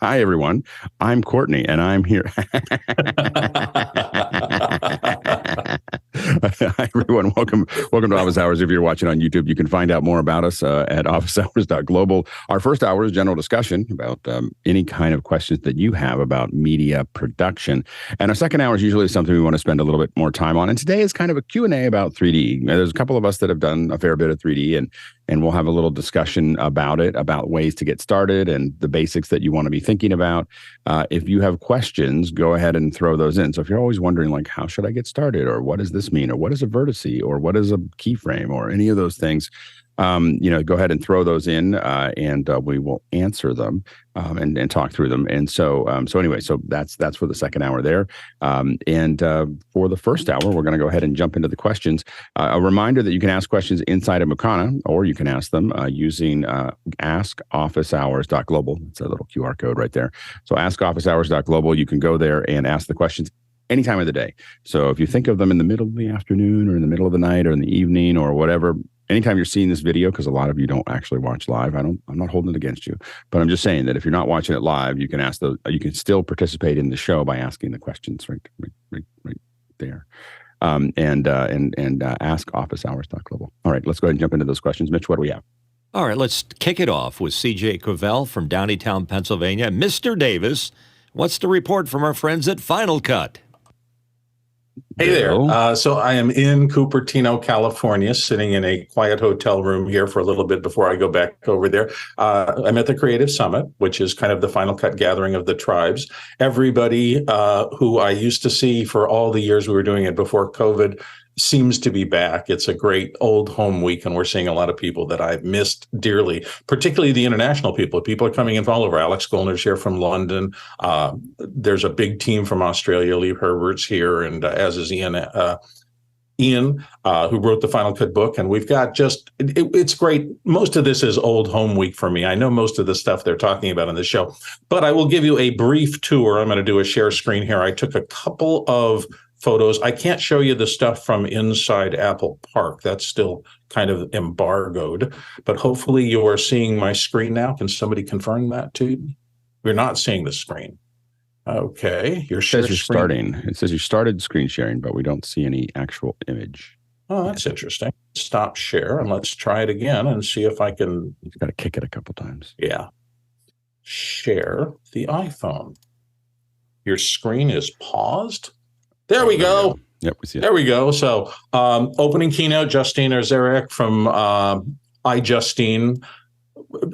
Hi, everyone. I'm Courtney, and I'm here. Hi, everyone. Welcome to Office Hours. If you're watching on YouTube, you can find out more about us at officehours.global. Our first hour is general discussion about any kind of questions that you have about media production. And our second hour is usually something we want to spend a little bit more time on. And today is kind of a Q&A about 3D. Now, there's a couple of us that have done a fair bit of 3D, and we'll have a little discussion about it, about ways to get started and the basics that you want to be thinking about. If you have questions, go ahead and throw those in. So if you're always wondering, like, how should I get started? Or what does this mean? Or what is a vertice? Or what is a keyframe? Or any of those things, go ahead and throw those in, and we will answer them and talk through them. And so that's for the second hour there. And for the first hour, we're going to go ahead and jump into the questions. A reminder that you can ask questions inside of Mukana, or you can ask them using askofficehours.global. It's a little QR code right there. So askofficehours.global, you can go there and ask the questions any time of the day. So if you think of them in the middle of the afternoon or in the middle of the night or in the evening or whatever, anytime you're seeing this video, because a lot of you don't actually watch live, I'm not holding it against you, but I'm just saying that if you're not watching it live, you can you can still participate in the show by asking the questions right there. And askofficehours.global. All right, let's go ahead and jump into those questions. Mitch, what do we have? All right, let's kick it off with C.J. Cavell from Downeytown, Pennsylvania. Mr. Davis, what's the report from our friends at Final Cut? Hey there. So I am in Cupertino, California, sitting in a quiet hotel room here for a little bit before I go back over there. I'm at the Creative Summit, which is kind of the Final Cut gathering of the tribes. Everybody who I used to see for all the years we were doing it before COVID seems to be back. It's a great old home week, and we're seeing a lot of people that I've missed dearly, particularly the international people. People are coming in from all over. Alex Gollner's here from London. There's a big team from Australia. Lee Herbert's here, and as is Ian, who wrote the Final Cut book. And we've got it's great. Most of this is old home week for me. I know most of the stuff they're talking about on the show, but I will give you a brief tour. I'm going to do a share screen here. I took a couple of photos. I can't show you the stuff from inside Apple Park. That's still kind of embargoed, but hopefully you are seeing my screen now. Can somebody confirm that to you? We're not seeing the screen. Okay. It says you're starting. It says you started screen sharing, but we don't see any actual image. Oh, that's interesting. Stop share and let's try it again and see if I can. You've got to kick it a couple times. Yeah. Share the iPhone. Your screen is paused. There we go. Yep, we see it. There we go. So opening keynote, Justine Erzarek from iJustine.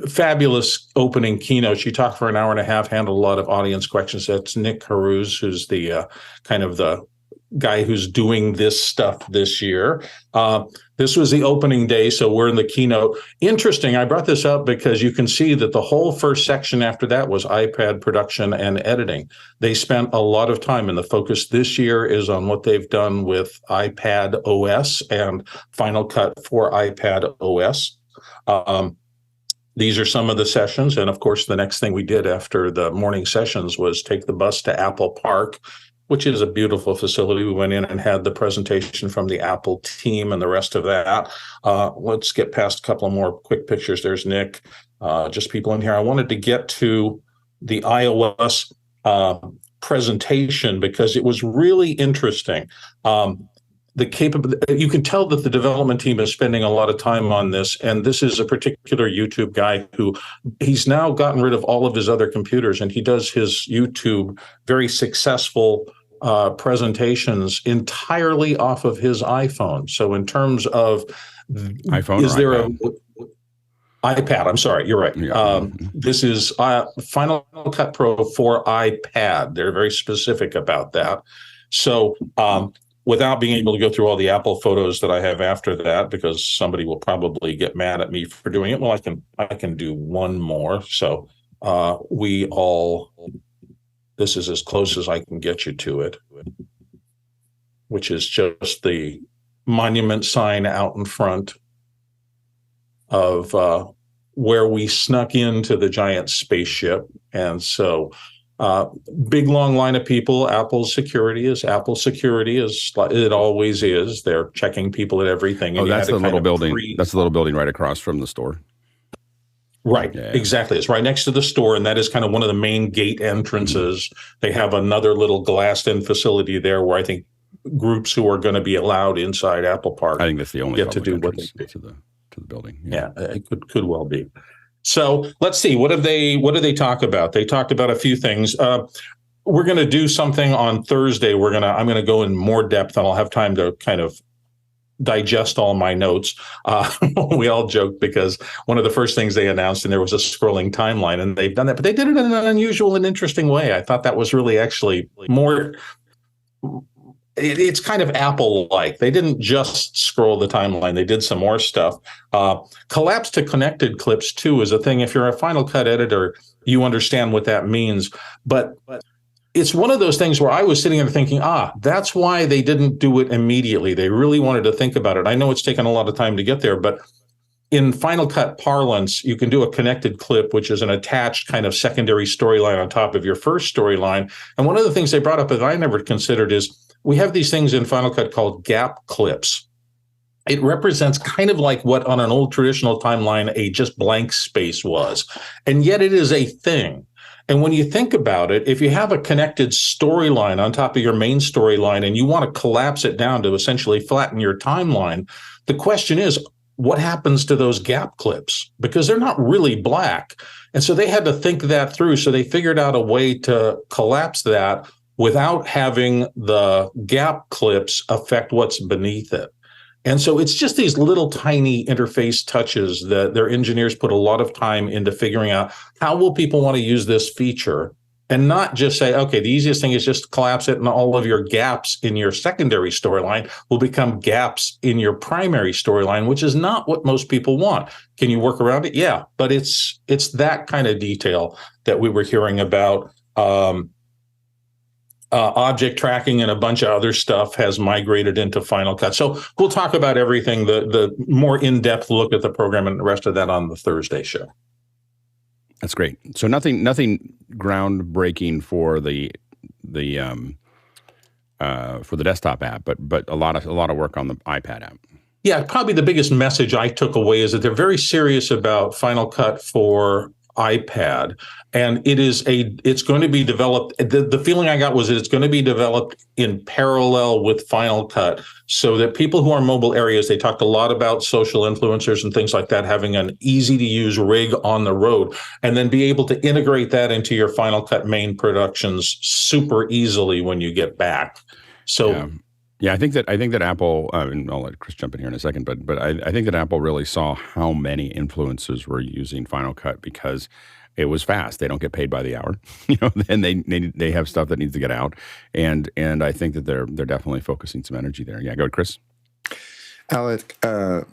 Fabulous opening keynote. She talked for an hour and a half, handled a lot of audience questions. That's Nick Caruz, who's the kind of the guy who's doing this stuff this year. This was the opening day, so we're in the keynote. Interesting, I brought this up because you can see that the whole first section after that was iPad production and editing. They spent a lot of time, and the focus this year is on what they've done with iPad OS and Final Cut for iPad OS. These are some of the sessions, and of course, the next thing we did after the morning sessions was take the bus to Apple Park, which is a beautiful facility. We went in and had the presentation from the Apple team and the rest of that. Let's get past a couple of more quick pictures. There's Nick, just people in here. I wanted to get to the iOS presentation because it was really interesting. You can tell that the development team is spending a lot of time on this, and this is a particular YouTube guy who he's now gotten rid of all of his other computers, and he does his YouTube very successful presentations entirely off of his iPhone. So in terms of iPhone, is there iPad? iPad, I'm sorry, you're right. Yeah. This is Final Cut Pro for iPad. They're very specific about that. So without being able to go through all the Apple photos that I have after that, because somebody will probably get mad at me for doing it. Well, I can do one more. So this is as close as I can get you to it, which is just the monument sign out in front of where we snuck into the giant spaceship. And so big, long line of people. Apple security is it always is. They're checking people at everything. And that's the little building. That's the little building right across from the store. Right, Yeah. exactly. It's right next to the store, and that is kind of one of the main gate entrances. They have another little glassed-in facility there where I think groups who are going to be allowed inside Apple Park I think that's the only get to public do what they entrance do. to the building. Yeah, it could well be. So let's see. What do they talk about? They talked about a few things. We're going to do something on Thursday. I'm going to go in more depth, and I'll have time to kind of digest all my notes. We all joked because one of the first things they announced, and there was a scrolling timeline, and they've done that, but they did it in an unusual and interesting way. I thought that was really actually more. It's kind of Apple-like. They didn't just scroll the timeline; they did some more stuff. Collapse to connected clips too is a thing. If you're a Final Cut editor, you understand what that means, but it's one of those things where I was sitting there thinking, that's why they didn't do it immediately. They really wanted to think about it. I know it's taken a lot of time to get there, but in Final Cut parlance, you can do a connected clip, which is an attached kind of secondary storyline on top of your first storyline. And one of the things they brought up that I never considered is we have these things in Final Cut called gap clips. It represents kind of like what on an old traditional timeline a just blank space was. And yet it is a thing. And when you think about it, if you have a connected storyline on top of your main storyline and you want to collapse it down to essentially flatten your timeline, the question is, what happens to those gap clips? Because they're not really black. And so they had to think that through. So they figured out a way to collapse that without having the gap clips affect what's beneath it. And so it's just these little tiny interface touches that their engineers put a lot of time into figuring out how will people want to use this feature, and not just say, okay, the easiest thing is just collapse it and all of your gaps in your secondary storyline will become gaps in your primary storyline, which is not what most people want. Can you work around it? Yeah, but it's that kind of detail that we were hearing about. Object tracking and a bunch of other stuff has migrated into Final Cut. So we'll talk about everything, the more in-depth look at the program and the rest of that on the Thursday show. That's great. So nothing groundbreaking for the desktop app, but a lot of work on the iPad app. Yeah, probably the biggest message I took away is that they're very serious about Final Cut for iPad, and it's going to be developed. The feeling I got was that it's going to be developed in parallel with Final Cut, so that people who are mobile areas, they talked a lot about social influencers and things like that, having an easy to use rig on the road, and then be able to integrate that into your Final Cut main productions super easily when you get back. So. Yeah, I think that Apple, and I'll let Chris jump in here in a second, but I think that Apple really saw how many influencers were using Final Cut because it was fast. They don't get paid by the hour, and they have stuff that needs to get out, and I think that they're definitely focusing some energy there. Yeah, go ahead, Chris. Alec,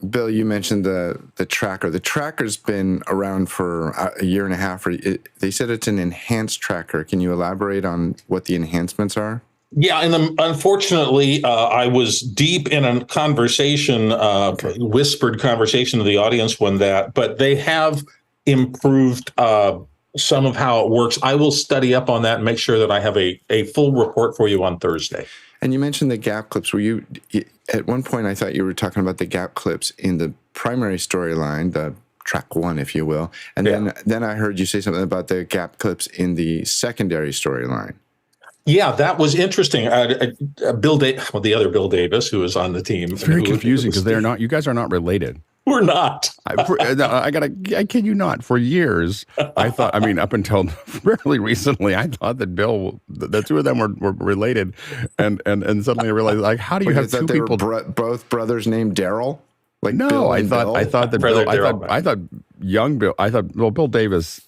Bill, you mentioned the tracker. The tracker's been around for a year and a half. They said it's an enhanced tracker. Can you elaborate on what the enhancements are? Yeah, and unfortunately, I was deep in a conversation, whispered conversation to the audience but they have improved some of how it works. I will study up on that and make sure that I have a full report for you on Thursday. And you mentioned the gap clips. Were you, at one point, I thought you were talking about the gap clips in the primary storyline, the track one, if you will. And then I heard you say something about the gap clips in the secondary storyline. Yeah, that was interesting. The other Bill Davis, who was on the team. It's very confusing because you guys are not related. We're not. I kid you not. For years, I thought, up until fairly recently, I thought that the two of them were related. And suddenly I realized, like, how do you have two people? Both brothers named Daryl? Like no, Bill I thought Bill Davis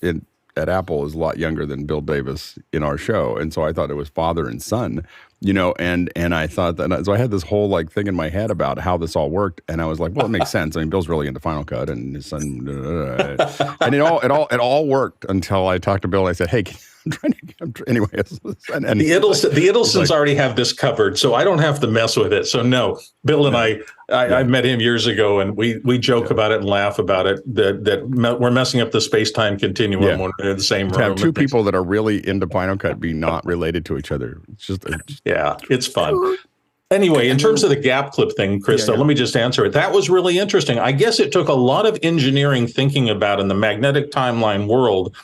at Apple is a lot younger than Bill Davis in our show. And so I thought it was father and son, and I thought that, so I had this whole thing in my head about how this all worked. And I was like, well, it makes sense. Bill's really into Final Cut and his son, and it all worked until I talked to Bill and I said, hey, anyway. And the Idelsons already have this covered, so I don't have to mess with it. So no, Bill and I met him years ago, and we joke about it and laugh about it. That we're messing up the space-time continuum when we're in the same room. To have two people that are really into Final Cut be not related to each other, it's just it's fun. Anyway, in terms of the gap clip thing, Krista, let me just answer it. That was really interesting. I guess it took a lot of engineering thinking about in the magnetic timeline world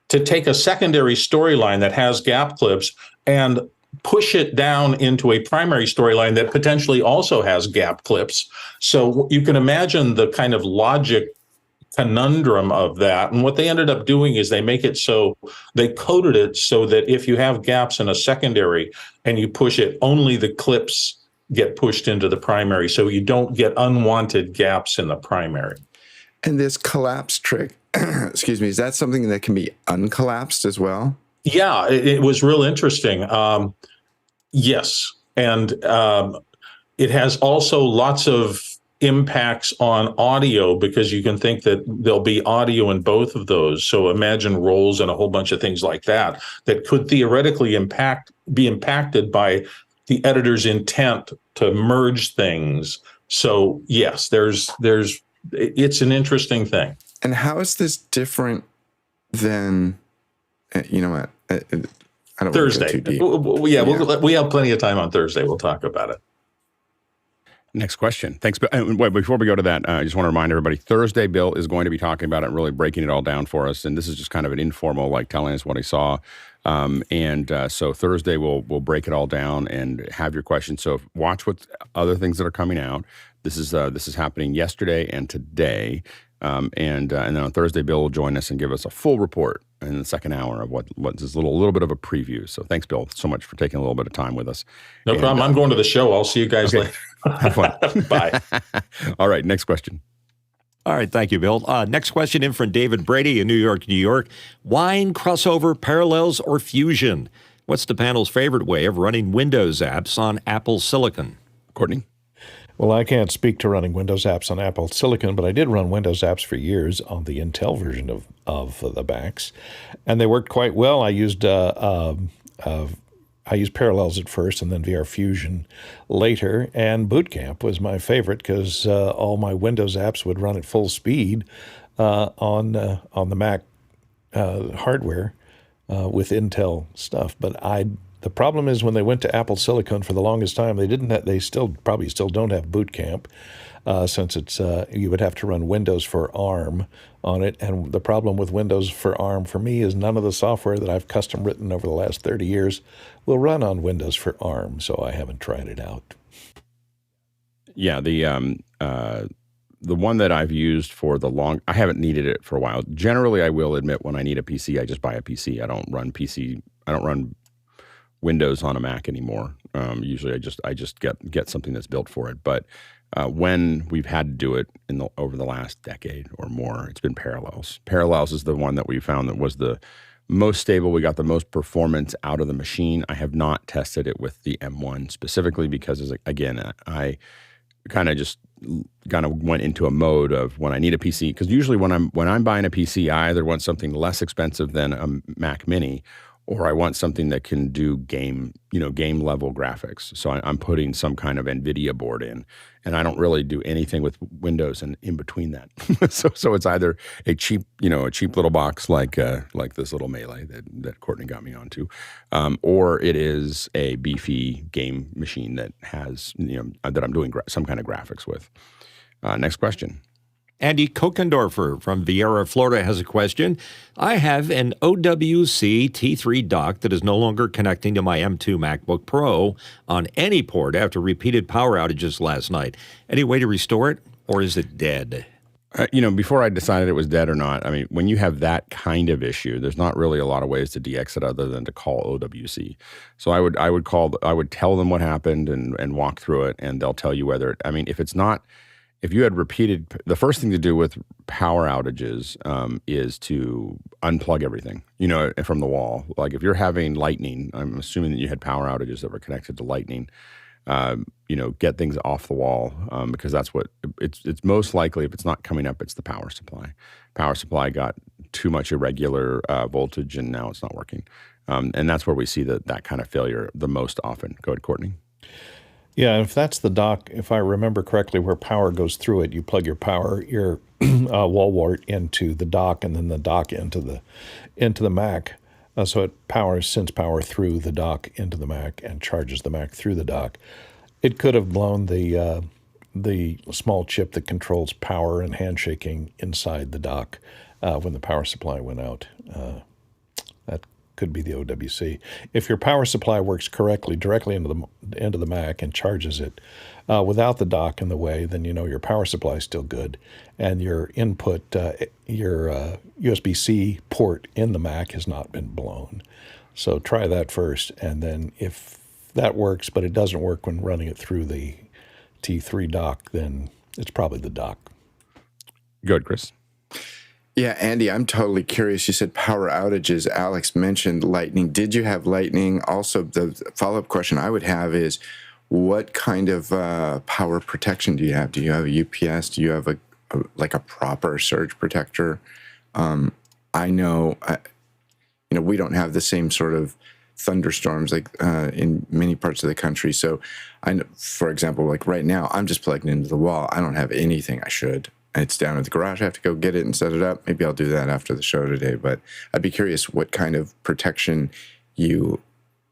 to take a secondary storyline that has gap clips and push it down into a primary storyline that potentially also has gap clips. So you can imagine the kind of logic conundrum of that. And what they ended up doing is they make it so they coded it so that if you have gaps in a secondary and you push it, only the clips get pushed into the primary. So you don't get unwanted gaps in the primary. And this collapse trick, excuse me, is that something that can be uncollapsed as well? Yeah, it was real interesting. Yes. And it has also lots of impacts on audio, because you can think that there'll be audio in both of those. So imagine rolls and a whole bunch of things like that that could theoretically be impacted by the editor's intent to merge things. So yes, it's an interesting thing. And how is this different than, you know what? I don't Thursday. want to go too deep. Yeah. We have plenty of time on Thursday. We'll talk about it. Next question. Thanks. Wait, before we go to that, I just want to remind everybody, Thursday, Bill is going to be talking about it and really breaking it all down for us. And this is just kind of an informal, like telling us what he saw. So Thursday, we'll break it all down and have your questions. So watch what other things that are coming out. This is happening yesterday and today. And then on Thursday, Bill will join us and give us a full report in the second hour of what is a little bit of a preview. So thanks, Bill, so much for taking a little bit of time with us. No problem. I'm going to the show. I'll see you guys later. Have fun. Bye. All right, next question. All right, thank you, Bill. Next question in from David Brady in New York, New York. Wine, crossover, parallels, or fusion? What's the panel's favorite way of running Windows apps on Apple Silicon? Courtney? Well, I can't speak to running Windows apps on Apple Silicon, but I did run Windows apps for years on the Intel version of the Macs, and they worked quite well. I used Parallels at first, and then VR Fusion later. And Boot Camp was my favorite because all my Windows apps would run at full speed on the Mac hardware with Intel stuff. But the problem is when they went to Apple Silicon for the longest time, they probably still don't have Boot Camp, since it's you would have to run Windows for ARM on it. And the problem with Windows for ARM for me is none of the software that I've custom written over the last 30 years will run on Windows for ARM, so I haven't tried it out. Yeah, the one that I've used for I haven't needed it for a while. Generally, I will admit when I need a PC, I just buy a PC. I don't run Windows on a Mac anymore. Usually I just get something that's built for it. But when we've had to do it over the last decade or more, it's been Parallels. Parallels is the one that we found that was the most stable. We got the most performance out of the machine. I have not tested it with the M1 specifically because, again, I kind of went into a mode of when I need a PC, because usually when I'm buying a PC, I either want something less expensive than a Mac Mini, or I want something that can do game level graphics. So I'm putting some kind of NVIDIA board in, and I don't really do anything with Windows and in between that. so it's either a cheap little box like this little Melee that Courtney got me onto, or it is a beefy game machine that has that I'm doing some kind of graphics with. Next question. Andy Kokendorfer from Vieira, Florida has a question. I have an OWC T3 dock that is no longer connecting to my M2 MacBook Pro on any port after repeated power outages last night. Any way to restore it, or is it dead? Before I decided it was dead or not, I mean, when you have that kind of issue, there's not really a lot of ways to de-exit other than to call OWC. So I would tell them what happened and walk through it, and they'll tell you whether, if you had repeated, the first thing to do with power outages is to unplug everything, from the wall. Like if you're having lightning, I'm assuming that you had power outages that were connected to lightning, get things off the wall, because that's what it's most likely. If it's not coming up, it's the power supply. Power supply got too much irregular voltage, and now it's not working. And that's where we see that kind of failure the most often. Go ahead, Courtney. Yeah, if that's the dock, if I remember correctly, where power goes through it, you plug your wall wart into the dock, and then the dock into the Mac. So it sends power through the dock into the Mac and charges the Mac through the dock. It could have blown the small chip that controls power and handshaking inside the dock when the power supply went out. That could be the OWC. If your power supply works correctly directly into the Mac and charges it without the dock in the way, then you know your power supply is still good, and your input, your USB-C port in the Mac has not been blown. So try that first, and then if that works, but it doesn't work when running it through the T3 dock, then it's probably the dock. Good, Chris. Yeah, Andy, I'm totally curious. You said power outages. Alex mentioned lightning. Did you have lightning? Also, the follow-up question I would have is, what kind of power protection do you have? Do you have a UPS? Do you have a proper surge protector? I know, we don't have the same sort of thunderstorms like in many parts of the country. So, I know, for example, like right now, I'm just plugged into the wall. I don't have anything I should. It's down at the garage. I have to go get it and set it up. Maybe I'll do that after the show today. But I'd be curious what kind of protection you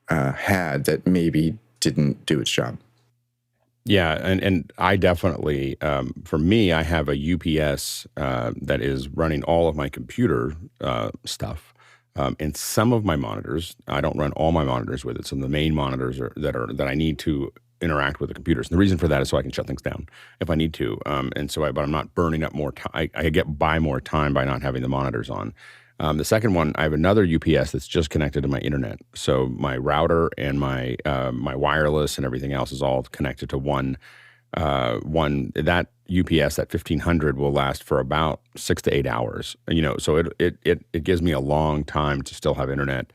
had that maybe didn't do its job. Yeah, and I definitely, for me, I have a UPS that is running all of my computer stuff. And some of my monitors, I don't run all my monitors with it. Some of the main monitors that I need to interact with the computers. And the reason for that is so I can shut things down if I need to. But I'm not burning up more time. I get by more time by not having the monitors on. The second one, I have another UPS that's just connected to my internet. So my router and my wireless and everything else is all connected to one. That UPS, that 1500, will last for about 6 to 8 hours. So it gives me a long time to still have internet.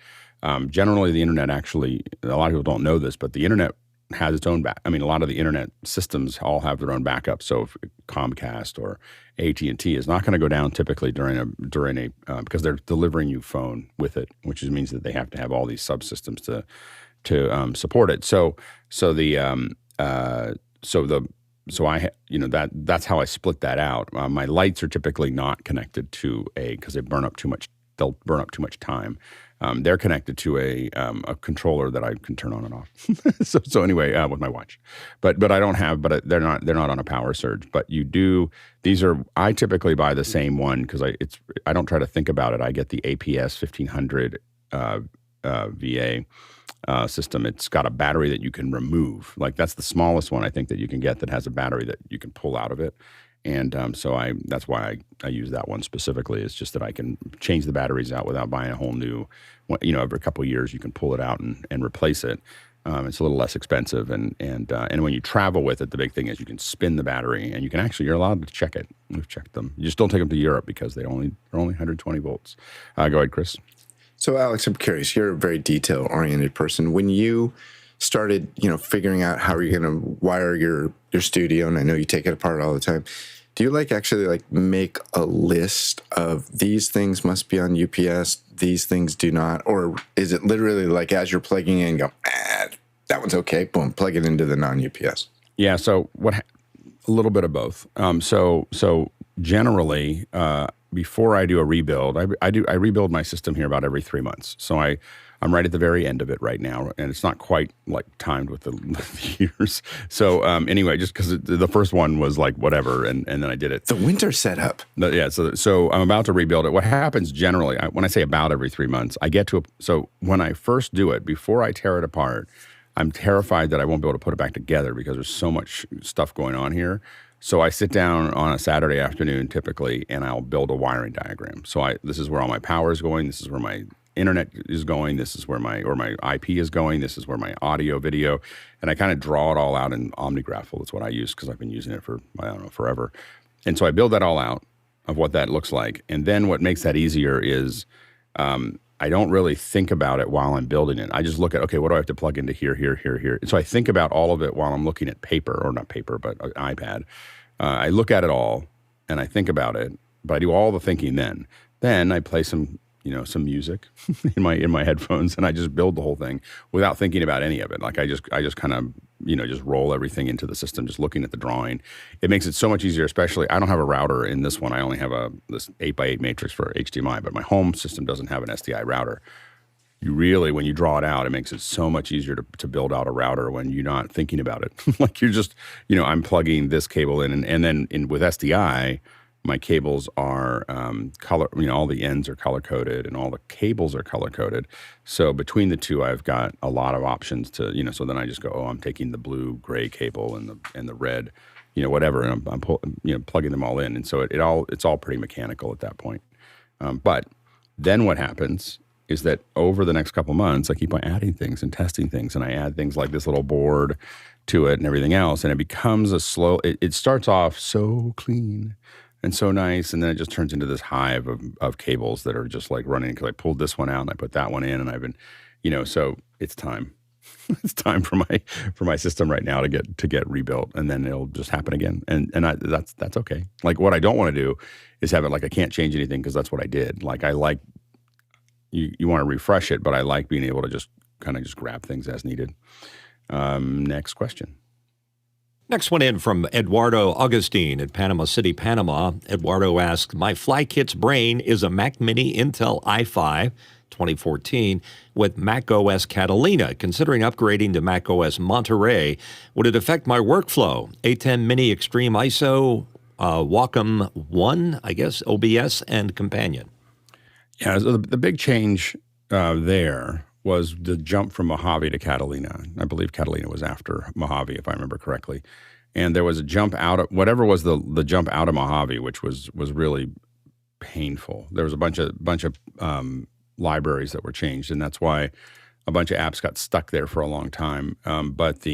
Generally, the internet actually, a lot of people don't know this, but the internet has its own back. I mean, a lot of the internet systems all have their own backup. So if Comcast or AT&T is not going to go down typically during a because they're delivering you phone with it, which means that they have to have all these subsystems to support it. That's how I split that out. My lights are typically not connected to because they burn up too much. They'll burn up too much time. They're connected to a controller that I can turn on and off. so anyway, with my watch, but I don't have. But they're not on a power surge. But you do. I typically buy the same one because I don't try to think about it. I get the APS 1500 VA system. It's got a battery that you can remove. Like that's the smallest one I think that you can get that has a battery that you can pull out of it. And that's why I use that one specifically. It's just that I can change the batteries out without buying a whole new, every couple of years you can pull it out and replace it. It's a little less expensive. And when you travel with it, the big thing is you can spin the battery and you're allowed to check it. We've checked them. You just don't take them to Europe because they're only 120 volts. Go ahead, Chris. So Alex, I'm curious, you're a very detail oriented person. When you started, figuring out how you're going to wire your studio, and I know you take it apart all the time, do you actually make a list of these things must be on UPS, these things do not, or is it literally as you're plugging in, go, that one's okay, boom, plug it into the non-UPS? Yeah, so a little bit of both. So generally, before I do a rebuild, I rebuild my system here about every 3 months. So I'm right at the very end of it right now, and it's not quite timed with the years. So anyway, just because the first one was whatever, and then I did it. The winter setup. Yeah, so I'm about to rebuild it. What happens generally, when I say about every 3 months, I get to so when I first do it, before I tear it apart, I'm terrified that I won't be able to put it back together because there's so much stuff going on here. So I sit down on a Saturday afternoon typically, and I'll build a wiring diagram. So this is where all my power is going. This is where my internet is going. This is where my IP is going. This is where my audio, video, and I kind of draw it all out in OmniGraffle. That's what I use because I've been using it for, forever. And so I build that all out of what that looks like. And then what makes that easier is I don't really think about it while I'm building it. I just look at, okay, what do I have to plug into here, here, here, here? And so I think about all of it while I'm looking at paper, or not paper, but an iPad. I look at it all and I think about it, but I do all the thinking then. Then I play some music in my headphones, and I just build the whole thing without thinking about any of it. I just kind of, just roll everything into the system, just looking at the drawing. It makes it so much easier, especially, I don't have a router in this one. I only have this 8x8 matrix for HDMI, but my home system doesn't have an SDI router. you really, when you draw it out, it makes it so much easier to build out a router when you're not thinking about it. Like you're just, I'm plugging this cable in, and then with SDI, my cables are color, all the ends are color coded and all the cables are color coded. So between the two, I've got a lot of options to, so then I just go, I'm taking the blue, gray cable and the red, whatever, and I'm plugging them all in. And so it's all pretty mechanical at that point. But then what happens is that over the next couple months, I keep on adding things and testing things, and I add things like this little board to it and everything else, and it becomes it starts off so clean and so nice, and then it just turns into this hive of cables that are just like running, because I pulled this one out and I put that one in, and I've been, so it's time. It's time for my system right now to get rebuilt, and then it'll just happen again. And that's okay. Like what I don't want to do is have it like I can't change anything, because that's what I did. Like I like you want to refresh it, but I like being able to just kind of just grab things as needed. Next question. Next one in from Eduardo Augustine at Panama City, Panama. Eduardo asks, my FlyKits brain is a Mac Mini Intel i5 2014 with Mac OS Catalina. Considering upgrading to Mac OS Monterey, would it affect my workflow? A10 Mini Extreme ISO, Wacom 1, I guess, OBS, and Companion. Yeah, so the big change there was the jump from Mojave to Catalina. I believe Catalina was after Mojave, if I remember correctly. And there was a jump out of whatever was the jump out of Mojave, which was really painful. There was a bunch of libraries that were changed, and that's why a bunch of apps got stuck there for a long time. But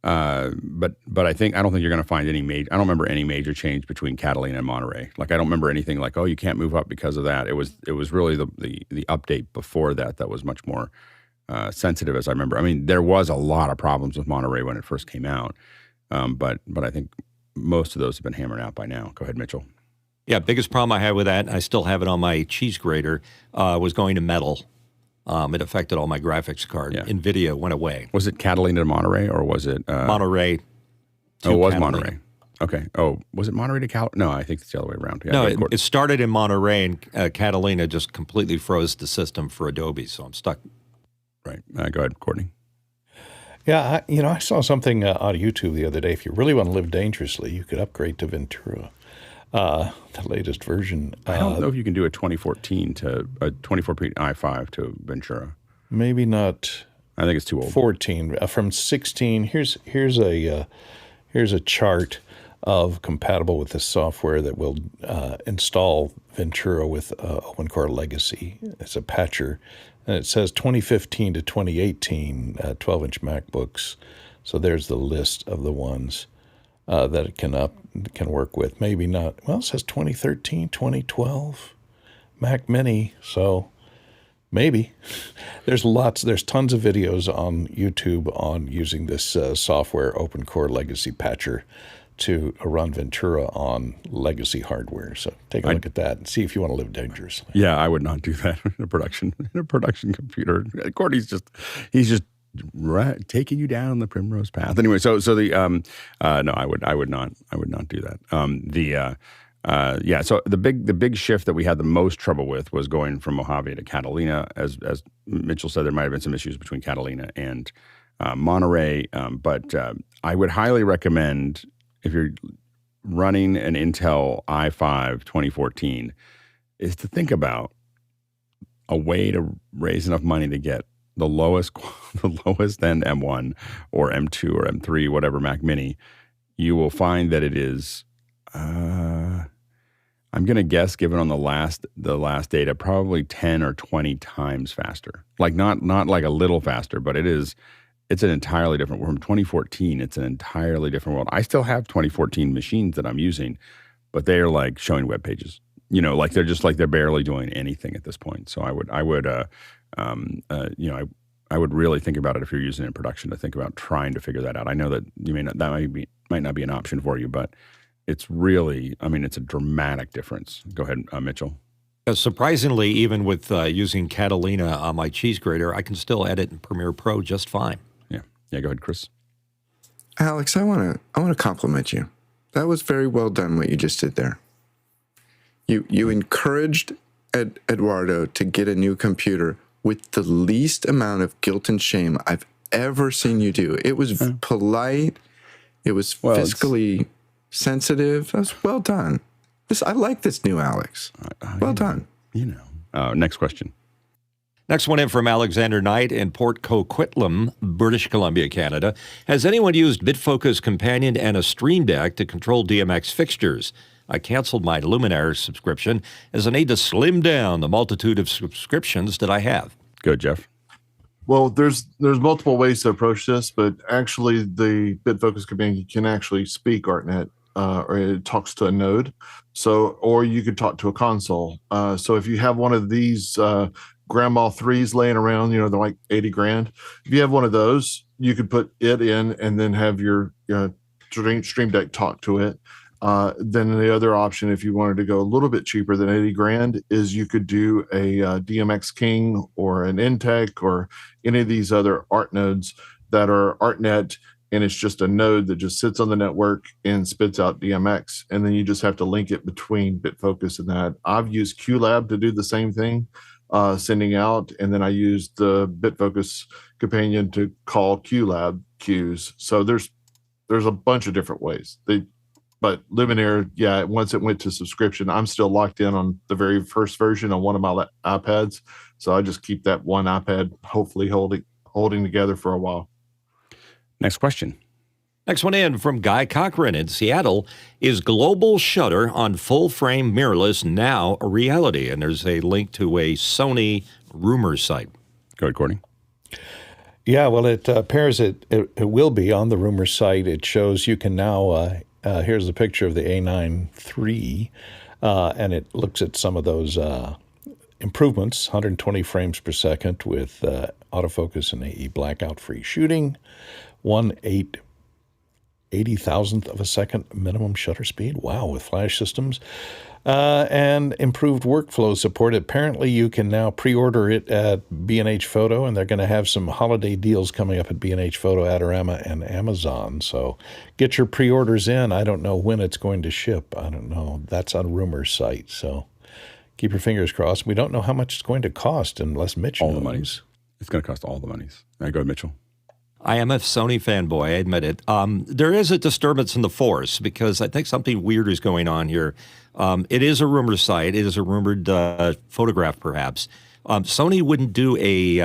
I don't think you're going to find any major. I don't remember any major change between Catalina and Monterey. Like I don't remember anything like, oh, you can't move up because of that. It was really the update before that was much more sensitive, as I remember. I mean, there was a lot of problems with Monterey when it first came out, but I think most of those have been hammered out by now. Go ahead, Mitchell. Yeah, biggest problem I had with that, and I still have it on my cheese grater, was going to metal. It affected all my graphics card. Yeah. NVIDIA went away. Was it Catalina to Monterey, or was it Monterey? Oh, it was Catalina. Monterey. Okay. Oh, was it Monterey to Cal? No, I think it's the other way around. Yeah, no, it started in Monterey, and Catalina just completely froze the system for Adobe, so I'm stuck. Right. Go ahead, Courtney. Yeah, I saw something on YouTube the other day. If you really want to live dangerously, you could upgrade to Ventura. The latest version. I don't know if you can do a 2014 i5 to Ventura. Maybe not. I think it's too old. 14 from 16. Here's a chart of compatible with this software that will install Ventura with OpenCore Legacy. It's a patcher, and it says 2015 to 2018 12-inch MacBooks. So there's the list of the ones that it can work with. Maybe not. Well, it says 2013, 2012 Mac Mini. So maybe there's tons of videos on YouTube on using this software, OpenCore Legacy Patcher, to run Ventura on legacy hardware. So take a look at that and see if you want to live dangerously. Yeah, I would not do that in a production computer. Courtney's he's just taking you down the primrose path. Anyway, so the no, I would not do that. So the big shift that we had the most trouble with was going from Mojave to Catalina. As Mitchell said, there might have been some issues between Catalina and Monterey, but I would highly recommend, if you're running an Intel i5 2014, is to think about a way to raise enough money to get the lowest end M1 or M2 or M3, whatever Mac Mini. You will find that it is, I'm going to guess, given on the last data, probably 10 or 20 times faster. Like not like a little faster, but it's an entirely different world. From 2014, it's an entirely different world. I still have 2014 machines that I'm using, but they are like showing web pages. Like they're barely doing anything at this point. So I would really think about it if you're using it in production, to think about trying to figure that out. I know that might not be an option for you, but it's really, it's a dramatic difference. Go ahead, Mitchell. Surprisingly, even with using Catalina on my cheese grater, I can still edit in Premiere Pro just fine. Yeah. Go ahead, Chris. Alex, I want to compliment you. That was very well done what you just did there. You encouraged Eduardo to get a new computer with the least amount of guilt and shame I've ever seen you do. It was polite. It was fiscally sensitive. That was well done. I like this new Alex. Well done. Next question. Next one in from Alexander Knight in Port Coquitlam, British Columbia, Canada. Has anyone used BitFocus Companion and a Stream Deck to control DMX fixtures? I canceled my Luminaire subscription as I need to slim down the multitude of subscriptions that I have. Good, Jeff. Well, there's multiple ways to approach this, but actually the BitFocus Companion can actually speak ArtNet, or it talks to a node. So, or you could talk to a console. So if you have one of these Grandma 3s laying around, they're like 80 grand. If you have one of those, you could put it in and then have your Stream Deck talk to it. Then the other option, if you wanted to go a little bit cheaper than 80 grand, is you could do a DMX King or an Intech or any of these other art nodes that are ArtNet, and it's just a node that just sits on the network and spits out DMX, and then you just have to link it between BitFocus and that. I've used QLab to do the same thing, sending out, and then I used the BitFocus Companion to call QLab queues. So there's a bunch of different ways. But Luminaire, once it went to subscription, I'm still locked in on the very first version on one of my iPads. So I just keep that one iPad hopefully holding together for a while. Next question. Next one in from Guy Cochran in Seattle. Is global shutter on full-frame mirrorless now a reality? And there's a link to a Sony rumor site. Go ahead, Courtney. Yeah, well, it appears it will be on the rumor site. It shows you can now, here's a picture of the A9 III, and it looks at some of those improvements, 120 frames per second with autofocus and AE blackout-free shooting, 1/80,000th of a second minimum shutter speed. Wow, with flash systems. And improved workflow support. Apparently, you can now pre-order it at B&H Photo, and they're going to have some holiday deals coming up at B&H Photo, Adorama, and Amazon. So get your pre-orders in. I don't know when it's going to ship. I don't know. That's on rumor site. So keep your fingers crossed. We don't know how much it's going to cost unless Mitch knows. All the monies. It's going to cost all the monies. Go ahead, Mitchell. I am a Sony fanboy, I admit it. There is a disturbance in the force because I think something weird is going on here. It is a rumor site. It is a rumored photograph, perhaps. Sony wouldn't do a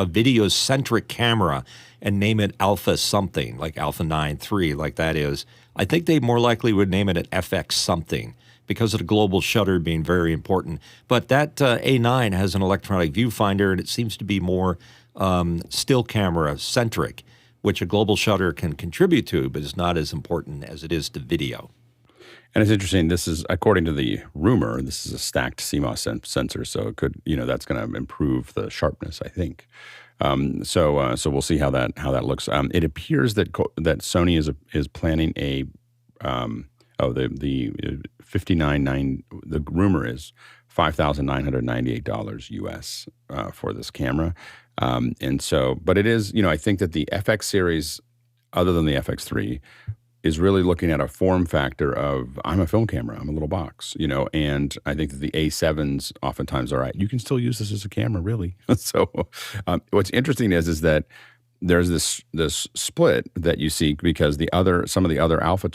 video-centric camera and name it Alpha something, like Alpha 9 III, like that is. I think they more likely would name it an FX something because of the global shutter being very important. But that A9 has an electronic viewfinder, and it seems to be more still camera centric, which a global shutter can contribute to, but is not as important as it is to video. And it's interesting. This is, according to the rumor, this is a stacked CMOS sensor, so it could, that's going to improve the sharpness, I think. So we'll see how that looks. It appears that Sony is planning a the $59.9. The rumor is $5,998 US for this camera. And so, but it is, I think that the FX series, other than the FX3, is really looking at a form factor of, I'm a film camera, I'm a little box, and I think that the A7s oftentimes are right. You can still use this as a camera, really. So what's interesting is that there's this split that you see because some of the other alpha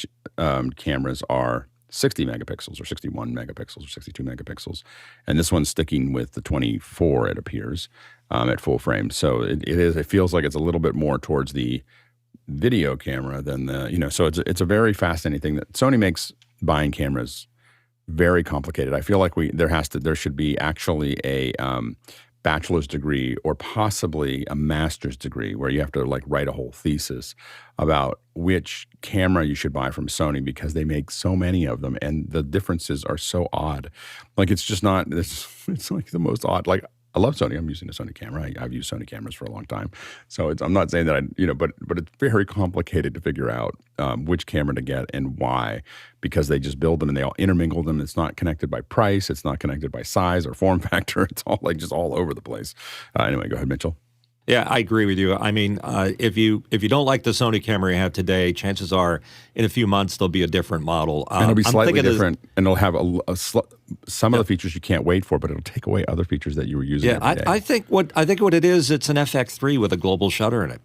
cameras are 60 megapixels or 61 megapixels or 62 megapixels. And this one's sticking with the 24, it appears, at full frame. So it feels like it's a little bit more towards the video camera than so it's a very fascinating thing that Sony makes buying cameras very complicated. I feel like there should be actually a bachelor's degree or possibly a master's degree where you have to write a whole thesis about which camera you should buy from Sony because they make so many of them and the differences are so odd. It's just not, it's like the most odd. I love Sony. I'm using a Sony camera. I've used Sony cameras for a long time. So I'm not saying that but it's very complicated to figure out which camera to get and why, because they just build them and they all intermingle them. It's not connected by price. It's not connected by size or form factor. It's all just all over the place. Anyway, go ahead, Mitchell. Yeah, I agree with you. I mean, if you don't like the Sony camera you have today, chances are in a few months there'll be a different model. And it'll be I'm slightly thinking different, and it'll have some of the features you can't wait for, but it'll take away other features that you were using every day. I think what it is, it's an FX3 with a global shutter in it.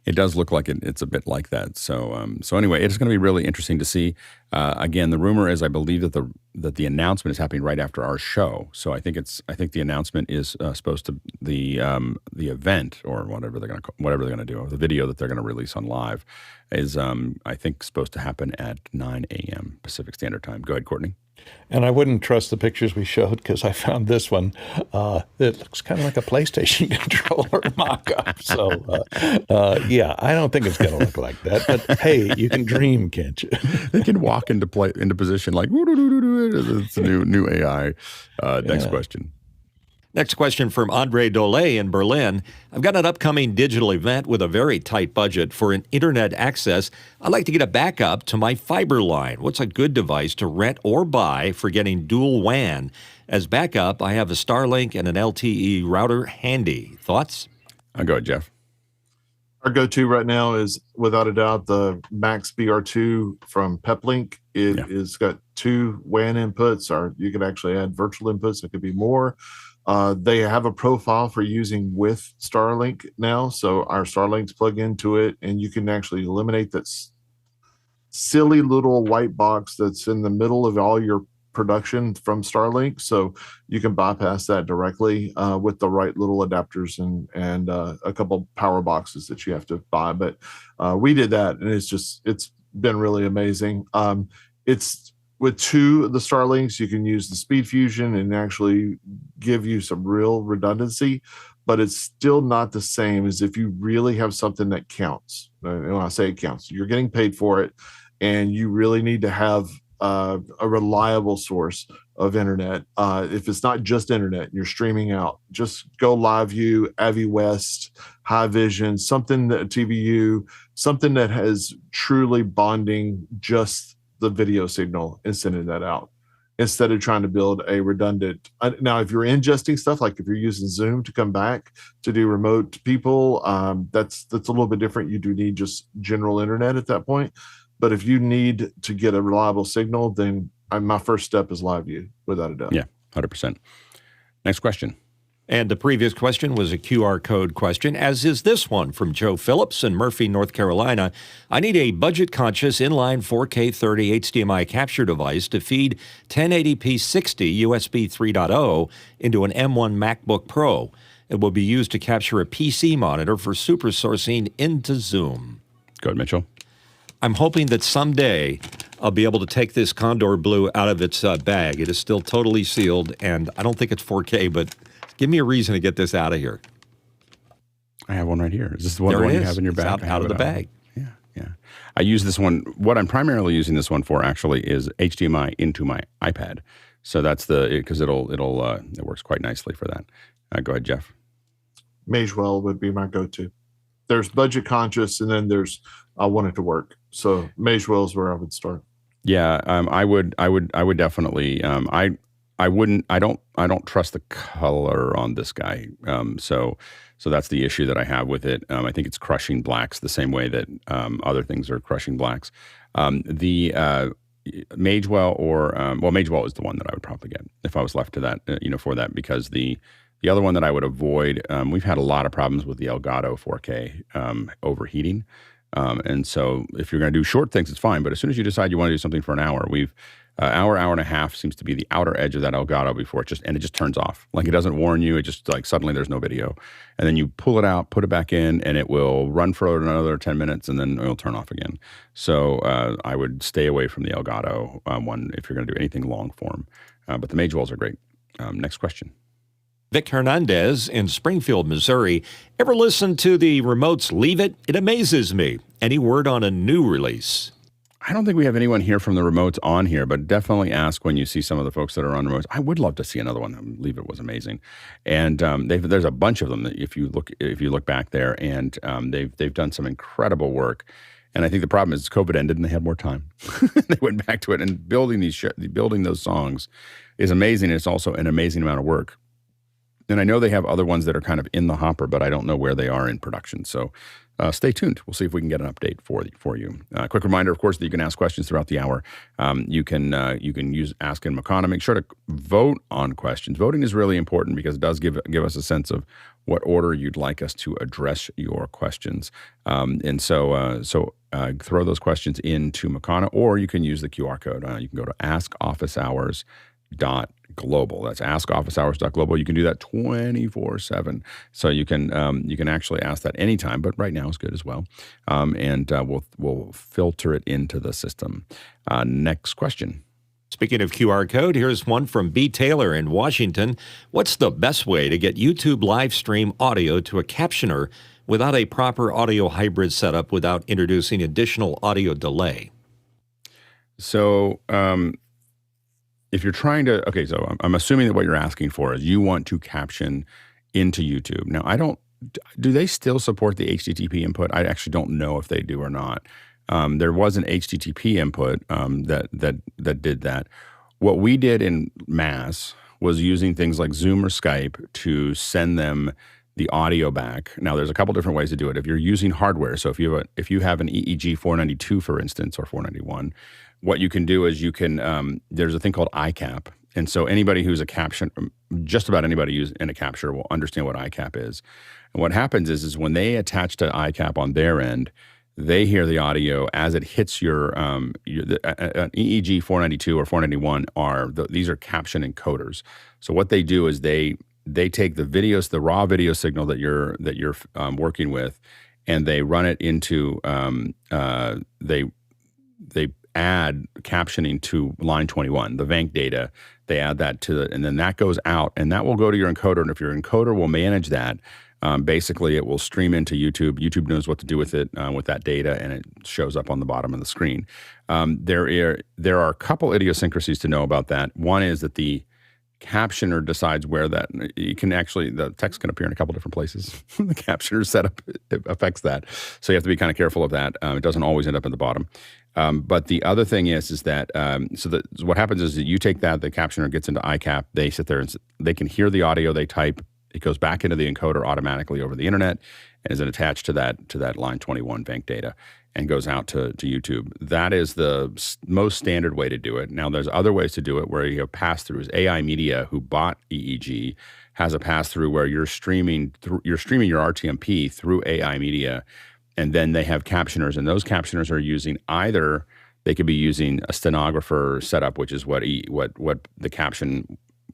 It does look like it's a bit like that. So anyway, it's going to be really interesting to see. Again, the rumor is, I believe that the announcement is happening right after our show. So I think the announcement is supposed to the event, or whatever they're going to do, or the video that they're going to release on live is I think supposed to happen at 9 a.m. Pacific Standard Time. Go ahead, Courtney. And I wouldn't trust the pictures we showed because I found this one. It looks kind of like a PlayStation controller mock-up. So, yeah, I don't think it's going to look like that. But hey, you can dream, can't you? They can walk into position like it's a new AI. Next question. Next question from Andre Dole in Berlin. I've got an upcoming digital event with a very tight budget for an internet access. I'd like to get a backup to my fiber line. What's a good device to rent or buy for getting dual WAN? As backup, I have a Starlink and an LTE router handy. Thoughts? I'll go ahead, Jeff. Our go-to right now is, without a doubt, the Max BR2 from Peplink. It's got 2 WAN inputs, or you could actually add virtual inputs. It could be more. They have a profile for using with Starlink now, so our Starlinks plug into it, and you can actually eliminate that silly little white box that's in the middle of all your production from Starlink. So you can bypass that directly with the right little adapters and a couple power boxes that you have to buy. But we did that, and it's been really amazing. It's with 2 of the Starlinks, you can use the Speed Fusion and actually give you some real redundancy, but it's still not the same as if you really have something that counts. And when I say it counts, you're getting paid for it, and you really need to have a reliable source of internet. If it's not just internet, you're streaming out, just go LiveView, AviWest, Haivision, something that TVU, something that has truly bonding just the video signal and sending that out, instead of trying to build a redundant. Now, if you're ingesting stuff, like if you're using Zoom to come back to do remote people, that's a little bit different. You do need just general internet at that point. But if you need to get a reliable signal, then my first step is LiveView, without a doubt. Yeah, 100%. Next question. And the previous question was a QR code question, as is this one from Joe Phillips in Murphy, North Carolina. I need a budget-conscious inline 4K 30 HDMI capture device to feed 1080p 60 USB 3.0 into an M1 MacBook Pro. It will be used to capture a PC monitor for supersourcing into Zoom. Go ahead, Mitchell. I'm hoping that someday I'll be able to take this Condor Blue out of its bag. It is still totally sealed, and I don't think it's 4K, but give me a reason to get this out of here. I have one right here. Is this the one you have in your bag? It's out of the bag. Yeah. I use this one. What I'm primarily using this one for actually is HDMI into my iPad. So that's because it works quite nicely for that. Go ahead, Jeff. Magewell would be my go-to. There's budget conscious, and then there's I want it to work. So Magewell is where I would start. Yeah, I would definitely. I don't trust the color on this guy. So that's the issue that I have with it. I think it's crushing blacks the same way that other things are crushing blacks. The Magewell Magewell is the one that I would probably get if I was left to that, for that, because the other one that I would avoid, we've had a lot of problems with the Elgato 4K overheating. And so if you're going to do short things, it's fine. But as soon as you decide you want to do something for an hour, hour and a half seems to be the outer edge of that Elgato before it just turns off. Like, it doesn't warn you. It just, like, suddenly there's no video. And then you pull it out, put it back in, and it will run for another 10 minutes, and then it'll turn off again. So I would stay away from the Elgato one if you're going to do anything long form. But the Magewells are great. Next question. Vic Hernandez in Springfield, Missouri. Ever listen to the remotes Leave It? It amazes me. Any word on a new release? I don't think we have anyone here from the remotes on here, but definitely ask when you see some of the folks that are on remotes. I would love to see another one. Leave It was amazing, and there's a bunch of them that if you look back there, and they've done some incredible work. And I think the problem is COVID ended and they had more time. They went back to it, and building those songs is amazing. It's also an amazing amount of work. And I know they have other ones that are kind of in the hopper, but I don't know where they are in production. So stay tuned. We'll see if we can get an update for you. Quick reminder, of course, that you can ask questions throughout the hour. You can use Ask in Makana. Make sure to vote on questions. Voting is really important because it does give us a sense of what order you'd like us to address your questions. And so throw those questions into Makana, or you can use the QR code. You can go to askofficehours.global. That's askofficehours.global. You can do that 24/7. So you can actually ask that anytime, but right now is good as well. And we'll filter it into the system. Next question. Speaking of QR code, here's one from B. Taylor in Washington. What's the best way to get YouTube live stream audio to a captioner without a proper audio hybrid setup without introducing additional audio delay? So if you're trying to, okay, so I'm assuming that what you're asking for is you want to caption into YouTube. Now, do they still support the HTTP input? I actually don't know if they do or not. There was an HTTP input that did that. What we did in mass was using things like Zoom or Skype to send them the audio back. Now, there's a couple different ways to do it. If you're using hardware, so if you have an EEG 492, for instance, or 491, what you can do is there's a thing called iCap. And so anybody who's just about anybody who's in a capture will understand what iCap is. And what happens is when they attach to iCap on their end, they hear the audio as it hits your EEG 492 or 491 these are caption encoders. So what they do is they take the raw video signal that you're working with, and they run it into they add captioning to line 21, the VANC data. They add that and then that goes out, and that will go to your encoder. And if your encoder will manage that, basically it will stream into YouTube. YouTube knows what to do with it, with that data, and it shows up on the bottom of the screen. There are a couple idiosyncrasies to know about that. One is that the captioner decides where the text can appear in a couple different places. The captioner setup affects that. So you have to be kind of careful of that. It doesn't always end up at the bottom. But the other thing is that what happens is that you take that, the captioner gets into iCap, they sit there and they can hear the audio they type. It goes back into the encoder automatically over the internet and is attached to that line 21 VANC data and goes out to YouTube. That is the most standard way to do it. Now, there's other ways to do it where you have pass-throughs. AI Media, who bought EEG, has a pass-through where you're streaming your RTMP through AI Media, and then they have captioners, and those captioners are using they could be using a stenographer setup, which is what the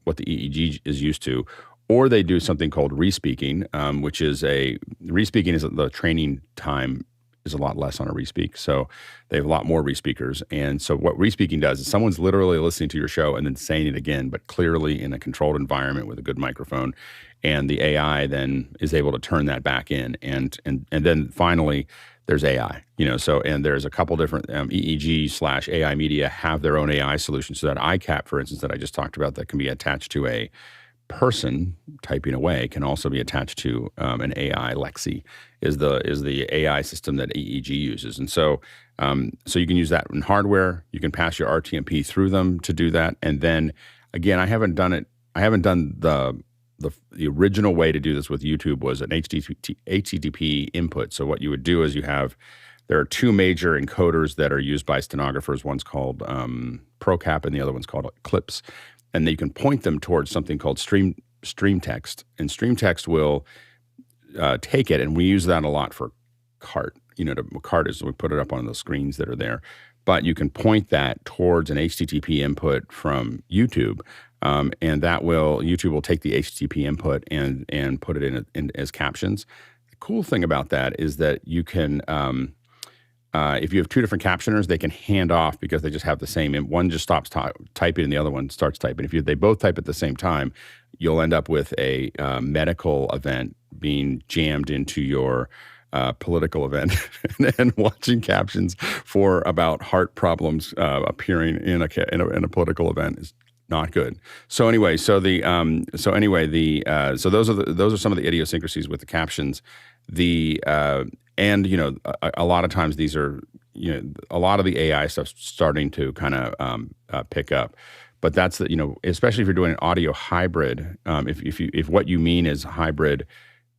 EEG is used to, or they do something called respeaking, which is respeaking is the training time is a lot less on a respeak. So they have a lot more respeakers. And so what respeaking does is someone's literally listening to your show and then saying it again, but clearly in a controlled environment with a good microphone. And the AI then is able to turn that back in. And then finally, there's AI, and there's a couple different EEG/AI Media have their own AI solutions. So that iCap, for instance, that I just talked about, that can be attached to a person typing away, can also be attached to an AI. Lexi is the AI system that EEG uses, and so you can use that in hardware. You can pass your RTMP through them to do that, and then again, I haven't done the original way to do this with YouTube was an HTTP input. So what you would do is there are two major encoders that are used by stenographers. One's called ProCap, and the other one's called Eclipse. And you can point them towards something called stream text, and stream text will take it, and we use that a lot for CART. CART is we put it up on the screens that are there, but you can point that towards an HTTP input from YouTube, and YouTube will take the HTTP input and put it in as captions. The cool thing about that is that you can. If you have two different captioners, they can hand off because they just have the same. And one just stops typing, and the other one starts typing. If they both type at the same time, you'll end up with a medical event being jammed into your political event, and watching captions about heart problems appearing in a political event is not good. So anyway, those are some of the idiosyncrasies with the captions. And a lot of times these are, a lot of the AI stuff's starting to kind of pick up. But that's the, especially if you're doing an audio hybrid, if what you mean is hybrid,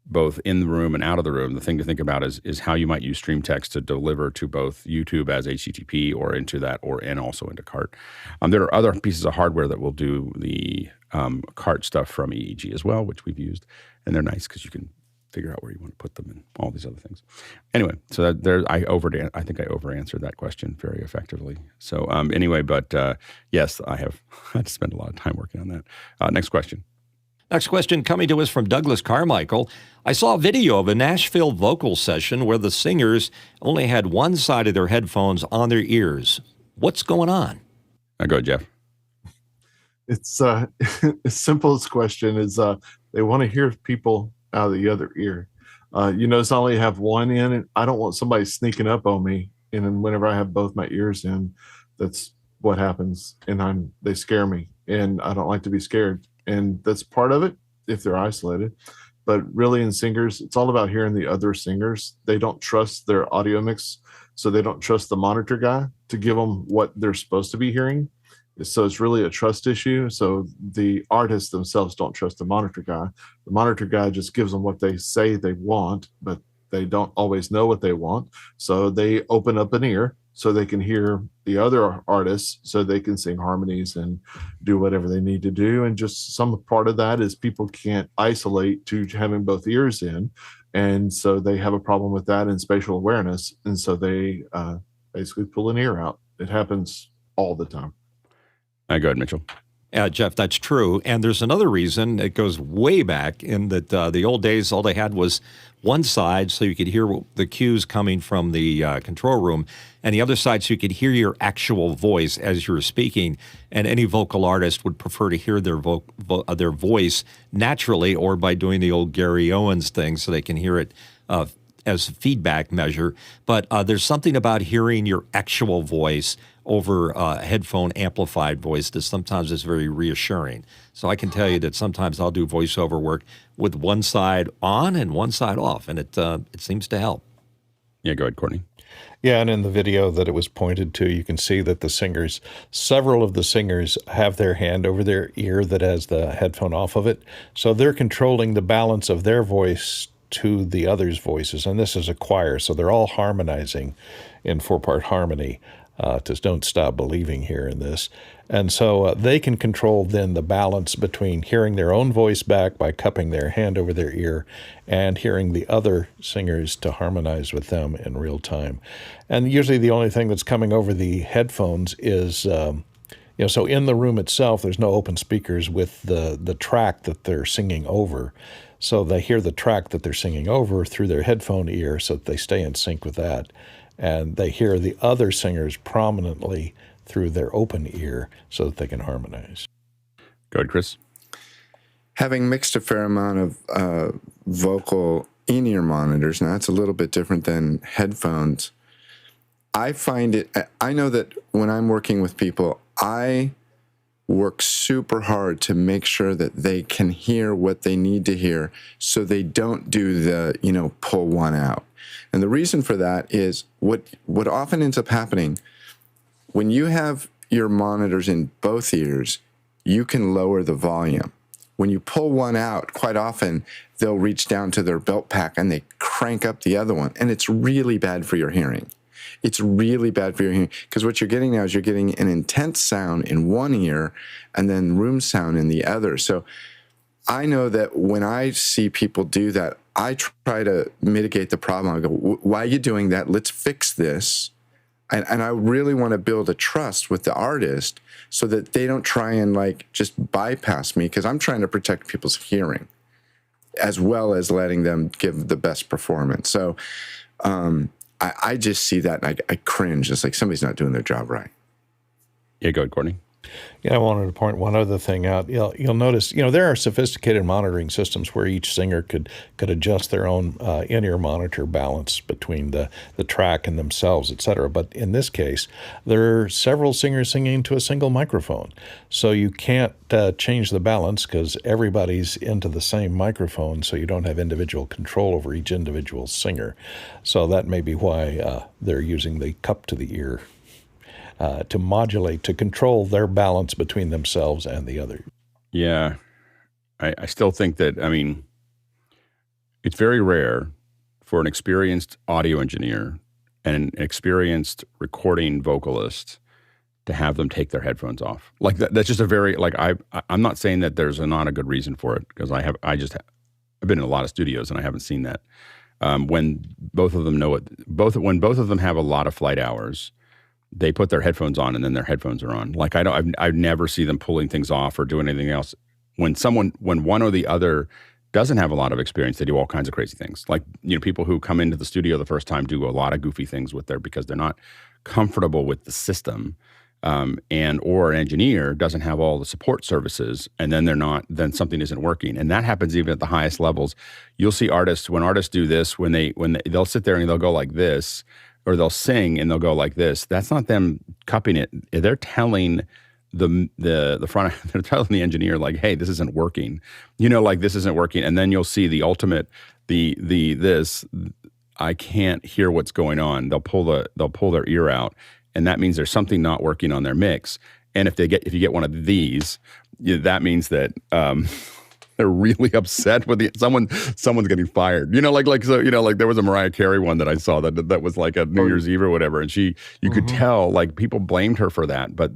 both in the room and out of the room, the thing to think about is how you might use Stream Text to deliver to both YouTube as HTTP or into that, and also into CART. There are other pieces of hardware that will do the CART stuff from EEG as well, which we've used, and they're nice because you can figure out where you want to put them and all these other things. Anyway, so I think I over answered that question very effectively. So anyway, but yes, I have had to spend a lot of time working on that. Next question. Next question coming to us from Douglas Carmichael. I saw a video of a Nashville vocal session where the singers only had one side of their headphones on their ears. What's going on? Go ahead, Jeff. It's as simple as question is they want to hear people out of the other ear. It's only have one in, and I don't want somebody sneaking up on me. And then whenever I have both my ears in, that's what happens. And they scare me, and I don't like to be scared. And that's part of it if they're isolated. But really in singers, it's all about hearing the other singers. They don't trust their audio mix, so they don't trust the monitor guy to give them what they're supposed to be hearing. So it's really a trust issue. So the artists themselves don't trust the monitor guy. The monitor guy just gives them what they say they want, but they don't always know what they want. So they open up an ear so they can hear the other artists, so they can sing harmonies and do whatever they need to do. And just some part of that is people can't isolate to having both ears in. And so they have a problem with that in spatial awareness. And so they basically pull an ear out. It happens all the time. Go ahead, Mitchell. Jeff, that's true. And there's another reason. It goes way back in that the old days, all they had was one side so you could hear the cues coming from the control room, and the other side so you could hear your actual voice as you were speaking. And any vocal artist would prefer to hear their voice naturally or by doing the old Gary Owens thing so they can hear it as a feedback measure. But there's something about hearing your actual voice over headphone amplified voice that sometimes is very reassuring. So I can tell you that sometimes I'll do voiceover work with one side on and one side off, and it seems to help. Yeah, go ahead, Courtney. Yeah, and in the video that it was pointed to, you can see that several of the singers have their hand over their ear that has the headphone off of it. So they're controlling the balance of their voice to the other's voices. And this is a choir, so they're all harmonizing in 4-part harmony. Just don't stop believing here in this. And so they can control then the balance between hearing their own voice back by cupping their hand over their ear and hearing the other singers to harmonize with them in real time. And usually the only thing that's coming over the headphones is, so in the room itself, there's no open speakers with the track that they're singing over. So they hear the track that they're singing over through their headphone ear so that they stay in sync with that. And they hear the other singers prominently through their open ear so that they can harmonize. Go ahead, Chris. Having mixed a fair amount of vocal in-ear monitors, now that's a little bit different than headphones. I know that when I'm working with people, I work super hard to make sure that they can hear what they need to hear so they don't do the, pull one out. And the reason for that is what often ends up happening when you have your monitors in both ears, you can lower the volume. When you pull one out, quite often they'll reach down to their belt pack and they crank up the other one. And it's really bad for your hearing. It's really bad for your hearing because what you're getting now is you're getting an intense sound in one ear and then room sound in the other. So I know that when I see people do that, I try to mitigate the problem. I go, why are you doing that? Let's fix this. And I really want to build a trust with the artist so that they don't try and just bypass me because I'm trying to protect people's hearing as well as letting them give the best performance. So I just see that and I cringe. It's like somebody's not doing their job right. Yeah, go ahead, Courtney. Yeah, I wanted to point one other thing out. You'll notice, there are sophisticated monitoring systems where each singer could adjust their own in-ear monitor balance between the track and themselves, et cetera. But in this case, there are several singers singing to a single microphone. So you can't change the balance because everybody's into the same microphone, so you don't have individual control over each individual singer. So that may be why they're using the cup to the ear to modulate, to control their balance between themselves and the other. Yeah. I still think that, I mean, it's very rare for an experienced audio engineer and an experienced recording vocalist to have them take their headphones off. Like that's just a very, like, I'm not saying that there's not a good reason for it, because I've been in a lot of studios and I haven't seen that. When both of them know it, when both of them have a lot of flight hours, they put their headphones on and then their headphones are on. Like I've never see them pulling things off or doing anything else. When one or the other doesn't have a lot of experience, they do all kinds of crazy things. Like, people who come into the studio the first time do a lot of goofy things because they're not comfortable with the system. Or an engineer doesn't have all the support services, and then something isn't working. And that happens even at the highest levels. You'll see when artists do this, when they'll sit there and they'll go like this, or they'll sing and they'll go like this. That's not them cupping it. They're telling the front, they're telling the engineer, like, hey, this isn't working. Like, this isn't working. And then you'll see the ultimate, this, I can't hear what's going on. They'll pull their ear out. And that means there's something not working on their mix. And if you get one of these, that means that they're really upset with someone's getting fired. Like there was a Mariah Carey one that I saw that was like a New Year's Eve or whatever, and you could tell, like, people blamed her for that, but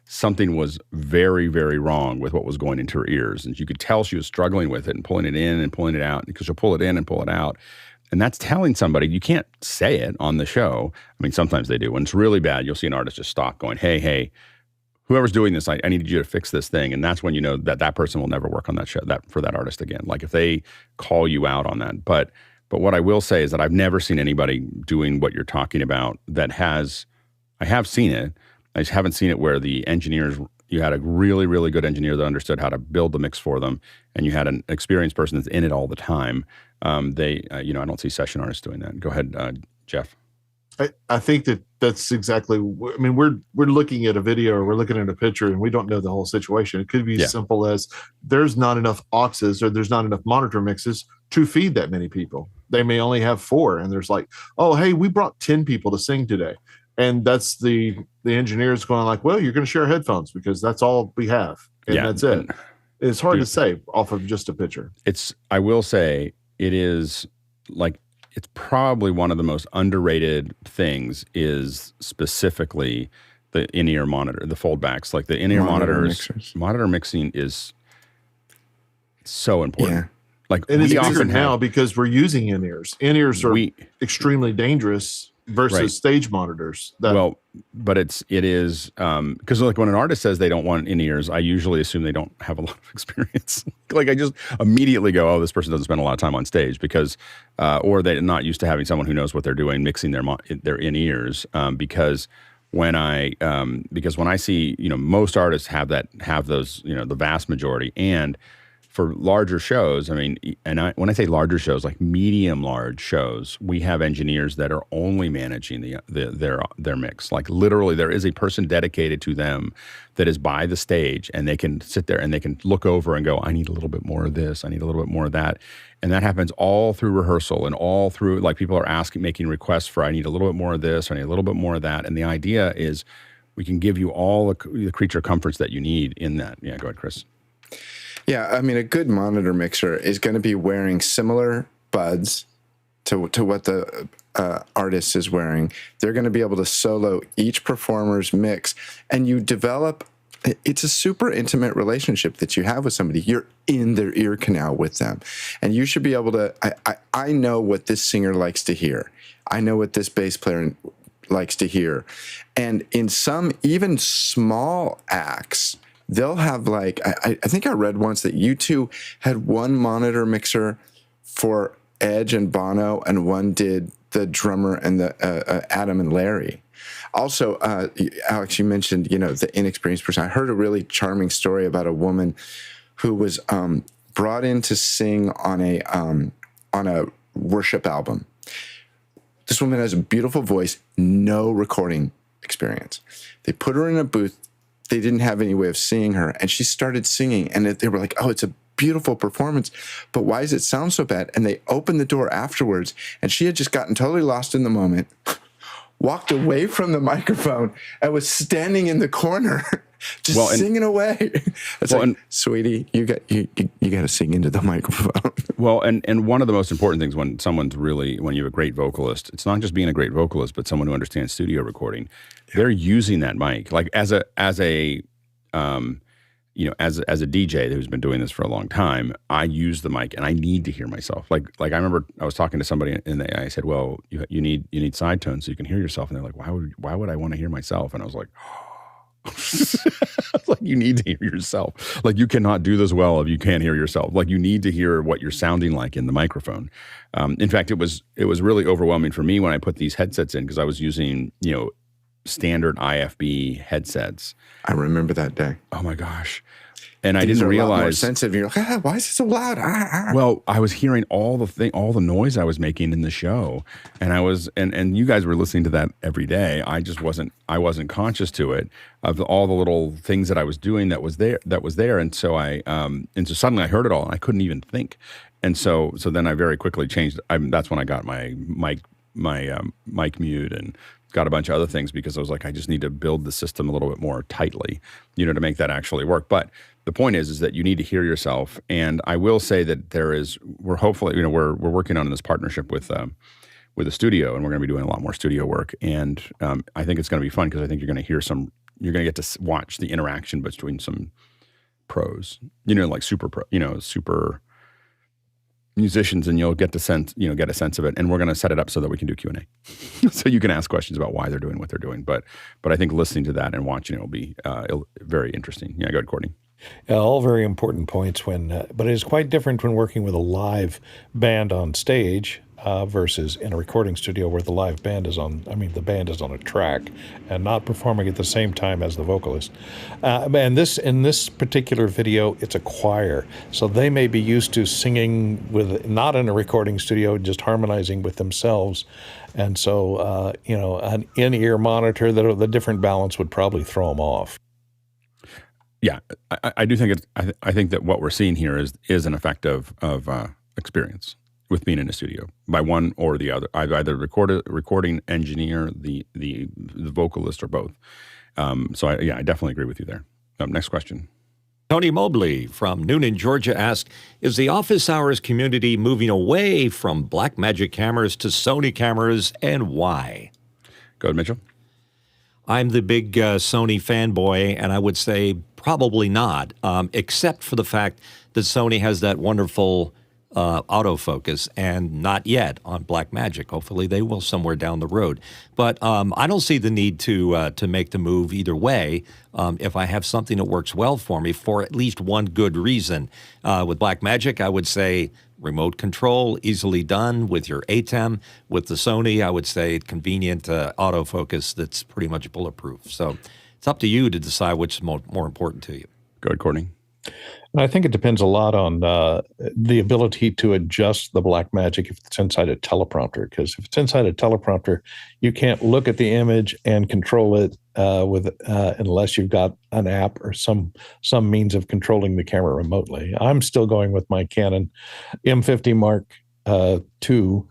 something was very, very wrong with what was going into her ears, and you could tell she was struggling with it and pulling it in and pulling it out, because she'll pull it in and pull it out. And that's telling somebody. You can't say it on the show. I mean, sometimes they do. When it's really bad, you'll see an artist just stop going, hey, whoever's doing this, I need you to fix this thing. And that's when you know that person will never work on that show, for that artist again. Like, if they call you out on that. But what I will say is that I've never seen anybody doing what you're talking about I have seen it. I just haven't seen it where the engineers, you had a really, really good engineer that understood how to build the mix for them, and you had an experienced person that's in it all the time. I don't see session artists doing that. Go ahead, Jeff. I think that's exactly. I mean, we're looking at a video or we're looking at a picture and we don't know the whole situation. It could be as simple as there's not enough auxes or there's not enough monitor mixes to feed that many people. They may only have 4, and there's like, oh, hey, we brought 10 people to sing today, and that's the engineers going like, well, you're going to share headphones because that's all we have, and that's it. It's hard to say off of just a picture. I will say, it is like, it's probably one of the most underrated things is specifically the in-ear monitor, the foldbacks, like the in-ear monitor mixing is so important. Yeah. Like, and it's bigger now because we're using in-ears. In-ears are extremely dangerous versus stage monitors. But it is because, like, when an artist says they don't want in-ears, I usually assume they don't have a lot of experience. Like, I just immediately go, oh, this person doesn't spend a lot of time on stage, because or they're not used to having someone who knows what they're doing mixing their in-ears, because when I see, most artists have those, the vast majority. And for larger shows, I mean, when I say larger shows, like medium large shows, we have engineers that are only managing their mix. Like, literally, there is a person dedicated to them that is by the stage, and they can sit there and they can look over and go, I need a little bit more of this, I need a little bit more of that. And that happens all through rehearsal and all through, like, people are making requests for, I need a little bit more of this, I need a little bit more of that. And the idea is we can give you all the creature comforts that you need in that. Yeah, go ahead, Chris. Yeah, I mean, a good monitor mixer is going to be wearing similar buds to what the artist is wearing. They're going to be able to solo each performer's mix, and you develop. It's a super intimate relationship that you have with somebody. You're in their ear canal with them, and you should be able to. I know what this singer likes to hear. I know what this bass player likes to hear, and in some even small acts, they'll have, like, I think I read once that U2 had one monitor mixer for Edge and Bono, and one did the drummer and the Adam and Larry. Also, Alex, you mentioned, the inexperienced person. I heard a really charming story about a woman who was brought in to sing on a worship album. This woman has a beautiful voice, no recording experience. They put her in a booth. They didn't have any way of seeing her, and she started singing, and they were like, oh, it's a beautiful performance, but why does it sound so bad? And they opened the door afterwards, and she had just gotten totally lost in the moment, walked away from the microphone and was standing in the corner, just singing away. It's sweetie, you got to sing into the microphone. Well, and one of the most important things when you're a great vocalist, it's not just being a great vocalist, but someone who understands studio recording. They're using that mic like as a DJ who's been doing this for a long time. I use the mic and I need to hear myself. Like I remember I was talking to somebody and I said, "Well, you need side tones so you can hear yourself." And they're like, "Why would I want to hear myself?" And I was like, like, you need to hear yourself. Like, you cannot do this well if you can't hear yourself. Like, you need to hear what you're sounding like in the microphone. In fact, it was really overwhelming for me when I put these headsets in because I was using standard IFB headsets. I remember that day. Oh my gosh. And I didn't realize. A lot more sensitive. You're like, why is it so loud? Well, I was hearing all the noise I was making in the show, and I was, and you guys were listening to that every day. I wasn't conscious to it of all the little things that I was doing that was there, and so so suddenly I heard it all, and I couldn't even think, and so then I very quickly changed. That's when I got my mic mute and got a bunch of other things because I was like, I just need to build the system a little bit more tightly, to make that actually work. But the point is that you need to hear yourself. And I will say that we're hopefully, we're working on this partnership with a studio, and we're going to be doing a lot more studio work. And I think it's going to be fun because I think you're going to get to watch the interaction between some pros, like super pro, super musicians, and you'll get a sense of it. And we're going to set it up so that we can do Q&A, so you can ask questions about why they're doing what they're doing. But I think listening to that and watching it will be very interesting. Yeah, go ahead, Courtney. All very important points. But it is quite different when working with a live band on stage versus in a recording studio where the live band is the band is on a track and not performing at the same time as the vocalist. And in this particular video, it's a choir, so they may be used to singing not in a recording studio, just harmonizing with themselves. And so, an in-ear monitor, the different balance would probably throw them off. Yeah, I do think I think that what we're seeing here is an effect of experience with being in a studio by one or the other. I've either recording engineer, the vocalist, or both. So I definitely agree with you there. Next question. Tony Mobley from Noonan, Georgia asks, is the office hours community moving away from Blackmagic cameras to Sony cameras, and why? Go ahead, Mitchell. I'm the big Sony fanboy, and I would say probably not, except for the fact that Sony has that wonderful autofocus, and not yet on Blackmagic. Hopefully they will somewhere down the road. But I don't see the need to make the move either way if I have something that works well for me for at least one good reason. With Blackmagic, I would say remote control, easily done with your ATEM. With the Sony, I would say convenient autofocus that's pretty much bulletproof. So it's up to you to decide which is more important to you. Go ahead, Courtney. I think it depends a lot on the ability to adjust the Blackmagic if it's inside a teleprompter. Because if it's inside a teleprompter, you can't look at the image and control it unless you've got an app or some means of controlling the camera remotely. I'm still going with my Canon M50 Mark II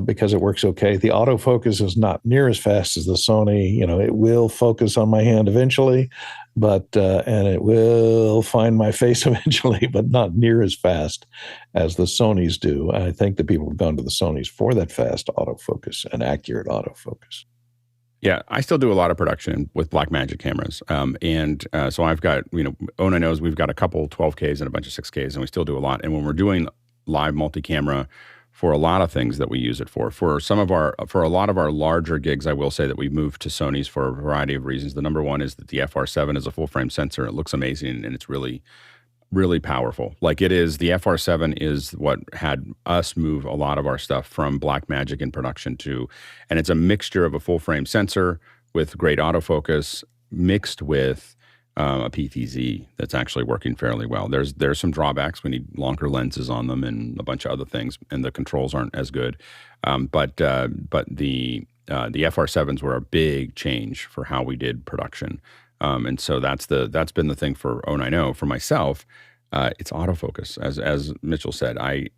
because it works okay. The autofocus is not near as fast as the Sony. It will focus on my hand eventually, but and it will find my face eventually, but not near as fast as the Sonys do. I think that people have gone to the Sonys for that fast autofocus and accurate autofocus. Yeah, I still do a lot of production with Blackmagic cameras. So I've got, Ona knows we've got a couple 12Ks and a bunch of 6Ks, and we still do a lot. And when we're doing live multi-camera, for a lot of things that we use it for a lot of our larger gigs, I will say that we've moved to Sony's for a variety of reasons. The number one is that the FR7 is a full frame sensor. It looks amazing, and it's really, really powerful. Like it is, the FR7 is what had us move a lot of our stuff from Blackmagic in production to, and it's a mixture of a full frame sensor with great autofocus mixed with a PTZ that's actually working fairly well. There's some drawbacks. We need longer lenses on them and a bunch of other things, and the controls aren't as good. But the FR7s were a big change for how we did production, and so that's been the thing for 090. For myself, it's autofocus. As Mitchell said, I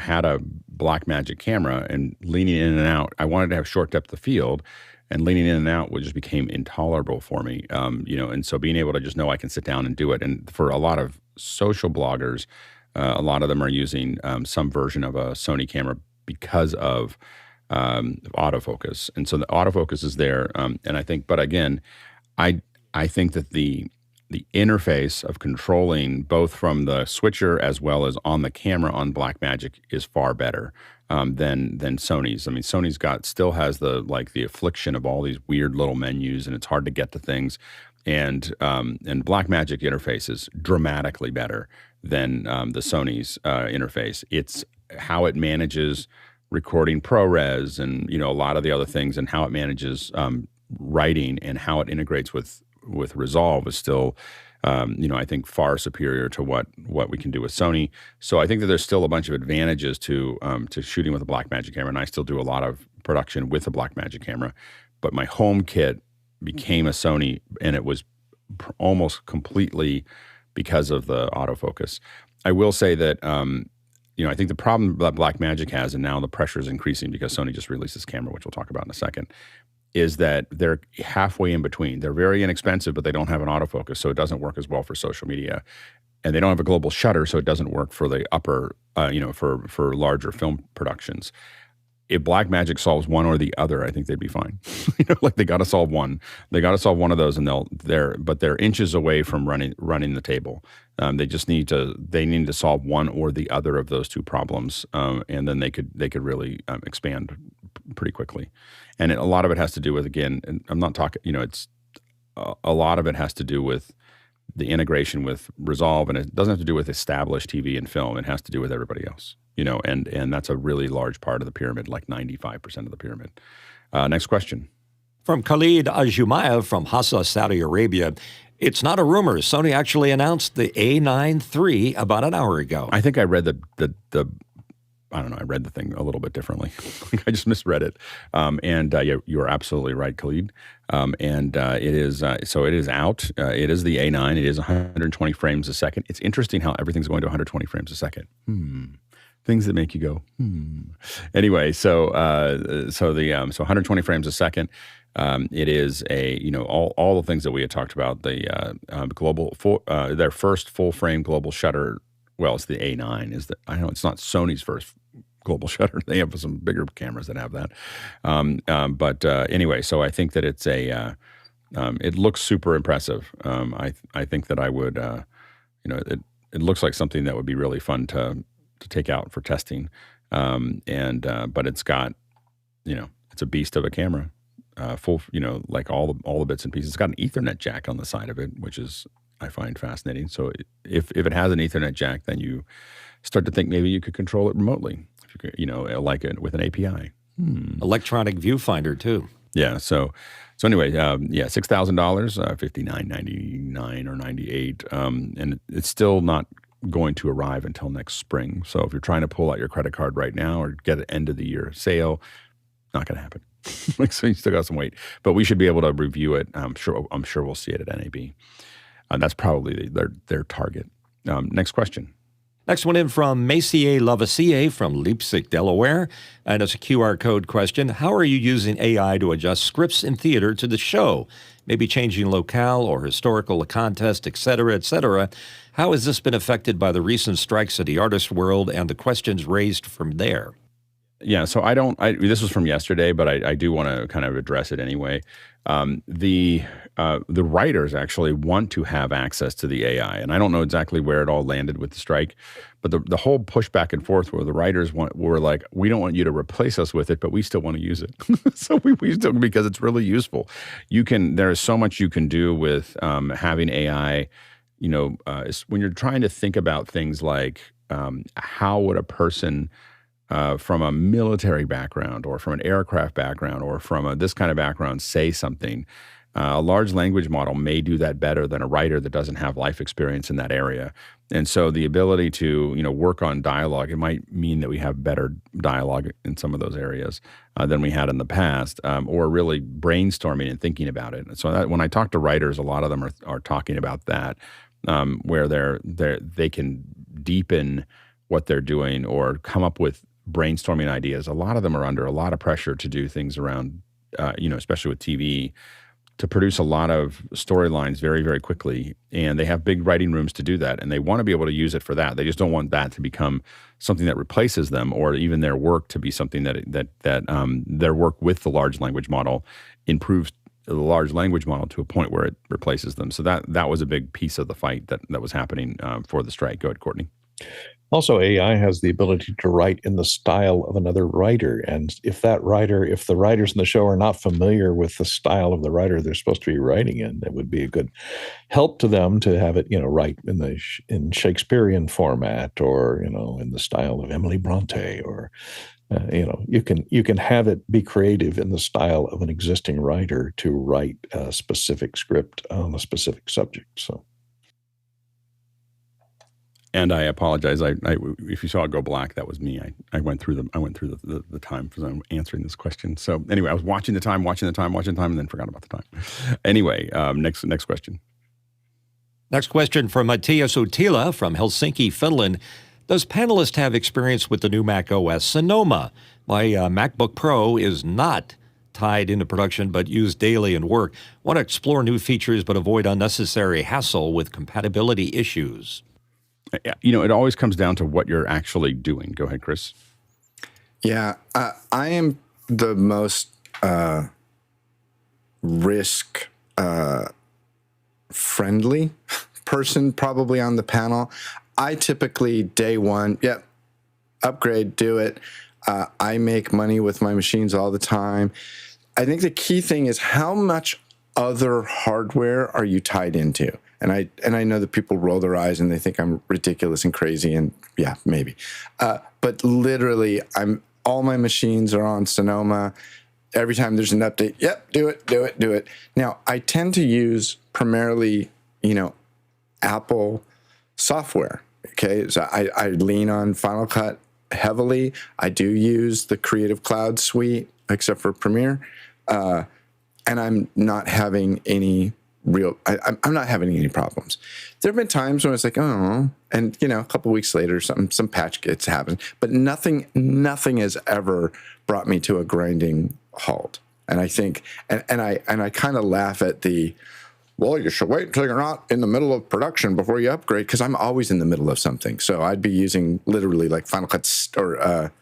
had a Blackmagic camera, and leaning in and out, I wanted to have short depth of field, and leaning in and out just became intolerable for me. And so being able to just know I can sit down and do it. And for a lot of social bloggers, a lot of them are using some version of a Sony camera because of autofocus. And so the autofocus is there. And I think, but again, I think that the interface of controlling both from the switcher as well as on the camera on Blackmagic is far better than Sony's. I mean, Sony's still has the affliction of all these weird little menus, and it's hard to get to things. And Blackmagic interface is dramatically better than the Sony's interface. It's how it manages recording ProRes and a lot of the other things, and how it manages writing and how it integrates with Resolve is still, I think far superior to what we can do with Sony. So I think that there's still a bunch of advantages to shooting with a Blackmagic camera, and I still do a lot of production with a Blackmagic camera. But my home kit became a Sony, and it was almost completely because of the autofocus. I will say that I think the problem that Blackmagic has, and now the pressure is increasing because Sony just released this camera, which we'll talk about in a second, is that they're halfway in between. They're very inexpensive, but they don't have an autofocus, so it doesn't work as well for social media. And they don't have a global shutter, so it doesn't work for the upper, for larger film productions. If Blackmagic solves one or the other, I think they'd be fine. They got to solve one. They got to solve one of those, and they're inches away from running the table. They just need to solve one or the other of those two problems, and then they could really expand pretty quickly. And a lot of it has to do with, again, and I'm not talking, it's a lot of it has to do with the integration with Resolve, and it doesn't have to do with established TV and film. It has to do with everybody else, and that's a really large part of the pyramid, like 95% of the pyramid. Next question. From Khalid Ajumayev from Hassa, Saudi Arabia. It's not a rumor. Sony actually announced the A9 III about an hour ago. I think I read I don't know. I read the thing a little bit differently. I just misread it. You are absolutely right, Khalid. It is it is out. It is the A9. It is 120 frames a second. It's interesting how everything's going to 120 frames a second. Things that make you go, Anyway, so 120 frames a second. It is all the things that we had talked about. The global their first full frame global shutter. Well, it's the A9. I know it's not Sony's first global shutter. They have some bigger cameras that have that. Anyway, so I think that it's it looks super impressive. I think that I would, it looks like something that would be really fun to take out for testing. But it's got, it's a beast of a camera, full, like all the bits and pieces. It's got an Ethernet jack on the side of it, which is, I find fascinating. So if it has an Ethernet jack, then you start to think maybe you could control it remotely, like it with an API. Electronic viewfinder too. Yeah. So anyway, $6,000, $59.99 or $98, and it's still not going to arrive until next spring. So if you're trying to pull out your credit card right now or get an end of the year sale, not going to happen. So you still got some wait, but we should be able to review it. I'm sure we'll see it at NAB. That's probably their target. Next question. Next one in from Messier Lavassier from Leipzig, Delaware. And it's a QR code question. How are you using AI to adjust scripts in theater to the show? Maybe changing locale or historical context, et cetera, et cetera. How has this been affected by the recent strikes at the artist world and the questions raised from there? Yeah, so this was from yesterday, but I do want to kind of address it anyway. The writers actually want to have access to the AI, and I don't know exactly where it all landed with the strike, but the whole push back and forth where the writers were like, we don't want you to replace us with it, but we still want to use it. So we still, because it's really useful. There is so much you can do with having AI. When you're trying to think about things like how would a person from a military background or from an aircraft background or from this kind of background say something, a large language model may do that better than a writer that doesn't have life experience in that area. And so the ability to work on dialogue, it might mean that we have better dialogue in some of those areas than we had in the past, or really brainstorming and thinking about it. And so when I talk to writers, a lot of them are talking about that. where they can deepen what they're doing or come up with brainstorming ideas. A lot of them are under a lot of pressure to do things around, especially with TV, to produce a lot of storylines very, very quickly. And they have big writing rooms to do that. And they want to be able to use it for that. They just don't want that to become something that replaces them, or even their work to be something that their work with the large language model improves the large language model to a point where it replaces them. So that was a big piece of the fight that was happening for the strike. Go ahead, Courtney. Also, AI has the ability to write in the style of another writer. And if the writers in the show are not familiar with the style of the writer they're supposed to be writing in, it would be a good help to them to have it, write in Shakespearean format, or, in the style of Emily Bronte, or, you can have it be creative in the style of an existing writer to write a specific script on a specific subject. So. And I apologize. If you saw it go black, that was me. I went through the time because I'm answering this question. So anyway, I was watching the time, and then forgot about the time. Anyway, next question. Next question from Matthias Utila from Helsinki, Finland. Does Panelist have experience with the new Mac OS Sonoma? My MacBook Pro is not tied into production but used daily in work. Want to explore new features but avoid unnecessary hassle with compatibility issues. It always comes down to what you're actually doing. Go ahead, Chris. Yeah, I am the most risk friendly person probably on the panel. I typically day one, upgrade, do it. I make money with my machines all the time. I think the key thing is how much other hardware are you tied into? And I know that people roll their eyes and they think I'm ridiculous and crazy, and yeah, maybe. But literally, all my machines are on Sonoma. Every time there's an update, do it. Now, I tend to use primarily, Apple software. Okay, so I lean on Final Cut heavily. I do use the Creative Cloud suite, except for Premiere, and I'm not having any I'm not having any problems. There have been times when it's like, oh, and a couple of weeks later, some patch gets happened, but nothing has ever brought me to a grinding halt. And I think, and I kind of laugh at well, you should wait until you're not in the middle of production before you upgrade, because I'm always in the middle of something. So I'd be using literally like Final Cut or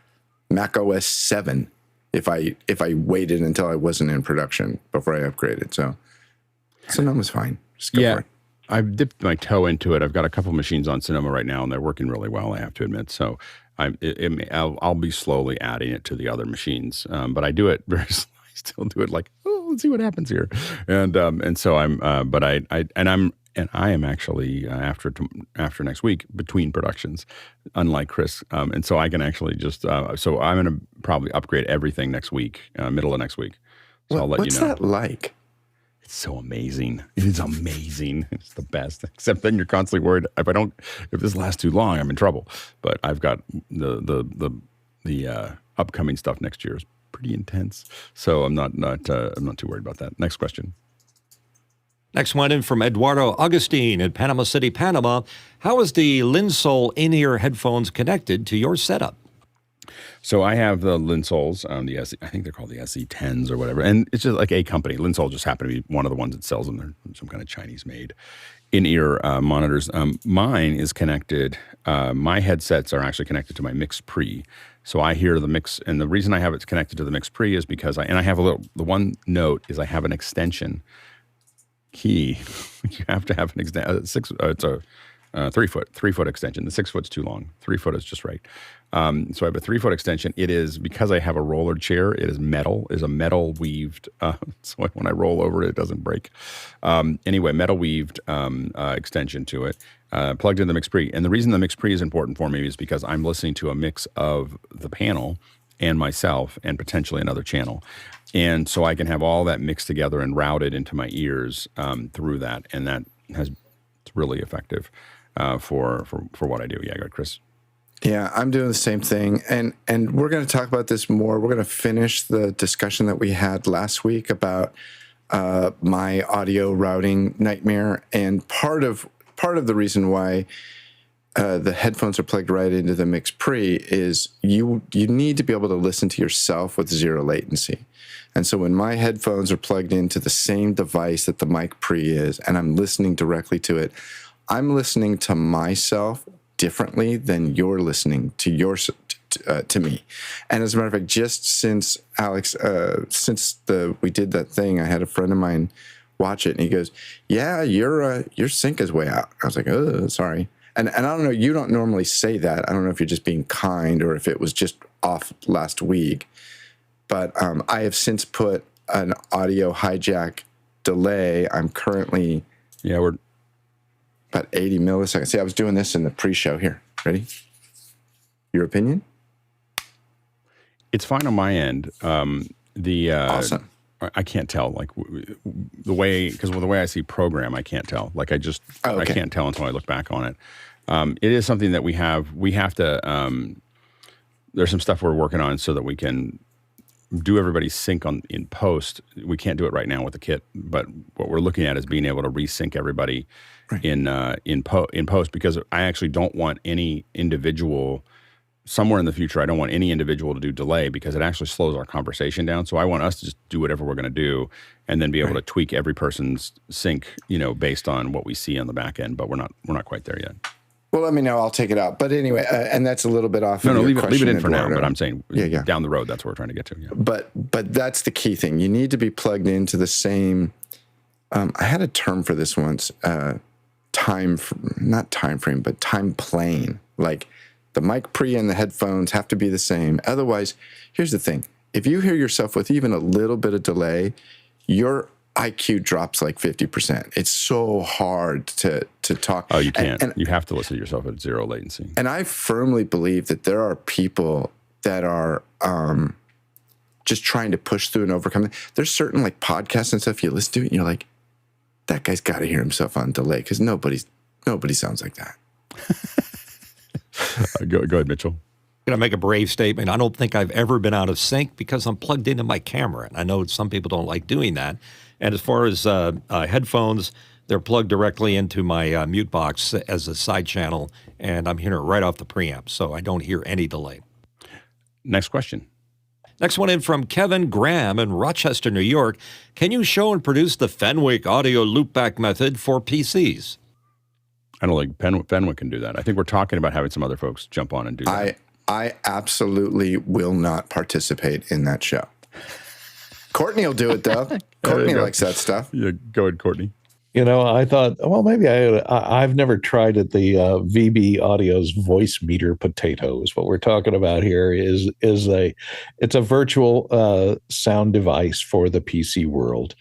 Mac OS 7 if I waited until I wasn't in production before I upgraded. So Sonoma's fine. Just go for it. I've dipped my toe into it. I've got a couple machines on Sonoma right now, and they're working really well, I have to admit. So I'll be slowly adding it to the other machines. But I do it very slowly. I still do it like, let's see what happens here. And so I'm I am actually after next week between productions, unlike Chris. And so I can actually just so I'm going to probably upgrade everything next week, middle of next week. So I'll let you know. What's that like? It's so amazing. It is amazing. It's the best. Except then you're constantly worried if this lasts too long, I'm in trouble. But I've got the upcoming stuff next year is pretty intense, so I'm not too worried about that. Next question. Next one in from Eduardo Augustine in Panama City, Panama. How is the Linsol in-ear headphones connected to your setup? So I have the Linsols, I think they're called the SE10s or whatever, and it's just like a company. Linsol just happened to be one of the ones that sells them. They're some kind of Chinese-made in-ear monitors. Mine is connected. My headsets are actually connected to my Mix Pre, so I hear the mix. And the reason I have it connected to the Mix Pre is because I have the one note is I have an extension key. You have to have an extension. It's a 3-foot extension. The 6 foot's too long. 3 foot is just right. So I have a 3-foot extension. It is, because I have a roller chair, it is a metal weaved, so when I roll over it doesn't break. Anyway, metal weaved extension to it, plugged in the Mix Pre. And the reason the Mix Pre is important for me is because I'm listening to a mix of the panel and myself and potentially another channel. And so I can have all that mixed together and routed into my ears through that. And it's really effective for what I do. Yeah, go ahead, Chris. Yeah, I'm doing the same thing. And we're going to talk about this more. We're going to finish the discussion that we had last week about my audio routing nightmare. And part of part of the reason why the headphones are plugged right into the Mix Pre is you need to be able to listen to yourself with zero latency. And so when my headphones are plugged into the same device that the Mic Pre is, and I'm listening directly to it, I'm listening to myself differently than you're listening to to me. And as a matter of fact, just since Alex, we did that thing, I had a friend of mine watch it, and he goes, "Yeah, your sync is way out." I was like, "Oh, sorry." And I don't know, you don't normally say that. I don't know if you're just being kind or if it was just off last week. But I have since put an audio hijack delay. I'm currently we're about 80 milliseconds. See, I was doing this in the pre-show here. Ready? Your opinion? It's fine on my end. Awesome. I can't tell, like the way I see program, I can't tell. Like I can't tell until I look back on it. It is something that we have to. There's some stuff we're working on so that we can do everybody's sync in post. We can't do it right now with the kit, but what we're looking at is being able to resync everybody in post, because I actually don't want any individual. Somewhere in the future, I don't want any individual to do delay, because it actually slows our conversation down. So I want us to just do whatever we're going to do, and then be able to tweak every person's sync, based on what we see on the back end. But we're not quite there yet. Well, let me know. I'll take it out. But anyway, and that's a little bit off. No, leave it in Eduardo. for now. But I'm saying, down the road, that's what we're trying to get to. Yeah. But that's the key thing. You need to be plugged into the same. I had a term for this once. Not time frame, but time plane. Like the Mic Pre and the headphones have to be the same. Otherwise, here's the thing: if you hear yourself with even a little bit of delay, your IQ drops like 50%. It's so hard to talk. Oh, you can't. And you have to listen to yourself at zero latency. And I firmly believe that there are people that are just trying to push through and overcome it. There's certain like podcasts and stuff you listen to, and you're like, that guy's got to hear himself on delay, because nobody sounds like that. Go ahead, Mitchell. I'm going to make a brave statement. I don't think I've ever been out of sync because I'm plugged into my camera. And I know some people don't like doing that. And as far as headphones, they're plugged directly into my mute box as a side channel, and I'm hearing it right off the preamp, so I don't hear any delay. Next question. Next one in from Kevin Graham in Rochester, New York. Can you show and produce the Fenwick audio loopback method for PCs? I don't think Fenwick can do that. I think we're talking about having some other folks jump on and do that. I absolutely will not participate in that show. Courtney will do it, though. Courtney likes that stuff. Yeah, go ahead, Courtney. I thought, well, maybe I've never tried it. The VB Audio's voice meter potatoes. What we're talking about here is it's a virtual sound device for the PC world,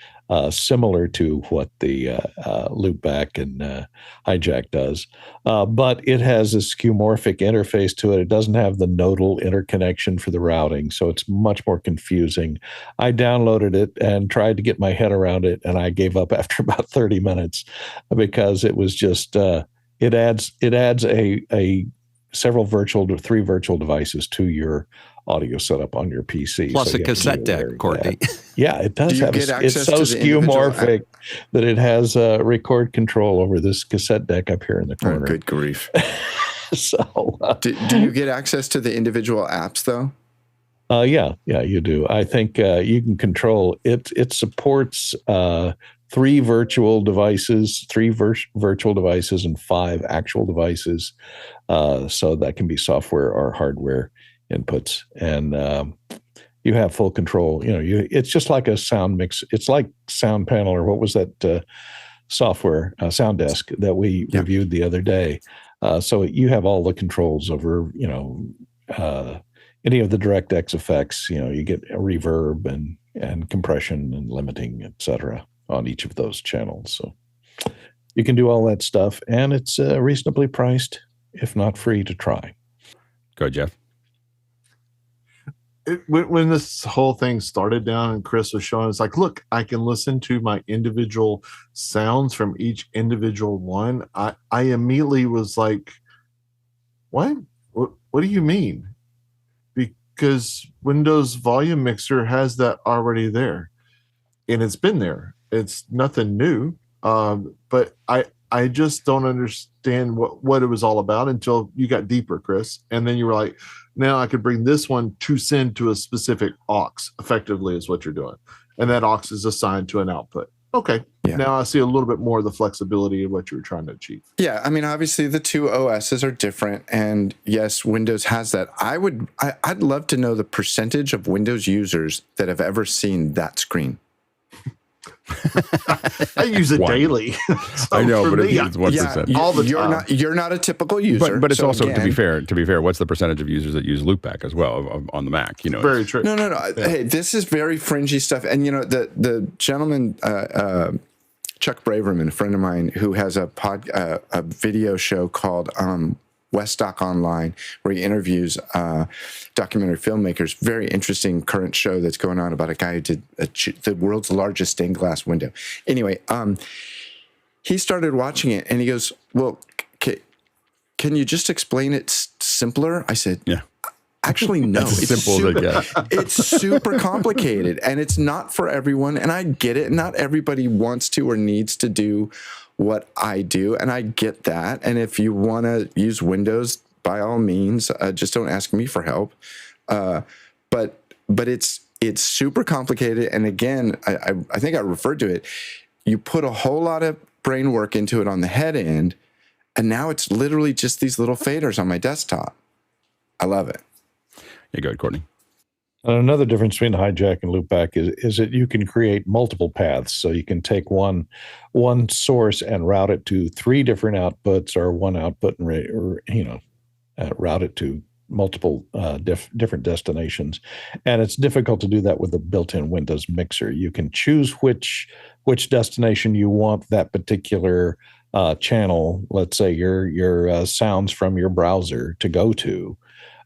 similar to what the loopback and hijack does, but it has a skeuomorphic interface to it. It doesn't have the nodal interconnection for the routing, so it's much more confusing. I downloaded it and tried to get my head around it, and I gave up after about 30 minutes because it was just it adds three virtual devices to your audio setup on your PC. Plus a cassette deck, Courtney. Yeah, it does have. It's so skeuomorphic that it has record control over this cassette deck up here in the corner. Oh, good grief! So, do you get access to the individual apps though? Yeah, you do. I think you can control it. It supports three virtual devices, and 5 actual devices. So that can be software or hardware inputs, and you have full control. It's just like a sound mix. It's like Sound Panel, or what was that software, Sound Desk, that we reviewed the other day. So you have all the controls over, any of the DirectX effects. You get a reverb and compression and limiting, etc., on each of those channels. So you can do all that stuff, and it's reasonably priced, if not free, to try. Go ahead, Jeff. When this whole thing started down and Chris was showing, it's like, look, I can listen to my individual sounds from each individual one. I immediately was like, what do you mean? Because Windows Volume Mixer has that already there, and it's been there. It's nothing new. But I just don't understand what it was all about until you got deeper, Chris. And then you were like, now I could bring this one to send to a specific aux, effectively, is what you're doing. And that aux is assigned to an output. Okay. Yeah. Now I see a little bit more of the flexibility of what you were trying to achieve. Yeah, I mean, obviously the two OSs are different, and yes, Windows has that. I'd love to know the percentage of Windows users that have ever seen that screen. I use it daily. So I know, for but me, it's 1%. all the time. You're not a typical user. But it's so also, again, to be fair, what's the percentage of users that use Loopback as well on the Mac? You know, Very true. No. Hey, this is very fringy stuff. And you know, the gentleman, Chuck Braverman, a friend of mine, who has a video show called Westdoc Online, where he interviews documentary filmmakers. Very interesting current show that's going on about a guy who did the world's largest stained glass window. Anyway, he started watching it and he goes, "Well, can you just explain it simpler?" I said, yeah. Actually, no. It's simple as it gets. It's super complicated, and it's not for everyone. And I get it. Not everybody wants to or needs to do what I do, and I get that. And if you want to use Windows, by all means, just don't ask me for help. But it's super complicated. And again, I think I referred to it. You put a whole lot of brain work into it on the head end, and now it's literally just these little faders on my desktop. I love it. Yeah, go ahead, Courtney. And another difference between hijack and loopback is that you can create multiple paths. So you can take one source and route it to 3 different outputs, or one output and route it to multiple different destinations. And it's difficult to do that with a built-in Windows mixer. You can choose which destination you want that particular channel, let's say your sounds from your browser, to go to.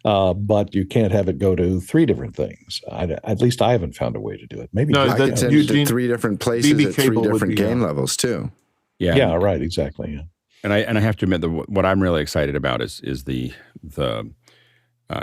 But you can't have it go to 3 different things. At least I haven't found a way to do it. Maybe I can send it to 3 different places BB at 3 different gain levels too. Yeah, right, exactly. Yeah. And I have to admit that what I'm really excited about is the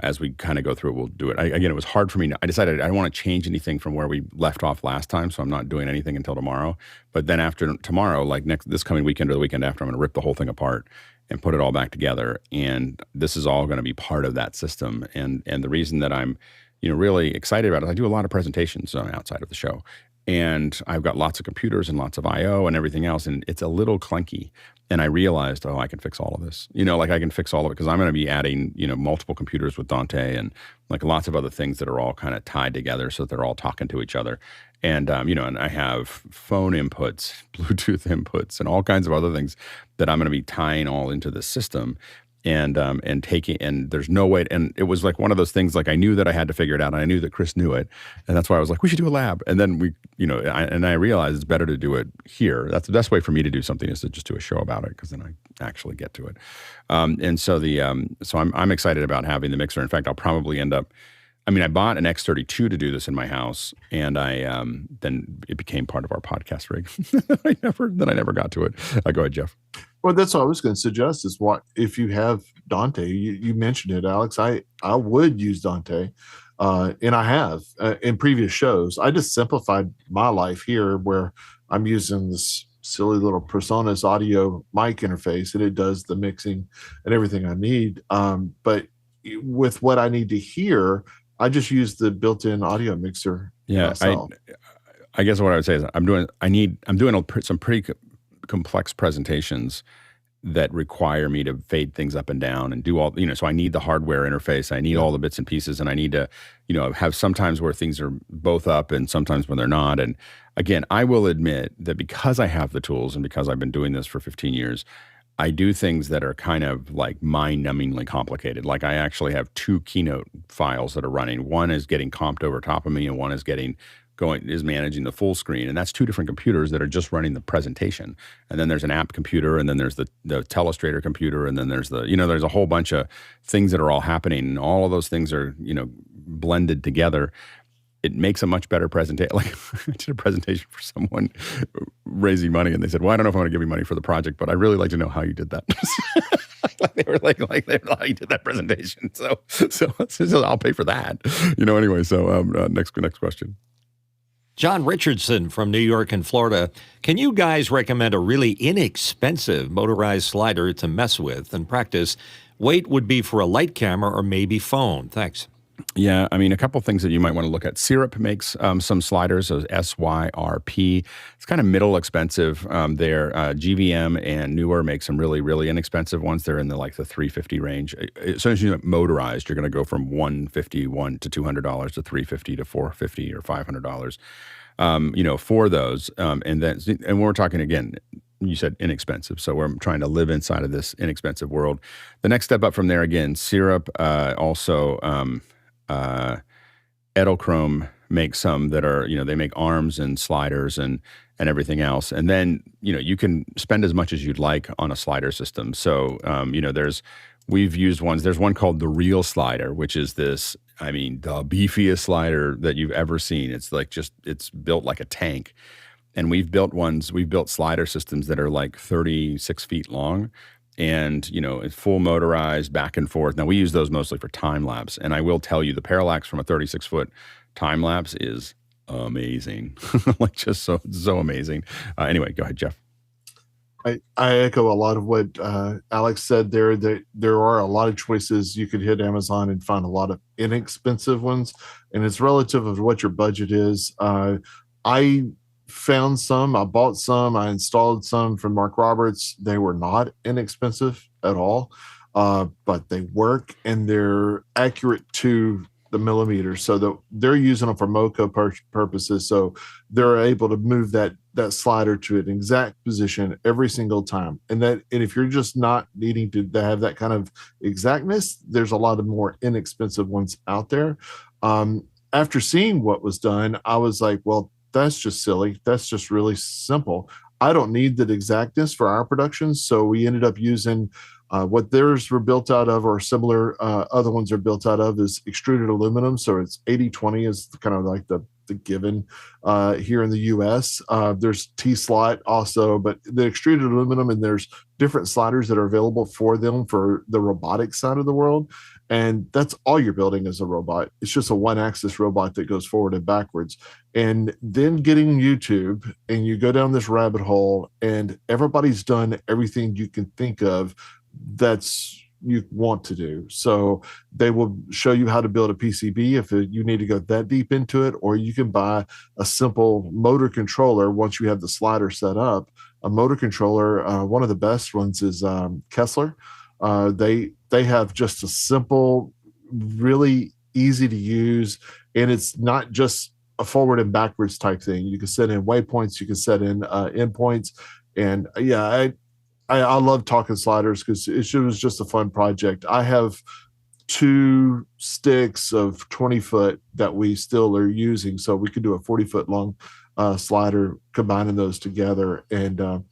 as we kind of go through it, we'll do it. Again, it was hard for me. I decided I don't want to change anything from where we left off last time, so I'm not doing anything until tomorrow. But then after tomorrow, like this coming weekend or the weekend after, I'm going to rip the whole thing apart and put it all back together. And this is all going to be part of that system. And the reason that I'm, really excited about it is I do a lot of presentations outside of the show. And I've got lots of computers and lots of I/O and everything else, and it's a little clunky. And I realized, I can fix all of this. I can fix all of it because I'm going to be adding, multiple computers with Dante and like lots of other things that are all kind of tied together so that they're all talking to each other. And, and I have phone inputs, Bluetooth inputs, and all kinds of other things that I'm going to be tying all into the system. And taking, and there's no way, and it was like one of those things, like I knew that I had to figure it out, and I knew that Chris knew it, and that's why I was like, we should do a lab. And then we, I realized it's better to do it here. That's the best way for me to do something, is to just do a show about it, because then I actually get to it. And so so I'm excited about having the mixer. In fact, I'll probably end up, I bought an X32 to do this in my house, and then it became part of our podcast rig. I never got to it. Go ahead, Jeff. Well, that's what I was going to suggest is what if you have Dante, you mentioned it, Alex. I would use Dante, and I have in previous shows. I just simplified my life here, where I'm using this silly little Presonus audio mic interface, and it does the mixing and everything I need. But with what I need to hear, I just use the built-in audio mixer. Yeah, I guess what I would say is I'm doing some pretty complex presentations that require me to fade things up and down and do all, so I need the hardware interface. I need all the bits and pieces, and I need to, have sometimes where things are both up and sometimes when they're not. And again, I will admit that because I have the tools and because I've been doing this for 15 years, I do things that are kind of like mind-numbingly complicated. Like I actually have 2 Keynote files that are running. One is getting comped over top of me, and one is managing the full screen. And that's 2 different computers that are just running the presentation. And then there's an app computer, and then there's the Telestrator computer, and then there's there's a whole bunch of things that are all happening. And all of those things are, blended together. It makes a much better presentation. Like I did a presentation for someone raising money, and they said, well, I don't know if I want to give you money for the project, but I'd really like to know how you did that. They were like how you did that presentation. So I'll pay for that. Anyway, so next question. John Richardson from New York and Florida. Can you guys recommend a really inexpensive motorized slider to mess with and practice? Weight would be for a light camera or maybe phone. Thanks. Yeah, I mean, a couple things that you might want to look at. Syrup makes some sliders, so SYRP. It's kind of middle expensive there. GVM and Newer make some really, really inexpensive ones. They're in the $350 range. As soon as you motorized, you're going to go from $151 to $200 to $350 to $450 or $500. For those, and we're talking again. You said inexpensive, so we're trying to live inside of this inexpensive world. The next step up from there, again, Syrup, also Edelchrome makes some that are, they make arms and sliders and everything else. And then, you can spend as much as you'd like on a slider system. So, we've used ones. There's one called the Real Slider, which is this, the beefiest slider that you've ever seen. It's it's built like a tank. And we've built slider systems that are like 36 feet long and, it's full motorized back and forth. Now, we use those mostly for time lapse. And I will tell you, the parallax from a 36-foot time lapse is amazing. Just so amazing. Anyway, go ahead, Jeff. I echo a lot of what Alex said there. There are a lot of choices. You could hit Amazon and find a lot of inexpensive ones. And it's relative of what your budget is. I found some, I bought some, I installed some from Mark Roberts. They were not inexpensive at all, but they work and they're accurate to the millimeter. So they're using them for MoCA purposes. So they're able to move that slider to an exact position every single time. And if you're just not needing to have that kind of exactness, there's a lot of more inexpensive ones out there. After seeing what was done, I was like, well, that's just silly. That's just really simple. I don't need that exactness for our productions. So we ended up using what theirs were built out of, or similar other ones are built out of, is extruded aluminum. So it's 80-20 is kind of like the given here in the US. There's T-slot also, but the extruded aluminum, and there's different sliders that are available for them for the robotic side of the world. And that's all you're building as a robot. It's just a one-axis robot that goes forward and backwards. And then getting YouTube, and you go down this rabbit hole, and everybody's done everything you can think of that's you want to do. So they will show you how to build a PCB if you need to go that deep into it, or you can buy a simple motor controller once you have the slider set up. A motor controller, one of the best ones is Kessler. They have just a simple, really easy to use, and it's not just a forward and backwards type thing. You can set in waypoints, you can set in endpoints, and I love talking sliders because it was just a fun project. I have 2 sticks of 20 foot that we still are using, so we could do a 40-foot long slider, combining those together, and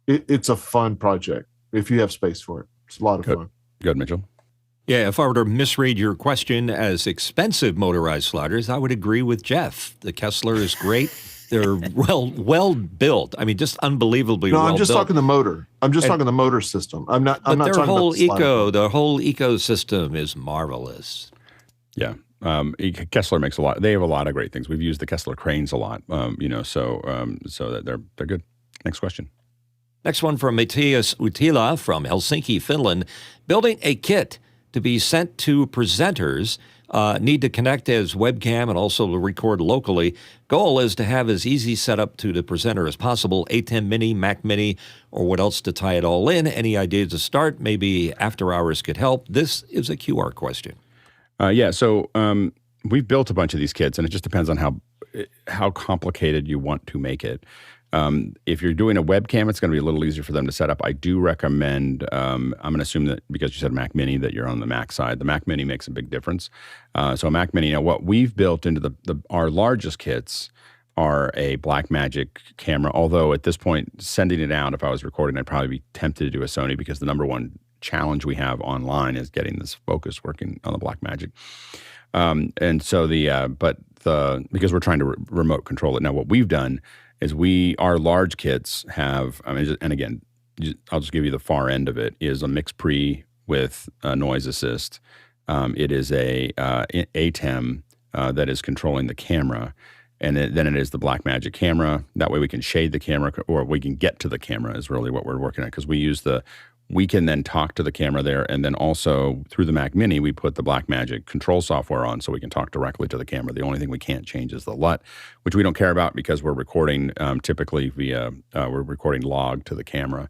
it's a fun project if you have space for it. It's a lot of fun. Good, Mitchell. Yeah, if I were to misread your question as expensive motorized sliders, I would agree with Jeff. The Kessler is great. They're well built. just unbelievably well built. No, I'm just talking the motor. I'm just talking the motor system. I'm not talking about their whole ecosystem is marvelous. Yeah. Kessler makes a lot. They have a lot of great things. We've used the Kessler cranes a lot, so that they're good. Next question. Next one from Matthias Utila from Helsinki, Finland. Building a kit to be sent to presenters, need to connect as webcam and also to record locally. Goal is to have as easy setup to the presenter as possible. ATEM Mini, Mac Mini, or what else to tie it all in. Any ideas to start? Maybe after hours could help. This is a QR question. So we've built a bunch of these kits, and it just depends on how complicated you want to make it. If you're doing a webcam, it's going to be a little easier for them to set up. I do recommend, I'm going to assume that because you said Mac Mini, that you're on the Mac side. The Mac Mini makes a big difference. So a Mac Mini, what we've built into our largest kits are a Blackmagic camera, although at this point, sending it out, if I was recording, I'd probably be tempted to do a Sony because the number one challenge we have online is getting this focus working on the Blackmagic. And so because we're trying to remote control it. Now, what we've done is our large kits have, and again, I'll just give you the far end of it, is a mix pre with noise assist. It is a ATEM that is controlling the camera. And then it is the Blackmagic camera. That way we can shade the camera, or we can get to the camera is really what we're working on, because we can then talk to the camera there, and then also through the Mac Mini, we put the Blackmagic control software on so we can talk directly to the camera. The only thing we can't change is the LUT, which we don't care about because we're recording typically via, we're recording log to the camera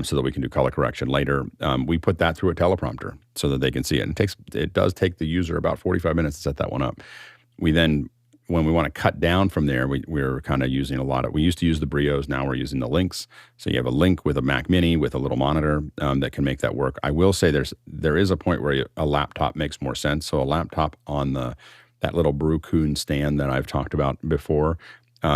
so that we can do color correction later. We put that through a teleprompter so that they can see it. And it does take the user about 45 minutes to set that one up. We then, when we want to cut down from there, we're kind of using we used to use the Brios, now we're using the Lynx. So you have a Link with a Mac Mini with a little monitor that can make that work. I will say there is a point where a laptop makes more sense. So a laptop on that little Brukun stand that I've talked about before,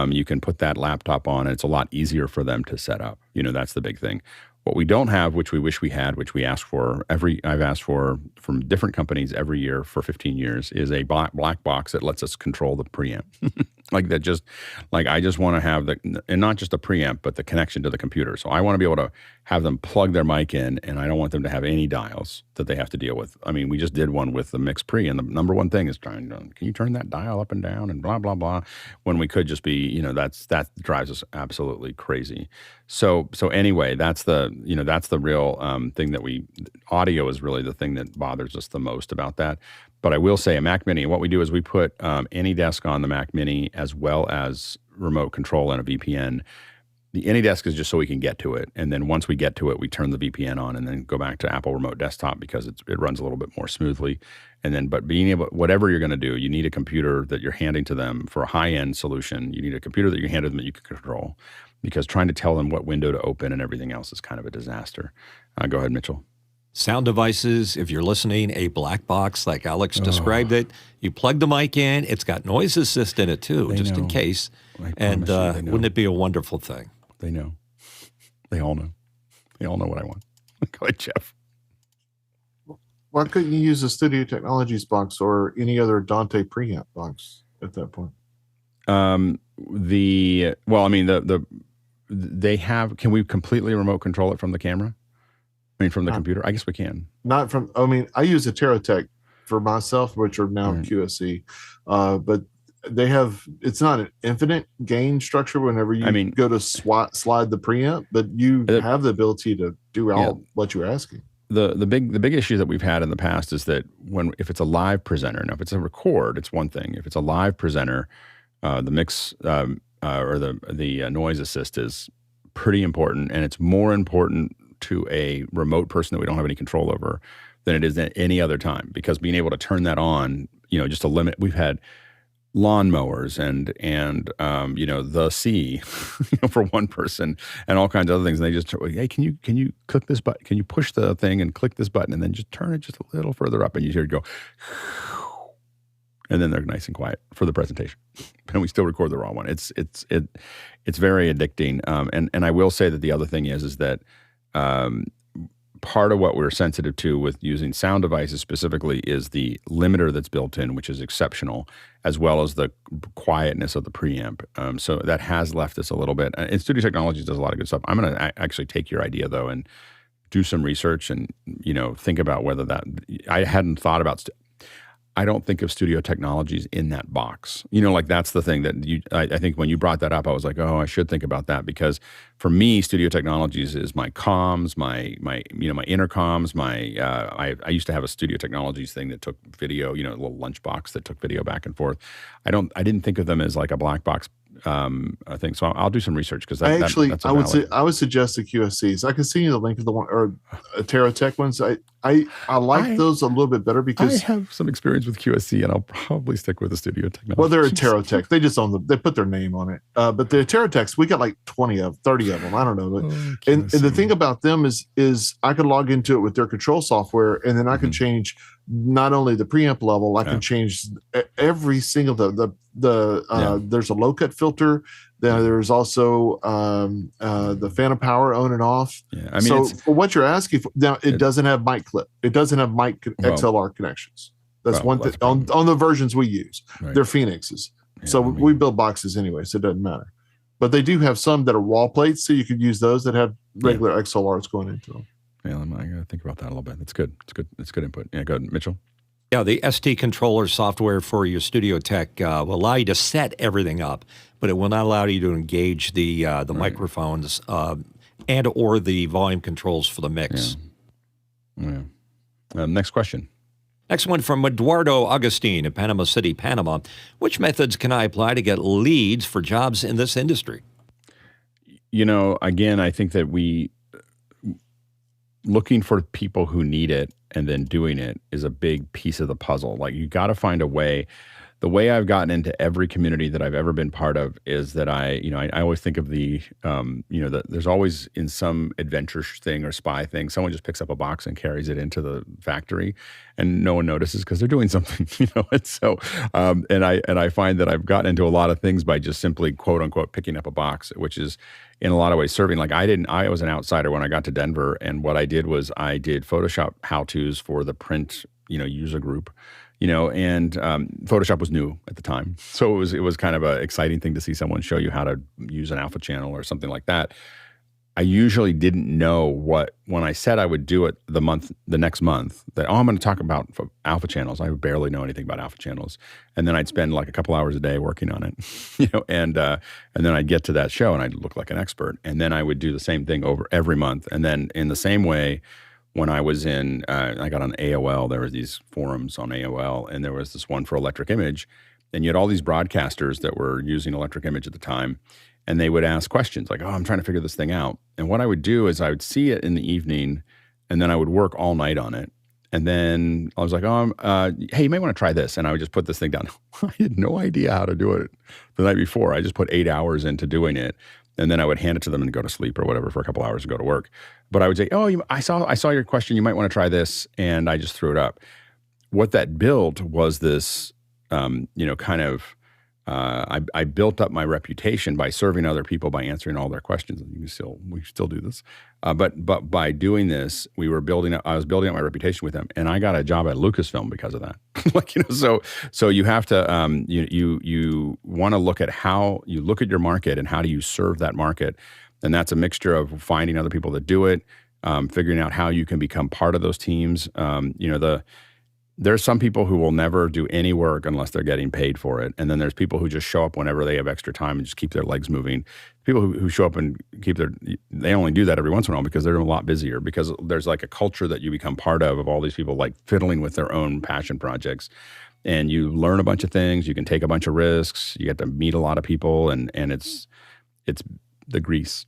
you can put that laptop on, and it's a lot easier for them to set up. That's the big thing. What we don't have, which we wish we had, which we ask for I've asked for from different companies every year for 15 years, is a black box that lets us control the preamp. I just want to have and not just the preamp, but the connection to the computer. So I want to be able to have them plug their mic in, and I don't want them to have any dials that they have to deal with. I mean, we just did one with the Mix Pre, and the number one thing is can you turn that dial up and down and blah, blah, blah, when we could just be, that drives us absolutely crazy. So anyway, that's the real thing audio is really the thing that bothers us the most about that. But I will say a Mac Mini, what we do is we put AnyDesk on the Mac Mini as well as remote control and a VPN. The AnyDesk is just so we can get to it. And then once we get to it, we turn the VPN on and then go back to Apple Remote Desktop because it runs a little bit more smoothly. And then, but being able, whatever you're going to do, you need a computer that you're handing to them for a high-end solution. You need a computer that you hand to them that you can control, because trying to tell them what window to open and everything else is kind of a disaster. Go ahead, Mitchell. Sound devices, if you're listening, a black box like Alex described it. You plug the mic in. It's got noise assist in it too, just in case. And wouldn't it be a wonderful thing? They know. They all know. They all know what I want. Go ahead, Jeff. Why couldn't you use a Studio Technologies box or any other Dante preamp box at that point? They have. Can we completely remote control it from the camera? I mean, from the computer? I guess we can. Not from. I mean, I use a Terratech for myself, which are now QSC, but they have. It's not an infinite gain structure whenever you go to slide the preamp, but you have the ability to do what you're asking. The big issue that we've had in the past is that if it's a live presenter, now if it's a record, it's one thing. If it's a live presenter, the mix or the noise assist is pretty important, and it's more important to a remote person that we don't have any control over than it is at any other time, because being able to turn that on, just to limit. We've had lawnmowers and the sea for one person and all kinds of other things, and they just, hey, can you click this button, can you push the thing and click this button and then just turn it just a little further up, and you hear it go, and then they're nice and quiet for the presentation, and we still record the raw one. It's very addicting, and I will say that the other thing is that part of what we're sensitive to with using sound devices specifically is the limiter that's built in, which is exceptional, as well as the quietness of the preamp. So that has left us a little bit. And Studio Technologies does a lot of good stuff. I'm going to actually take your idea, though, and do some research and, think about whether that – I hadn't thought about I don't think of Studio Technologies in that box. That's the thing that I think when you brought that up, I was like, oh, I should think about that, because for me, Studio Technologies is my comms, my intercoms, I used to have a Studio Technologies thing that took video, a little lunchbox that took video back and forth. I didn't think of them as like a black box thing. So I'll do some research, because that's I would suggest the QSCs. I can see you the link of the one or Terratech ones. I like those a little bit better because I have some experience with QSC, and I'll probably stick with the Studio Technologies. Well, they're a Terratech. They just they put their name on it. But the Terratechs, we got like 30 of them. I don't know. But, and the thing about them is I can log into it with their control software, and then I can change not only the preamp level, I can change every single there's a low cut filter. Then there's also the phantom power on and off. Yeah, I mean, so for what you're asking for now, it doesn't have mic clip. It doesn't have mic XLR connections. That's one thing on the versions we use. Right. They're Phoenixes. Yeah, so we build boxes anyway, so it doesn't matter. But they do have some that are wall plates, so you could use those that have regular XLRs going into them. Yeah, I got to think about that a little bit. That's good. It's good input. Yeah, go ahead, Mitchell. Yeah, the ST controller software for your Studio Tech will allow you to set everything up, but it will not allow you to engage the microphones and or the volume controls for the mix. Yeah. Next question. Next one from Eduardo Augustine in Panama City, Panama. Which methods can I apply to get leads for jobs in this industry? Again, I think that looking for people who need it and then doing it is a big piece of the puzzle. Like, you got to find a way. The way I've gotten into every community that I've ever been part of is that I always think of there's always in some adventure thing or spy thing, someone just picks up a box and carries it into the factory and no one notices because they're doing something, And so, and I find that I've gotten into a lot of things by just simply quote unquote picking up a box, which is in a lot of ways serving. Like, I was an outsider when I got to Denver, and what I did was I did Photoshop how-tos for the print, user group. And Photoshop was new at the time. So it was kind of an exciting thing to see someone show you how to use an alpha channel or something like that. I usually didn't know when I said I would do it the next month, that, I'm going to talk about alpha channels. I barely know anything about alpha channels. And then I'd spend like a couple hours a day working on it, and then I'd get to that show and I'd look like an expert. And then I would do the same thing over every month. And then in the same way, when I was I got on AOL, there were these forums on AOL, and there was this one for Electric Image, and you had all these broadcasters that were using Electric Image at the time, and they would ask questions like, I'm trying to figure this thing out. And what I would do is I would see it in the evening, and then I would work all night on it. And then I was like, hey, you may want to try this. And I would just put this thing down. I had no idea how to do it the night before. I just put 8 hours into doing it. And then I would hand it to them and go to sleep or whatever for a couple hours and go to work. But I would say, I saw your question. You might want to try this. And I just threw it up. What that built was this, I built up my reputation by serving other people, by answering all their questions. And we still do this. But by doing this, I was building up my reputation with them. And I got a job at Lucasfilm because of that. So you have to, you want to look at how you look at your market and how do you serve that market. And that's a mixture of finding other people that do it, figuring out how you can become part of those teams. There's some people who will never do any work unless they're getting paid for it. And then there's people who just show up whenever they have extra time and just keep their legs moving. People who show up and they only do that every once in a while because they're a lot busier, because there's like a culture that you become part of all these people like fiddling with their own passion projects. And you learn a bunch of things, you can take a bunch of risks, you get to meet a lot of people, and it's the grease,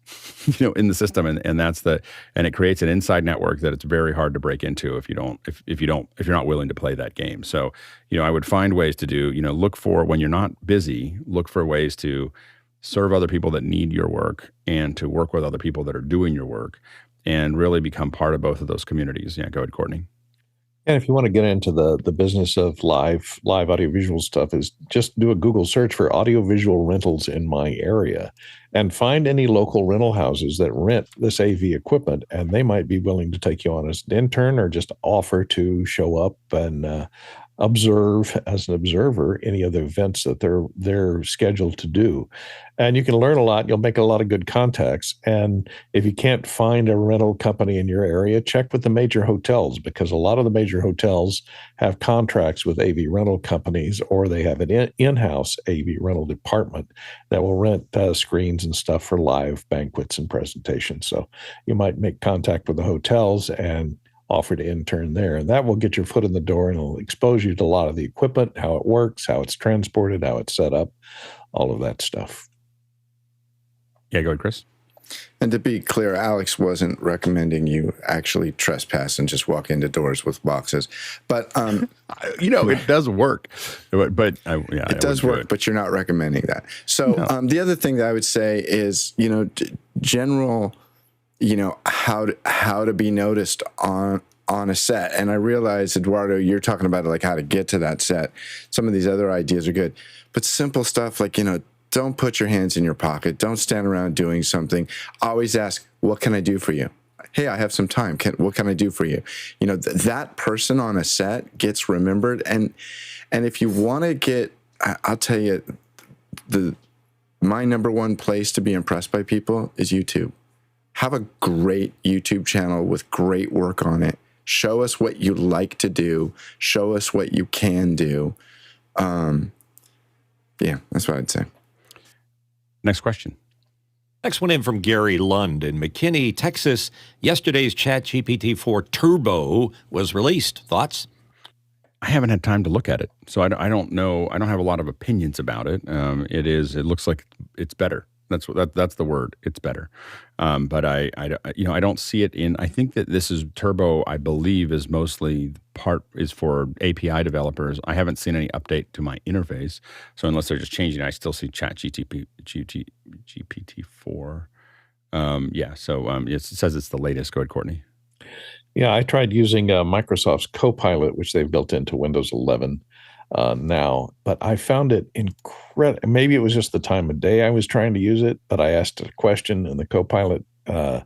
in the system, and it creates an inside network that it's very hard to break into if you're not willing to play that game. So, I would find ways to do, look for, when you're not busy, look for ways to serve other people that need your work and to work with other people that are doing your work and really become part of both of those communities. Yeah, go ahead, Courtney. And if you want to get into the business of live audiovisual stuff, is just do a Google search for audiovisual rentals in my area and find any local rental houses that rent this AV equipment, and they might be willing to take you on as an intern or just offer to show up and observe as an observer any of the events that they're scheduled to do. And you can learn a lot. You'll make a lot of good contacts. And if you can't find a rental company in your area, check with the major hotels, because a lot of the major hotels have contracts with AV rental companies, or they have an in-house AV rental department that will rent screens and stuff for live banquets and presentations. So you might make contact with the hotels and offer to intern there. And that will get your foot in the door, and it'll expose you to a lot of the equipment, how it works, how it's transported, how it's set up, all of that stuff. Yeah, go ahead, Chris. And to be clear, Alex wasn't recommending you actually trespass and just walk into doors with boxes. But, it does work. But it does work, but you're not recommending that. So the other thing that I would say is, general, how to be noticed on a set. And I realize, Eduardo, you're talking about like how to get to that set. Some of these other ideas are good, but simple stuff like, don't put your hands in your pocket. Don't stand around doing something. Always ask, what can I do for you? Hey, I have some time. What can I do for you? That person on a set gets remembered. And if you want to get, I'll tell you, my number one place to be impressed by people is YouTube. Have a great YouTube channel with great work on it. Show us what you like to do. Show us what you can do. Yeah, that's what I'd say. Next question. Next one in from Gary Lund in McKinney, Texas. Yesterday's ChatGPT 4 Turbo was released. Thoughts? I haven't had time to look at it, so I don't know. I don't have a lot of opinions about it. It looks like it's better. That's the word. It's better. But I don't see it in. I think that this is Turbo. I believe is mostly is for API developers. I haven't seen any update to my interface. So unless they're just changing it, I still see GPT 4. It says it's the latest. Go ahead, Courtney. Yeah, I tried using Microsoft's Copilot, which they've built into Windows 11 now, but I found it incredible. Maybe it was just the time of day I was trying to use it, but I asked a question in the Copilot, and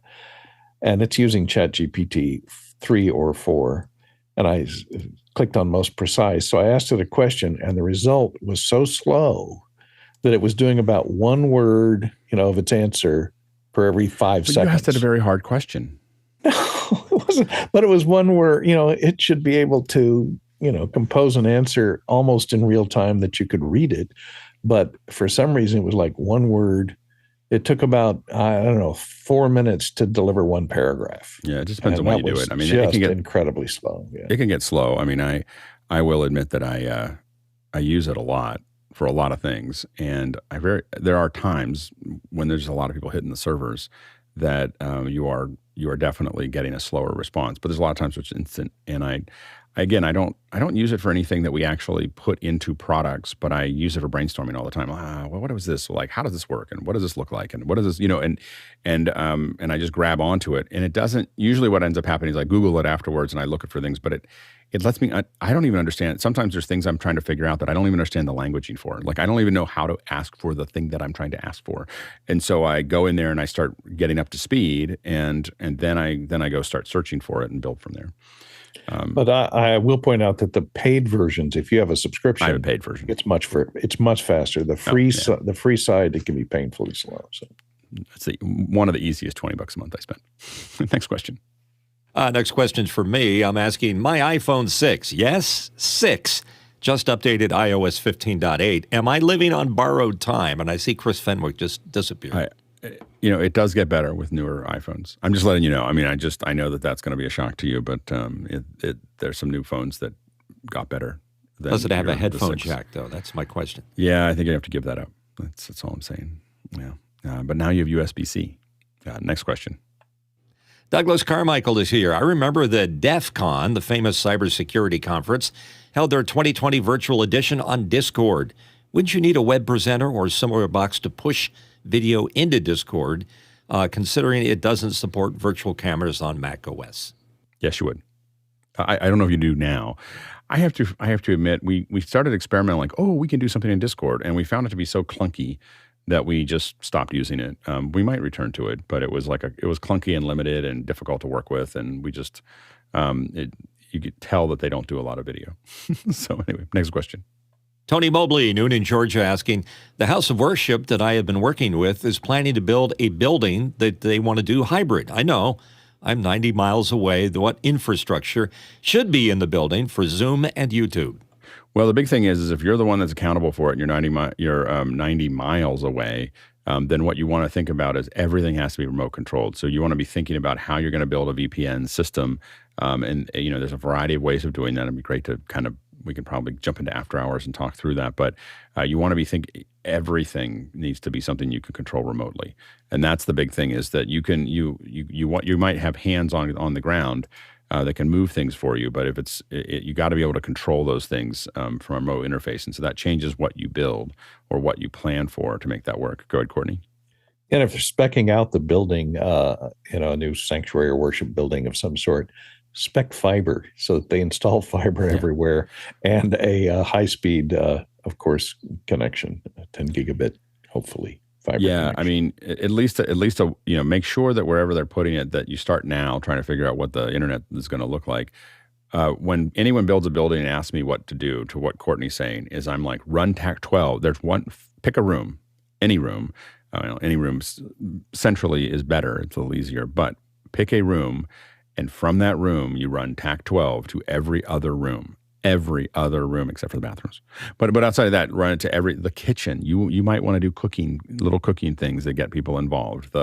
it's using ChatGPT 3 or 4, and I clicked on most precise. So I asked it a question, and the result was so slow that it was doing about one word, of its answer for every 5 seconds. You asked it a very hard question. No, it wasn't. But it was one where, it should be able to, compose an answer almost in real time that you could read it. But for some reason, it was like one word. It took about, 4 minutes to deliver one paragraph. Yeah, it just depends on what you do it. I mean, it can get incredibly slow. Yeah. It can get slow. I mean, I will admit that I use it a lot for a lot of things. And there are times when there's a lot of people hitting the servers that you are definitely getting a slower response. But there's a lot of times which it's instant. And I don't use it for anything that we actually put into products, but I use it for brainstorming all the time. What was this? Like, how does this work? And what does this look like? And what is this? And I just grab onto it. And it doesn't, usually what ends up happening is I Google it afterwards and I look for things, but it lets me, I don't even understand. Sometimes there's things I'm trying to figure out that I don't even understand the languaging for. Like, I don't even know how to ask for the thing that I'm trying to ask for. And so I go in there and I start getting up to speed, and then I go start searching for it and build from there. But I will point out that the paid versions, if you have a subscription, I have a paid version. It's much faster. The free side, it can be painfully slow. So it's one of the easiest $20 a month I spend. Next question. Next question's for me. I'm asking my iPhone 6, yes, 6, just updated iOS 15.8. Am I living on borrowed time? And I see Chris Fenwick just disappeared. It does get better with newer iPhones. I'm just letting you know. I mean, I know that's going to be a shock to you, but there's some new phones that got better. Does it have a headphone jack, though? That's my question. Yeah, I think you have to give that up. That's all I'm saying. Yeah, but now you have USB-C. Next question. Douglas Carmichael is here. I remember the DEF CON, the famous cybersecurity conference, held their 2020 virtual edition on Discord. Wouldn't you need a web presenter or similar box to push video into Discord, considering it doesn't support virtual cameras on Mac OS? Yes, you would. I don't know if you do now. I have to admit, we started experimenting like, we can do something in Discord, and we found it to be so clunky that we just stopped using it. We might return to it, but it was clunky and limited and difficult to work with, and we just you could tell that they don't do a lot of video. So anyway, next question. Tony Mobley, Noonan, Georgia, asking, the house of worship that I have been working with is planning to build a building that they want to do hybrid. I know. I'm 90 miles away. What infrastructure should be in the building for Zoom and YouTube? Well, the big thing is if you're the one that's accountable for it and you're 90 miles away, then what you want to think about is everything has to be remote controlled. So you want to be thinking about how you're going to build a VPN system. And there's a variety of ways of doing that. It'd be great to we can probably jump into after hours and talk through that. But you want to be thinking everything needs to be something you can control remotely. And that's the big thing is that you might have hands on the ground that can move things for you, but if you got to be able to control those things from a remote interface, and so that changes what you build or what you plan for to make that work. Go ahead, Courtney. And if they're speccing out the building, a new sanctuary or worship building of some sort, spec fiber so that they install fiber everywhere, and a high-speed, of course, connection, 10 gigabit, hopefully. Fiber connection. I mean, at least make sure that wherever they're putting it, that you start now trying to figure out what the internet is going to look like. When anyone builds a building and asks me what to do, to what Courtney's saying, is I'm like, run TAC12. There's pick a room, any room. Any room centrally is better. It's a little easier, but pick a room And from that room, you run TAC12 to every other room except for the bathrooms. But outside of that, run it to the kitchen. You might want to do little cooking things that get people involved.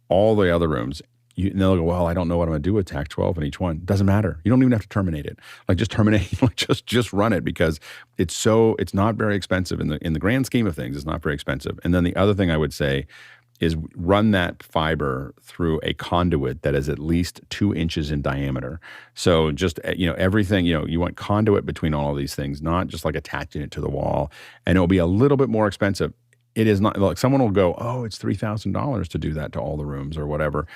All the other rooms. And they'll go, well, I don't know what I'm going to do with TAC12 in each one. Doesn't matter. You don't even have to terminate it. Like just terminate, like just run it, because it's not very expensive in the grand scheme of things. It's not very expensive. And then the other thing I would say is run that fiber through a conduit that is at least 2 inches in diameter. So just, everything, you want conduit between all of these things, not just like attaching it to the wall. And it'll be a little bit more expensive. It is not like someone will go, oh, it's $3,000 to do that to all the rooms or whatever.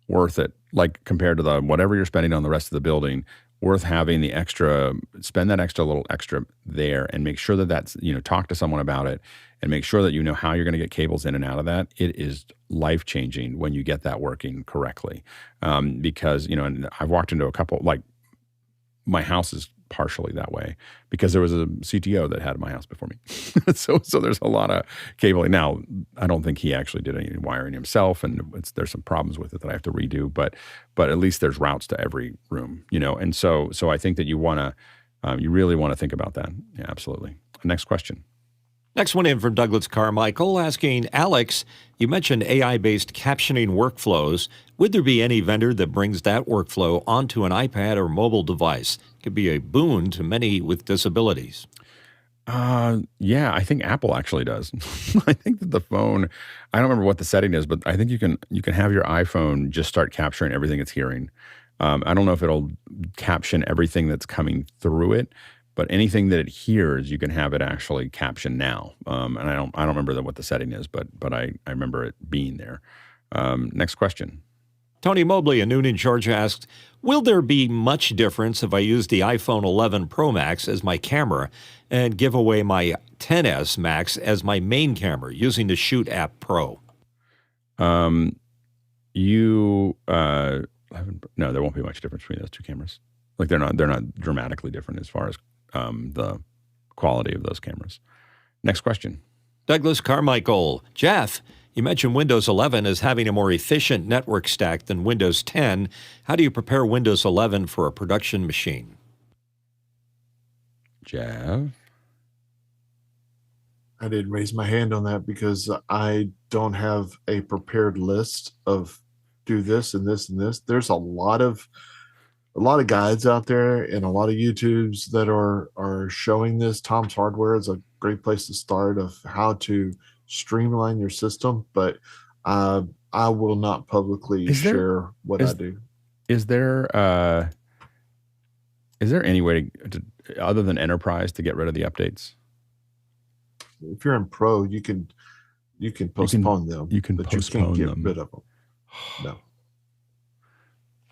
Worth it, like compared to whatever you're spending on the rest of the building, worth having the extra, spend that little extra there and make sure that's, talk to someone about it and make sure that you know how you're going to get cables in and out of that. It is life-changing when you get that working correctly. Because, and I've walked into a couple, like my house is partially that way because there was a CTO that had my house before me. so there's a lot of cabling. Now, I don't think he actually did any wiring himself, and there's some problems with it that I have to redo, but at least there's routes to every room, and so I think that you really want to think about that. Yeah, absolutely. Next question. Next one in from Douglas Carmichael asking, Alex, you mentioned AI-based captioning workflows. Would there be any vendor that brings that workflow onto an iPad or mobile device? It could be a boon to many with disabilities. Yeah, I think Apple actually does. I think that the phone, I don't remember what the setting is, but I think you can have your iPhone just start capturing everything it's hearing. I don't know if it'll caption everything that's coming through it, but anything that it hears, you can have it actually caption now. And I don't remember what the setting is, but I remember it being there. Next question. Tony Mobley in Noonan, Georgia asked, will there be much difference if I use the iPhone 11 Pro Max as my camera and give away my XS Max as my main camera using the Shoot App Pro? No, there won't be much difference between those two cameras. Like they're not dramatically different as far as the quality of those cameras. Next question. Douglas Carmichael. Jeff, you mentioned Windows 11 as having a more efficient network stack than Windows 10. How do you prepare Windows 11 for a production machine? Jeff? I didn't raise my hand on that because I don't have a prepared list of do this and this and this. There's a lot of guides out there and a lot of YouTubes that are showing this. Tom's Hardware is a great place to start of how to streamline your system, but I will not publicly share what I do. Is there any way to other than Enterprise to get rid of the updates? If you're in Pro, you can postpone them. You can but postpone you can't them. get rid of them. No.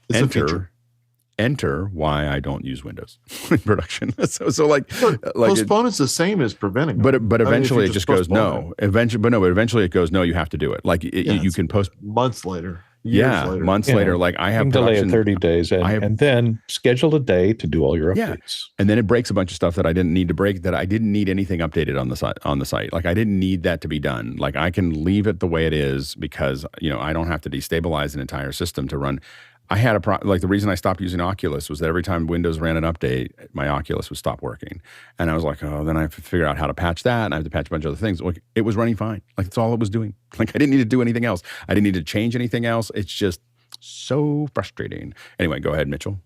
It's a feature. Enter why I don't use Windows in production. so postpone is the same as preventing. But eventually it just goes no. Eventually it goes no. You have to do it. Like you can post months later. Months later. Like I have delay it 30 days, and then schedule a day to do all your updates. Yeah. And then it breaks a bunch of stuff that I didn't need to break. That I didn't need anything updated on the site. Like I didn't need that to be done. Like I can leave it the way it is because I don't have to destabilize an entire system to run. I had the reason I stopped using Oculus was that every time Windows ran an update, my Oculus would stop working. And I was like, oh, then I have to figure out how to patch that. And I have to patch a bunch of other things. Like it was running fine. Like that's all it was doing. Like I didn't need to do anything else. I didn't need to change anything else. It's just so frustrating. Anyway, go ahead, Mitchell.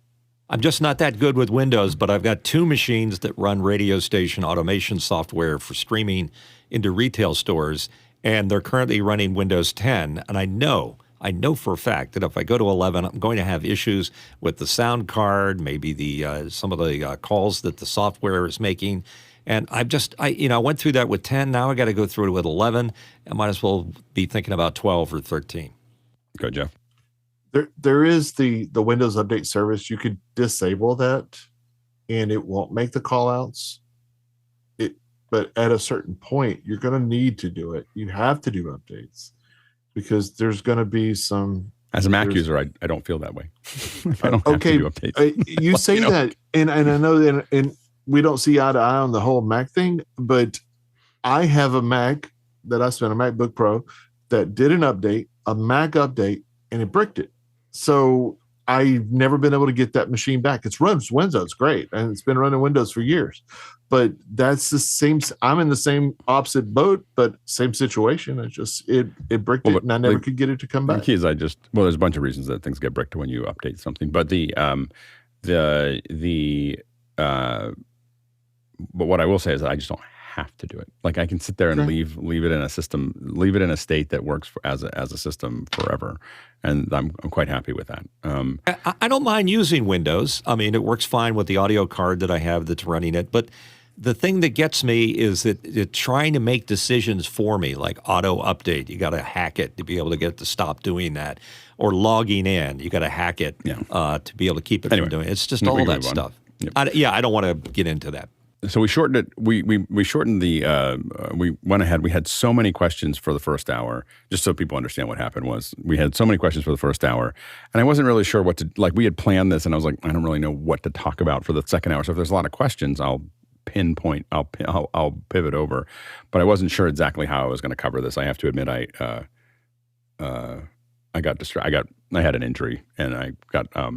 I'm just not that good with Windows, but I've got 2 machines that run radio station automation software for streaming into retail stores. And they're currently running Windows 10. And I know for a fact that if I go to 11, I'm going to have issues with the sound card, maybe the some of the calls that the software is making. And I went through that with 10. Now I got to go through it with 11. I might as well be thinking about 12 or 13. Go, Jeff. There is the Windows Update service. You could disable that, and it won't make the call outs. But at a certain point, you're going to need to do it. You have to do updates. Because there's going to be some. As a Mac user, I don't feel that way. I don't have to do updates. You say that, and I know that, and we don't see eye to eye on the whole Mac thing. But I have a Mac that I spent a MacBook Pro that did an update, a Mac update, and it bricked it. So I've never been able to get that machine back. It runs Windows great, and it's been running Windows for years. But that's the same. I'm in the same opposite boat, but same situation. It just it bricked it, and I never could get it to come back. The key is there's a bunch of reasons that things get bricked when you update something, but but what I will say is that I just don't have to do it. Like I can sit there and leave it in a system, leave it in a state that works as a system forever, and I'm quite happy with that. I don't mind using Windows. I mean, it works fine with the audio card that I have that's running it. But the thing that gets me is that it's trying to make decisions for me, like auto update. You got to hack it to be able to get it to stop doing that, or logging in. You got to hack it to be able to keep it from doing it. It's just all that stuff. Yep. I don't want to get into that. So we shortened it. We shortened the. We went ahead. We had so many questions for the first hour. Just so people understand what happened was we had so many questions for the first hour, and I wasn't really sure what to like. We had planned this, and I was like, I don't really know what to talk about for the second hour. So if there's a lot of questions, I'll pinpoint. I'll pivot over, but I wasn't sure exactly how I was going to cover this. I have to admit, I got distracted. I had an injury, and I got a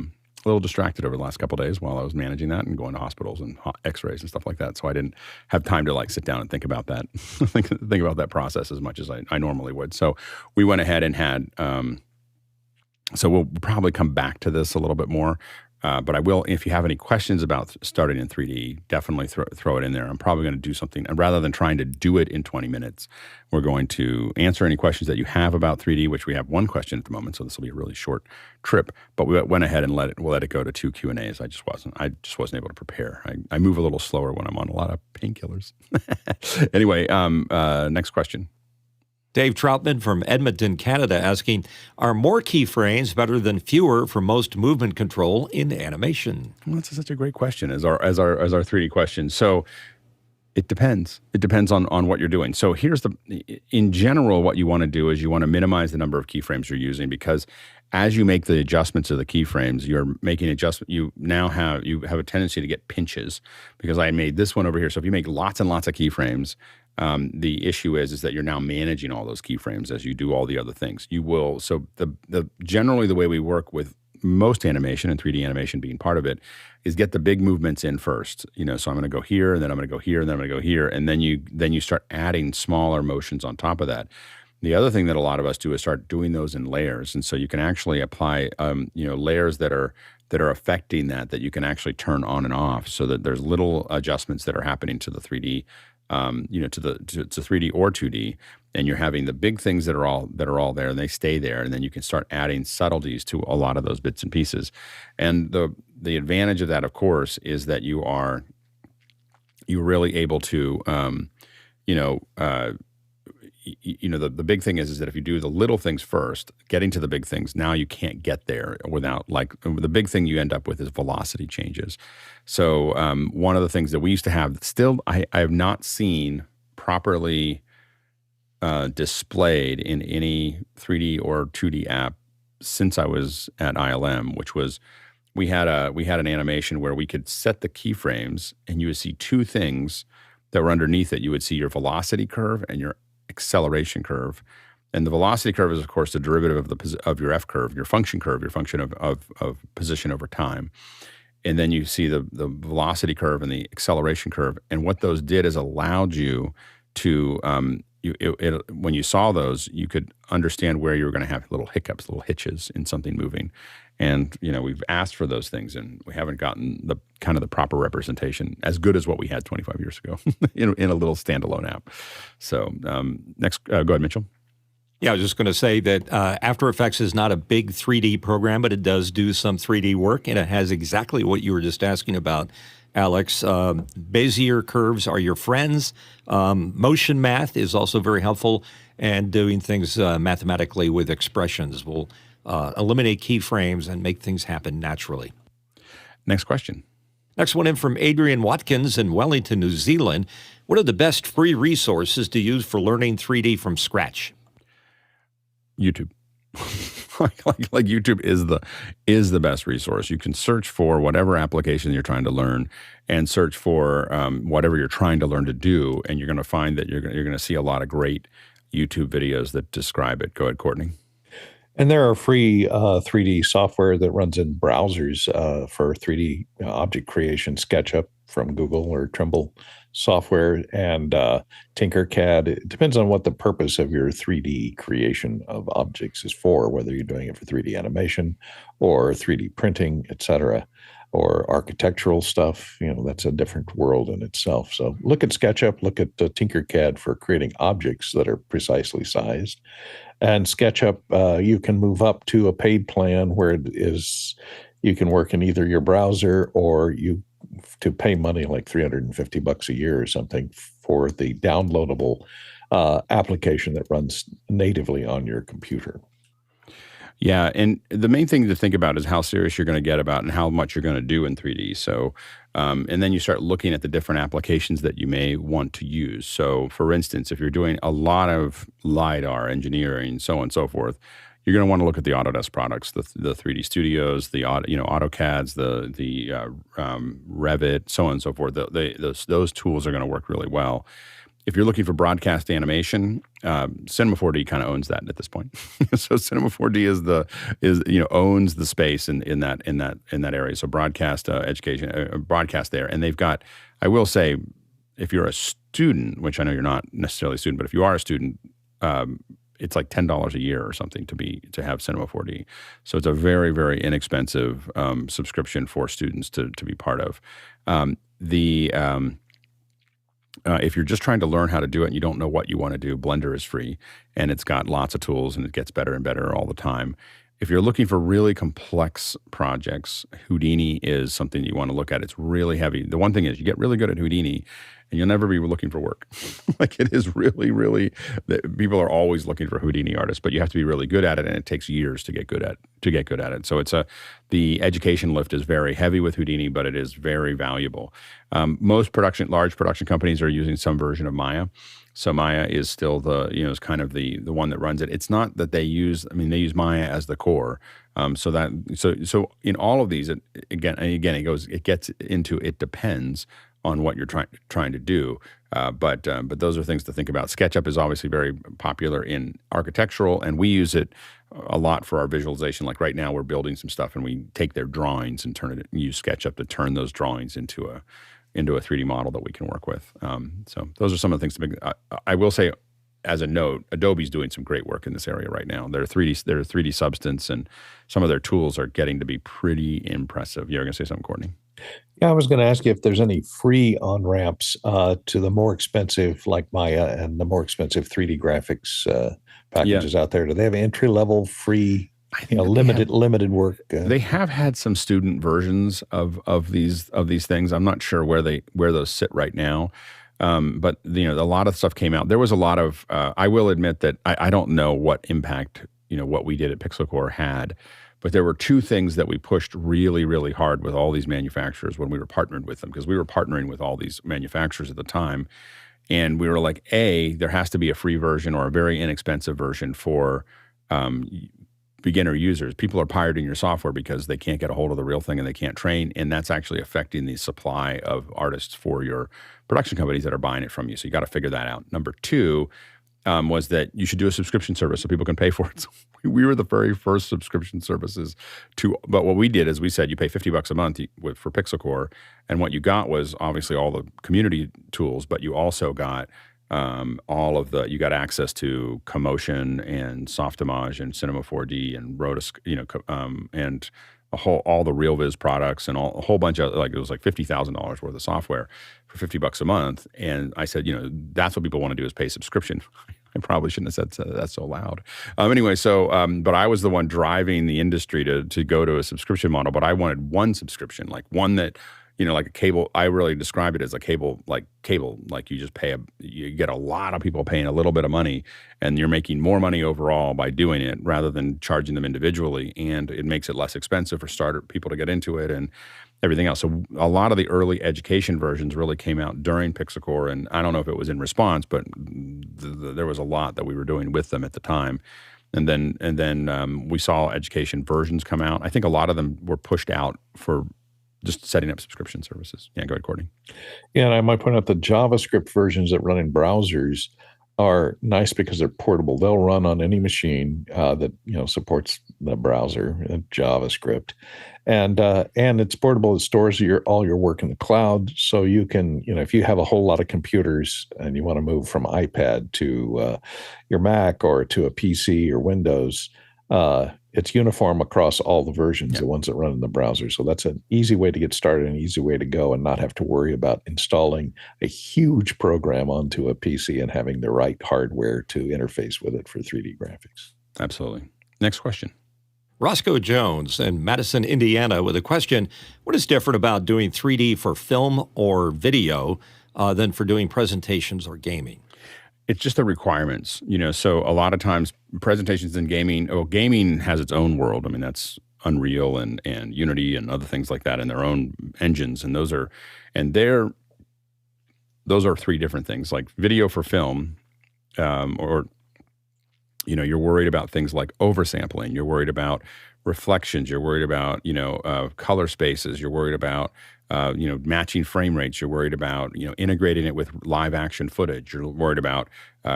little distracted over the last couple of days while I was managing that and going to hospitals and x-rays and stuff like that. So I didn't have time to like sit down and think about that, think about that process as much as I normally would. So we went ahead and had, so we'll probably come back to this a little bit more. But I will, if you have any questions about starting in 3D, definitely throw it in there. I'm probably going to do something, and rather than trying to do it in 20 minutes, we're going to answer any questions that you have about 3D, which we have one question at the moment, so this will be a really short trip. But we went ahead and we'll let it go to 2 Q&As. I just wasn't able to prepare. I move a little slower when I'm on a lot of painkillers. Anyway, next question. Dave Troutman from Edmonton, Canada, asking, are more keyframes better than fewer for most movement control in animation? Well, that's such a great question as our 3D question. So it depends. It depends on what you're doing. So in general, what you want to do is you want to minimize the number of keyframes you're using, because as you make the adjustments of the keyframes, you're making adjustment. You have a tendency to get pinches, because I made this one over here. So if you make lots and lots of keyframes, the issue is that you're now managing all those keyframes as you do all the other things. You will. So generally the way we work with most animation, and 3D animation being part of it, is get the big movements in first. So I'm going to go here, and then I'm going to go here, and then I'm going to go here, and then you start adding smaller motions on top of that. The other thing that a lot of us do is start doing those in layers, and so you can actually apply layers that are affecting that you can actually turn on and off, so that there's little adjustments that are happening to the 3D. To 3D or 2D, and you're having the big things that are all there, and they stay there, and then you can start adding subtleties to a lot of those bits and pieces. And the advantage of that, of course, is that you're really able to, the big thing is that if you do the little things first, getting to the big things, now you can't get there without, like, the big thing you end up with is velocity changes. So one of the things that we used to have, still I have not seen properly displayed in any 3D or 2D app since I was at ILM, which was we had an animation where we could set the keyframes, and you would see two things that were underneath it. You would see your velocity curve and your acceleration curve. And the velocity curve is, of course, the derivative of your F curve, your function of position over time. And then you see the velocity curve and the acceleration curve. And what those did is allowed you to, when you saw those, you could understand where you were going to have little hiccups, little hitches in something moving. And, we've asked for those things, and we haven't gotten the proper representation as good as what we had 25 years ago in a little standalone app. So next, go ahead, Mitchell. Yeah, I was just going to say that After Effects is not a big 3D program, but it does do some 3D work, and it has exactly what you were just asking about, Alex. Bezier curves are your friends. Motion math is also very helpful, and doing things mathematically with expressions will eliminate keyframes and make things happen naturally. Next question. Next one in from Adrian Watkins in Wellington, New Zealand. What are the best free resources to use for learning 3D from scratch? YouTube. like YouTube is the best resource. You can search for whatever application you're trying to learn, and search for whatever you're trying to learn to do, and you're going to find that you're going to see a lot of great YouTube videos that describe it. Go ahead, Courtney. And there are free 3D software that runs in browsers for 3D object creation. SketchUp from Google or Trimble software and Tinkercad. It depends on what the purpose of your 3D creation of objects is for, whether you're doing it for 3D animation or 3D printing, etc., or architectural stuff. That's a different world in itself. So look at SketchUp, look at Tinkercad for creating objects that are precisely sized. And SketchUp, you can move up to a paid plan where you can work in either your browser or to pay money like $350 a year or something for the downloadable application that runs natively on your computer. Yeah, and the main thing to think about is how serious you're going to get about and how much you're going to do in 3D. So, and then you start looking at the different applications that you may want to use. So, for instance, if you're doing a lot of LiDAR engineering, so on and so forth, you're going to want to look at the Autodesk products, the 3D Studios, the AutoCADs, the Revit, so on and so forth. Those tools are going to work really well. If you're looking for broadcast animation, Cinema 4D kind of owns that at this point. So Cinema 4D owns the space in that area. So broadcast education, broadcast there, and they've got. I will say, if you're a student, which I know you're not necessarily a student, but if you are a student, it's like $10 a year or something to have Cinema 4D. So it's a very, very inexpensive subscription for students to be part of. If you're just trying to learn how to do it and you don't know what you want to do, Blender is free and it's got lots of tools and it gets better and better all the time. If you're looking for really complex projects, Houdini is something you want to look at. It's really heavy. The one thing is you get really good at Houdini and you'll never be looking for work. Like it is really, really, people are always looking for Houdini artists, but you have to be really good at it and it takes years to get good at it. So the education lift is very heavy with Houdini, but it is very valuable. Most large production companies are using some version of Maya. So Maya is still is kind of the one that runs it. It's not that they use Maya as the core. So in all of these, it gets into, it depends on what you're trying to do. But those are things to think about. SketchUp is obviously very popular in architectural, and we use it a lot for our visualization. Like right now, we're building some stuff, and we take their drawings and use SketchUp to turn those drawings into a 3D model that we can work with. So those are some of the things to make. I will say, as a note, Adobe's doing some great work in this area right now. They're 3D Substance, and some of their tools are getting to be pretty impressive. You were going to say something, Courtney? Yeah, I was going to ask you if there's any free on-ramps to the more expensive, like Maya, and the more expensive 3D graphics packages out there. Do they have entry-level free, limited work? They have had some student versions of these things. I'm not sure where those sit right now. But a lot of stuff came out. There was a lot of. I will admit that I don't know what impact what we did at Pixel Core had. But there were two things that we pushed really, really hard with all these manufacturers when we were partnered with them, because we were partnering with all these manufacturers at the time. And we were like, there has to be a free version or a very inexpensive version for beginner users. People are pirating your software because they can't get a hold of the real thing and they can't train. And that's actually affecting the supply of artists for your production companies that are buying it from you. So you got to figure that out. Number two was that you should do a subscription service so people can pay for it. So we were the very first subscription services but what we did is we said you pay $50 a month for Pixel Core, and what you got was obviously all the community tools, but you also got you got access to Commotion and Softimage and Cinema 4D and Rotoscope, and all the RealViz products and a whole bunch of, it was like $50,000 worth of software for $50 a month. And I said, that's what people want to do is pay subscription. I probably shouldn't have said that so loud. But I was the one driving the industry to go to a subscription model, but I wanted one subscription, like one that, like a cable. I really describe it as a cable, like you just you get a lot of people paying a little bit of money and you're making more money overall by doing it rather than charging them individually. And it makes it less expensive for starter people to get into it and everything else. So a lot of the early education versions really came out during Pixel Core. And I don't know if it was in response, but there was a lot that we were doing with them at the time. And then we saw education versions come out. I think a lot of them were pushed out for just setting up subscription services. Yeah, go ahead, Courtney. Yeah, and I might point out the JavaScript versions that run in browsers are nice because they're portable. They'll run on any machine that supports the browser, JavaScript, and it's portable. It stores all your work in the cloud, so you can, if you have a whole lot of computers and you want to move from iPad to your Mac or to a PC or Windows, it's uniform across all the versions, the ones that run in the browser. So that's an easy way to get started, an easy way to go, and not have to worry about installing a huge program onto a PC and having the right hardware to interface with it for 3D graphics. Absolutely. Next question. Roscoe Jones in Madison, Indiana, with a question: what is different about doing 3D for film or video than for doing presentations or gaming? It's just the requirements, so a lot of times presentations in gaming has its own world. I mean, that's Unreal and Unity and other things like that, and their own engines. And those are three different things. Like video for film, you're worried about things like oversampling. You're worried about reflections. You're worried about, color spaces. You're worried about, matching frame rates. You're worried about, integrating it with live action footage. You're worried about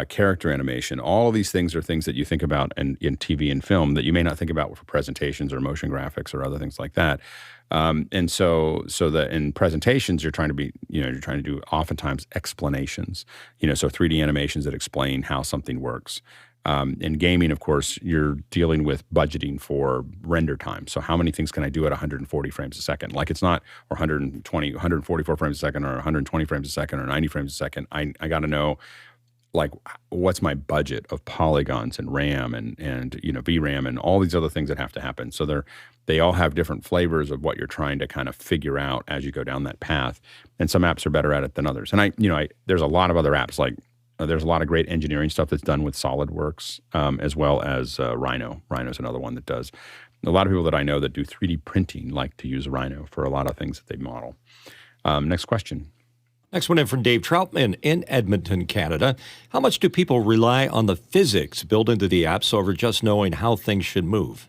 character animation. All of these things are things that you think about in TV and film that you may not think about for presentations or motion graphics or other things like that. And so that in presentations, you're trying to do oftentimes explanations, so 3D animations that explain how something works. In gaming, of course, you're dealing with budgeting for render time. So how many things can I do at 140 frames a second? Like it's not, or 144 frames a second, or 120 frames a second, or 90 frames a second. I got to know, like, what's my budget of polygons and RAM and VRAM and all these other things that have to happen. So they all have different flavors of what you're trying to kind of figure out as you go down that path. And some apps are better at it than others. And there's a lot of other apps like. There's a lot of great engineering stuff that's done with SolidWorks, as well as Rhino. Rhino's another one that does. A lot of people that I know that do 3D printing like to use Rhino for a lot of things that they model. Next question. Next one in from Dave Troutman in Edmonton, Canada. How much do people rely on the physics built into the apps over just knowing how things should move?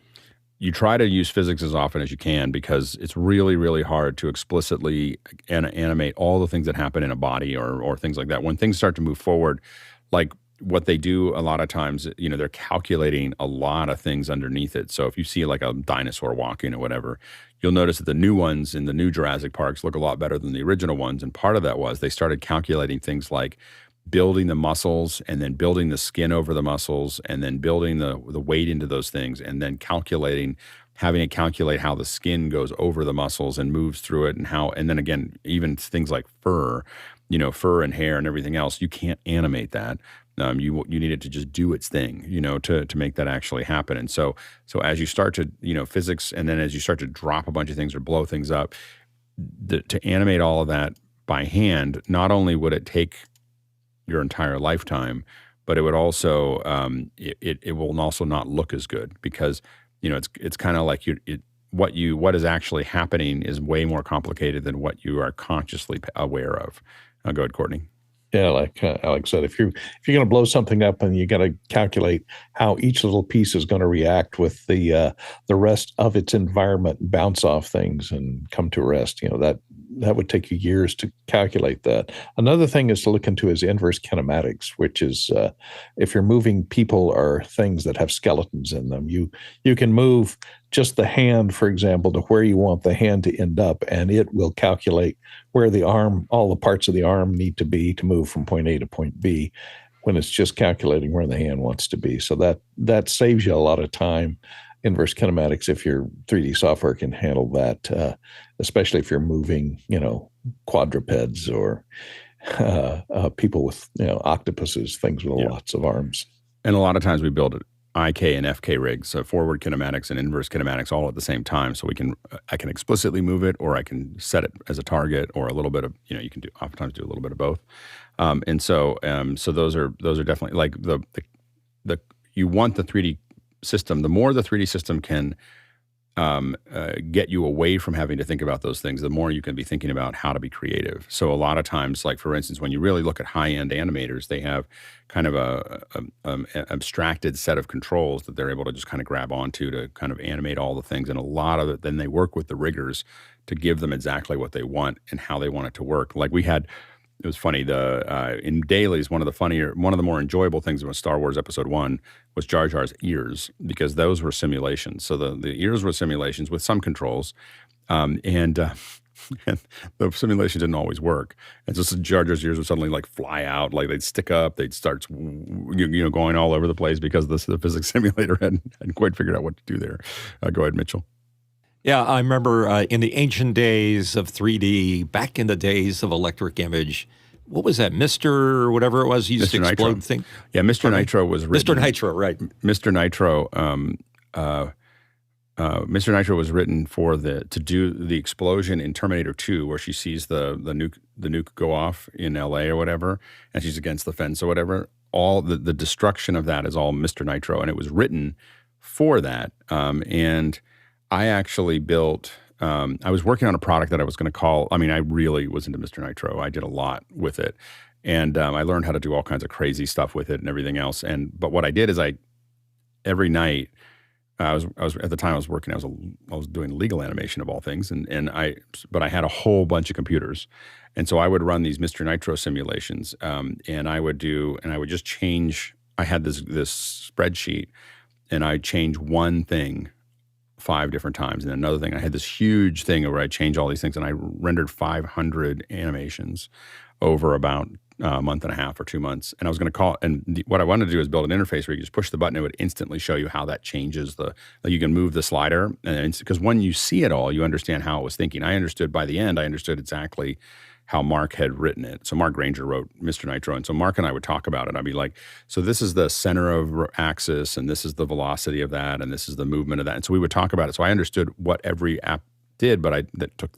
You try to use physics as often as you can because it's really, really hard to explicitly animate all the things that happen in a body or things like that. When things start to move forward, like what they do a lot of times, they're calculating a lot of things underneath it. So if you see like a dinosaur walking or whatever, you'll notice that the new ones in the new Jurassic Parks look a lot better than the original ones. And part of that was they started calculating things like building the muscles and then building the skin over the muscles and then building the weight into those things and then having it calculate how the skin goes over the muscles and moves through it and then again, even things like fur and hair and everything else, you can't animate that. You need it to just do its thing, to make that actually happen. And so as you start to, physics, and then as you start to drop a bunch of things or blow things up, to animate all of that by hand, not only would it take your entire lifetime, but it would also it will also not look as good because it's kind of like what is actually happening is way more complicated than what you are consciously aware of. Go ahead, Courtney. Yeah, like Alex said, if you're going to blow something up and you got to calculate how each little piece is going to react with the rest of its environment, bounce off things and come to rest, that would take you years to calculate that. Another thing is to look into is inverse kinematics, which is if you're moving people or things that have skeletons in them, you can move just the hand, for example, to where you want the hand to end up, and it will calculate where the arm, all the parts of the arm need to be to move from point A to point B when it's just calculating where the hand wants to be. So that saves you a lot of time. Inverse kinematics, if your 3D software can handle that, especially if you're moving, quadrupeds or people with, octopuses, things with lots of arms. And a lot of times we build IK and FK rigs, so forward kinematics and inverse kinematics all at the same time. So I can explicitly move it, or I can set it as a target, or a little bit of, you can oftentimes do a little bit of both. So those are definitely like you want the 3D system. The more the 3D system can get you away from having to think about those things, the more you can be thinking about how to be creative. So a lot of times, like for instance, when you really look at high-end animators, they have kind of a abstracted set of controls that they're able to just kind of grab onto to kind of animate all the things. And a lot of it, then they work with the riggers to give them exactly what they want and how they want it to work. Like we had it was funny. In dailies, one of the more enjoyable things about Star Wars Episode 1 was Jar Jar's ears, because those were simulations. So the ears were simulations with some controls, and the simulation didn't always work. And so Jar Jar's ears would suddenly like fly out, like they'd stick up, they'd start going all over the place because the physics simulator hadn't quite figured out what to do there. Go ahead, Mitchell. Yeah, I remember in the ancient days of 3D, back in the days of Electric Image, what was that, Mr. or whatever it was? He used to explode things. Yeah, Mr. Nitro was written. Mr. Nitro, right. Mr. Nitro, Mr. Nitro was written to do the explosion in Terminator 2, where she sees the nuke go off in LA or whatever, and she's against the fence or whatever. All the destruction of that is all Mr. Nitro, and it was written for that. And I actually built. I was working on a product that I was going to call. I mean, I really was into Mr. Nitro. I did a lot with it, and I learned how to do all kinds of crazy stuff with it and everything else. But what I did is every night. I was at the time I was working. I was doing legal animation of all things, but I had a whole bunch of computers, and so I would run these Mr. Nitro simulations, and I would just change. I had this spreadsheet, and I'd change one thing 5 different times, and another thing. I had this huge thing where I change all these things, and I rendered 500 animations over about a month and a half or 2 months. And I was going to call, what I wanted to do is build an interface where you just push the button, it would instantly show you how that changes you can move the slider. And because when you see it all, you understand how it was thinking. By the end, I understood exactly how Mark had written it. So Mark Granger wrote Mr. Nitro. And so Mark and I would talk about it. I'd be like, so this is the center of axis, and this is the velocity of that, and this is the movement of that. And so we would talk about it. So I understood what every app did, but that took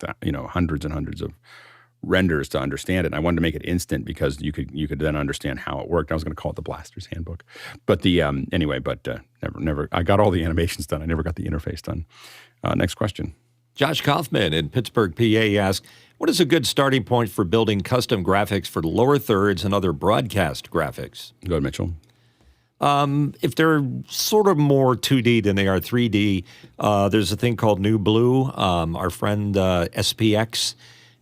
hundreds and hundreds of renders to understand it. And I wanted to make it instant because you could then understand how it worked. I was going to call it the Blaster's Handbook. But never. I got all the animations done. I never got the interface done. Next question. Josh Kaufman in Pittsburgh, PA asks, what is a good starting point for building custom graphics for lower thirds and other broadcast graphics? Go ahead, Mitchell. If they're sort of more 2D than they are 3D, there's a thing called New Blue, our friend SPX,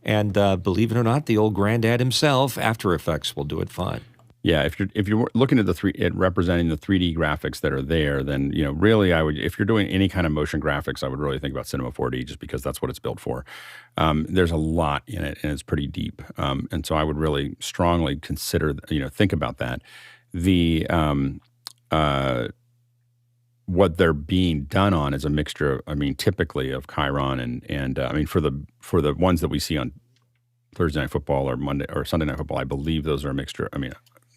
and believe it or not, the old granddad himself, After Effects, will do it fine. Yeah, if you're looking at representing the 3D graphics that are there, then really if you're doing any kind of motion graphics, I would really think about Cinema 4D, just because that's what it's built for. There's a lot in it, and it's pretty deep, and so I would really strongly consider think about that. The what they're being done on is a mixture, typically of Chiron and for the ones that we see on Thursday Night Football or Monday or Sunday Night Football, I believe those are a mixture.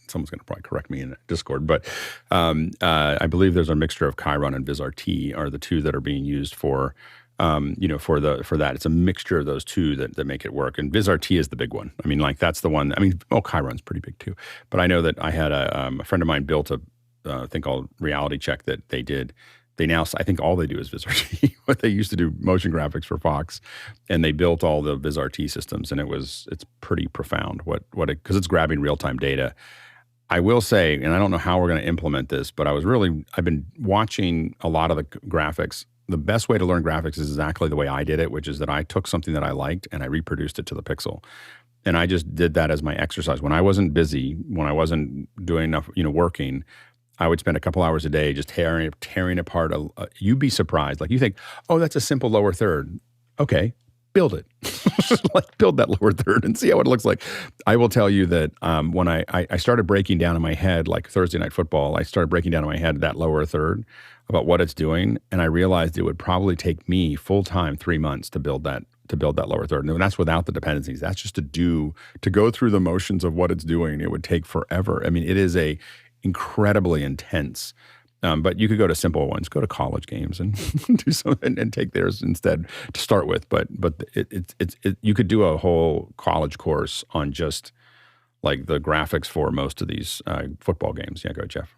Someone's going to probably correct me in Discord, but I believe there's a mixture of Chiron and VizRT are the two that are being used for that. It's a mixture of those two that make it work. And VizRT is the big one. That's the one. Chiron's pretty big too. But I know that I had a friend of mine built a thing called Reality Check that they did. They now, I think all they do is VizRT. What they used to do motion graphics for Fox, and they built all the VizRT systems, and it's pretty profound because it's grabbing real time data. I will say, and I don't know how we're going to implement this, but I've been watching a lot of the graphics. The best way to learn graphics is exactly the way I did it, which is that I took something that I liked and I reproduced it to the pixel. And I just did that as my exercise. When I wasn't busy, when I wasn't doing enough, working, I would spend a couple hours a day just tearing apart. You'd be surprised. Like you think, oh, that's a simple lower third. Okay, build it. Build that lower third and see how it looks like. I will tell you that when I started breaking down in my head, like Thursday Night Football, I started breaking down in my head that lower third about what it's doing, and I realized it would probably take me full-time 3 months to build that lower third. And that's without the dependencies. That's just to go through the motions of what it's doing. It would take forever. It is a incredibly intense. But you could go to simple ones, go to college games and do something and take theirs instead to start with. But you could do a whole college course on just like the graphics for most of these football games. Yeah, go ahead, Jeff.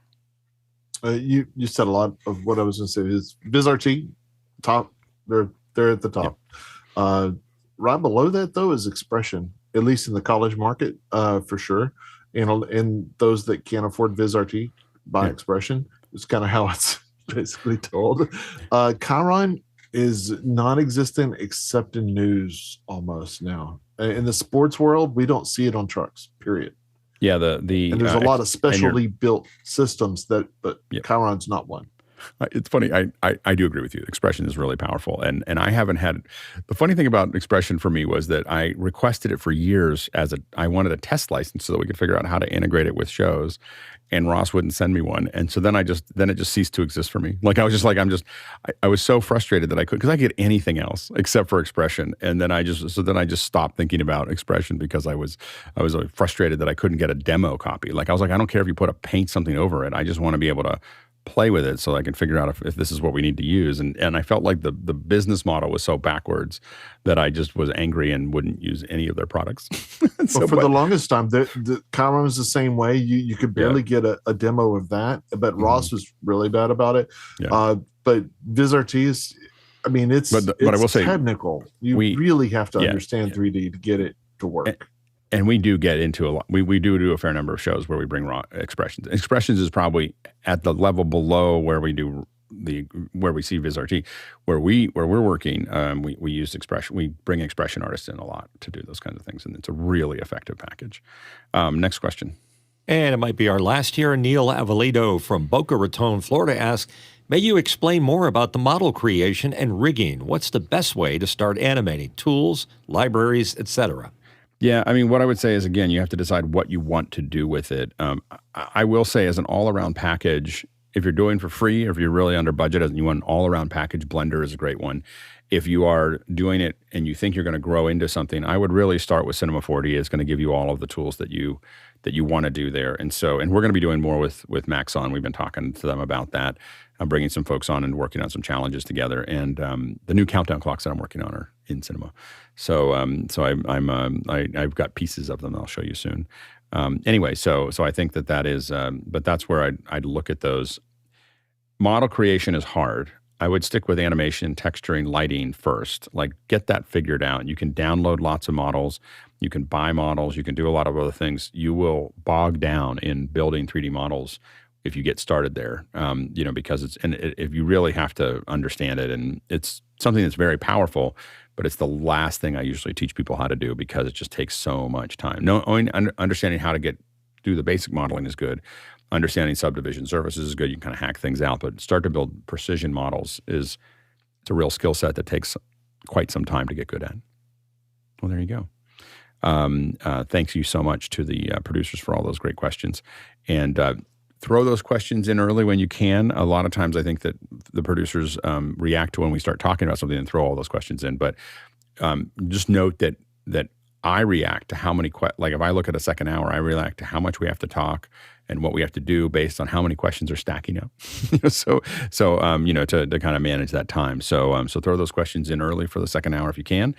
You said a lot of what I was going to say. Is VizRT top? They're at the top. Right below that though is Expression, at least in the college market, for sure. And those that can't afford VizRT buy Expression. It's kind of how it's basically told. Chiron is non-existent except in news almost now. In the sports world, we don't see it on trucks. Period. Yeah, And there's a lot of specially built systems but Chiron's not one. It's funny. I do agree with you. Expression is really powerful, and I haven't had. The funny thing about Expression for me was that I requested it for years I wanted a test license so that we could figure out how to integrate it with shows, and Ross wouldn't send me one, and so then it just ceased to exist for me. Like I was just like I was so frustrated that I couldn't, because I could get anything else except for Expression, and then I just stopped thinking about Expression because I was frustrated that I couldn't get a demo copy. Like I was like, I don't care if you paint something over it. I just want to be able to play with it so I can figure out if this is what we need to use. And I felt like the business model was so backwards that I just was angry and wouldn't use any of their products. For the longest time, the Chiron was the same way. You could barely get a demo of that, but Ross was really bad about it. Yeah. But VizRT is, I mean, it's I will say, technical. You really have to understand 3D to get it to work. And we do get into a lot. We do a fair number of shows where we bring raw Expressions. Expressions is probably at the level below where we do where we see VizRT. Where we're working, we use Expression. We bring Expression artists in a lot to do those kinds of things, and it's a really effective package. Next question. And it might be our last here. Neil Avalido from Boca Raton, Florida asks, may you explain more about the model creation and rigging? What's the best way to start animating? Tools, libraries, etc. Yeah, I mean, what I would say is, again, you have to decide what you want to do with it. I will say, as an all-around package, if you're doing for free or if you're really under budget and you want an all-around package, Blender is a great one. If you are doing it and you think you're going to grow into something, I would really start with Cinema 4D. It's going to give you all of the tools that you want to do there. And we're going to be doing more with Maxon. We've been talking to them about that. I'm bringing some folks on and working on some challenges together. And the new countdown clocks that I'm working on are in Cinema. So I've got pieces of them that I'll show you soon. Anyway, so I think that is, but that's where I'd look at those. Model creation is hard. I would stick with animation, texturing, lighting first. Like, get that figured out. You can download lots of models. You can buy models. You can do a lot of other things. You will bog down in building 3D models if you get started there, because if you really have to understand it, and it's something that's very powerful, but it's the last thing I usually teach people how to do because it just takes so much time. Understanding how to do the basic modeling is good. Understanding subdivision surfaces is good. You can kind of hack things out, but start to build precision models it's a real skill set that takes quite some time to get good at. Well, there you go. Thanks you so much to the producers for all those great questions. And throw those questions in early when you can. A lot of times I think that the producers react to when we start talking about something and throw all those questions in. But just note that I react to how many like if I look at a second hour, I react to how much we have to talk and what we have to do based on how many questions are stacking up. So to kind of manage that time. So throw those questions in early for the second hour if you can.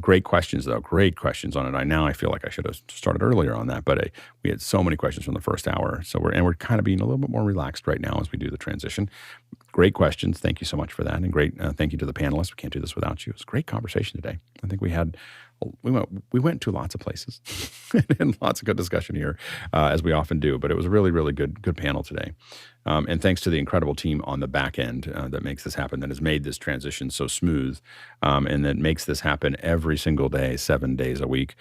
Great questions though. Great questions on it. I feel like I should have started earlier on that, but we had so many questions from the first hour. So we're kind of being a little bit more relaxed right now as we do the transition. Great questions. Thank you so much for that, and great thank you to the panelists. We can't do this without you. It was a great conversation today. I think we went to lots of places and lots of good discussion here, as we often do. But it was a really, really good panel today. And thanks to the incredible team on the back end that makes this happen, that has made this transition so smooth, and that makes this happen every single day, 7 days a week.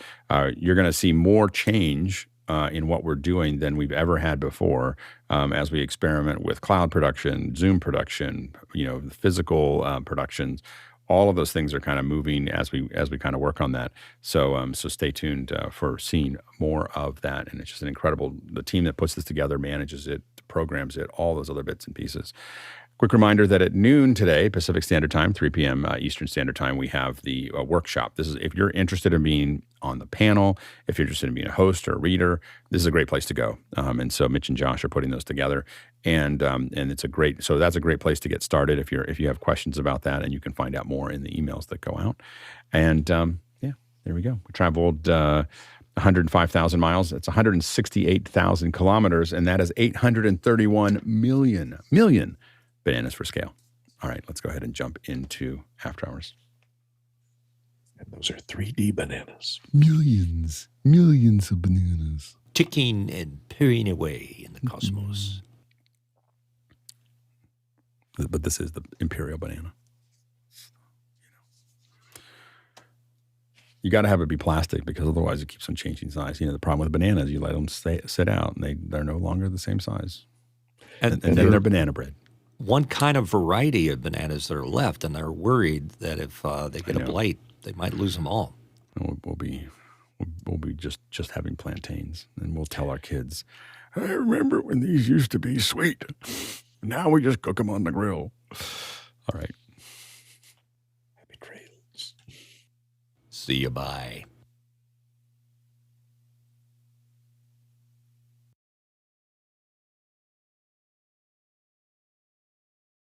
You're going to see more change in what we're doing than we've ever had before, as we experiment with cloud production, Zoom production, physical productions. All of those things are kind of moving as we kind of work on that. So stay tuned for seeing more of that. And it's just the team that puts this together, manages it, programs it, all those other bits and pieces. Quick reminder that at noon today, Pacific Standard Time, 3 p.m. Eastern Standard Time, we have the workshop. This is if you're interested in being on the panel, if you're interested in being a host or a reader, this is a great place to go. And so Mitch and Josh are putting those together, and that's a great place to get started if you have questions about that, and you can find out more in the emails that go out. And there we go. We traveled 105,000 miles. It's 168,000 kilometers, and that is 831 million bananas for scale. All right, let's go ahead and jump into After Hours. And those are 3D bananas. Millions of bananas. Ticking and purring away in the cosmos. But this is the imperial banana. You got to have it be plastic because otherwise it keeps on changing size. The problem with bananas, you let them sit out and they're no longer the same size. And then they're banana bread. One kind of variety of bananas that are left, and they're worried that if they get a blight, they might lose them all. We'll be just having plantains, and we'll tell our kids, I remember when these used to be sweet. Now we just cook them on the grill. All right. Happy trails. See you, bye.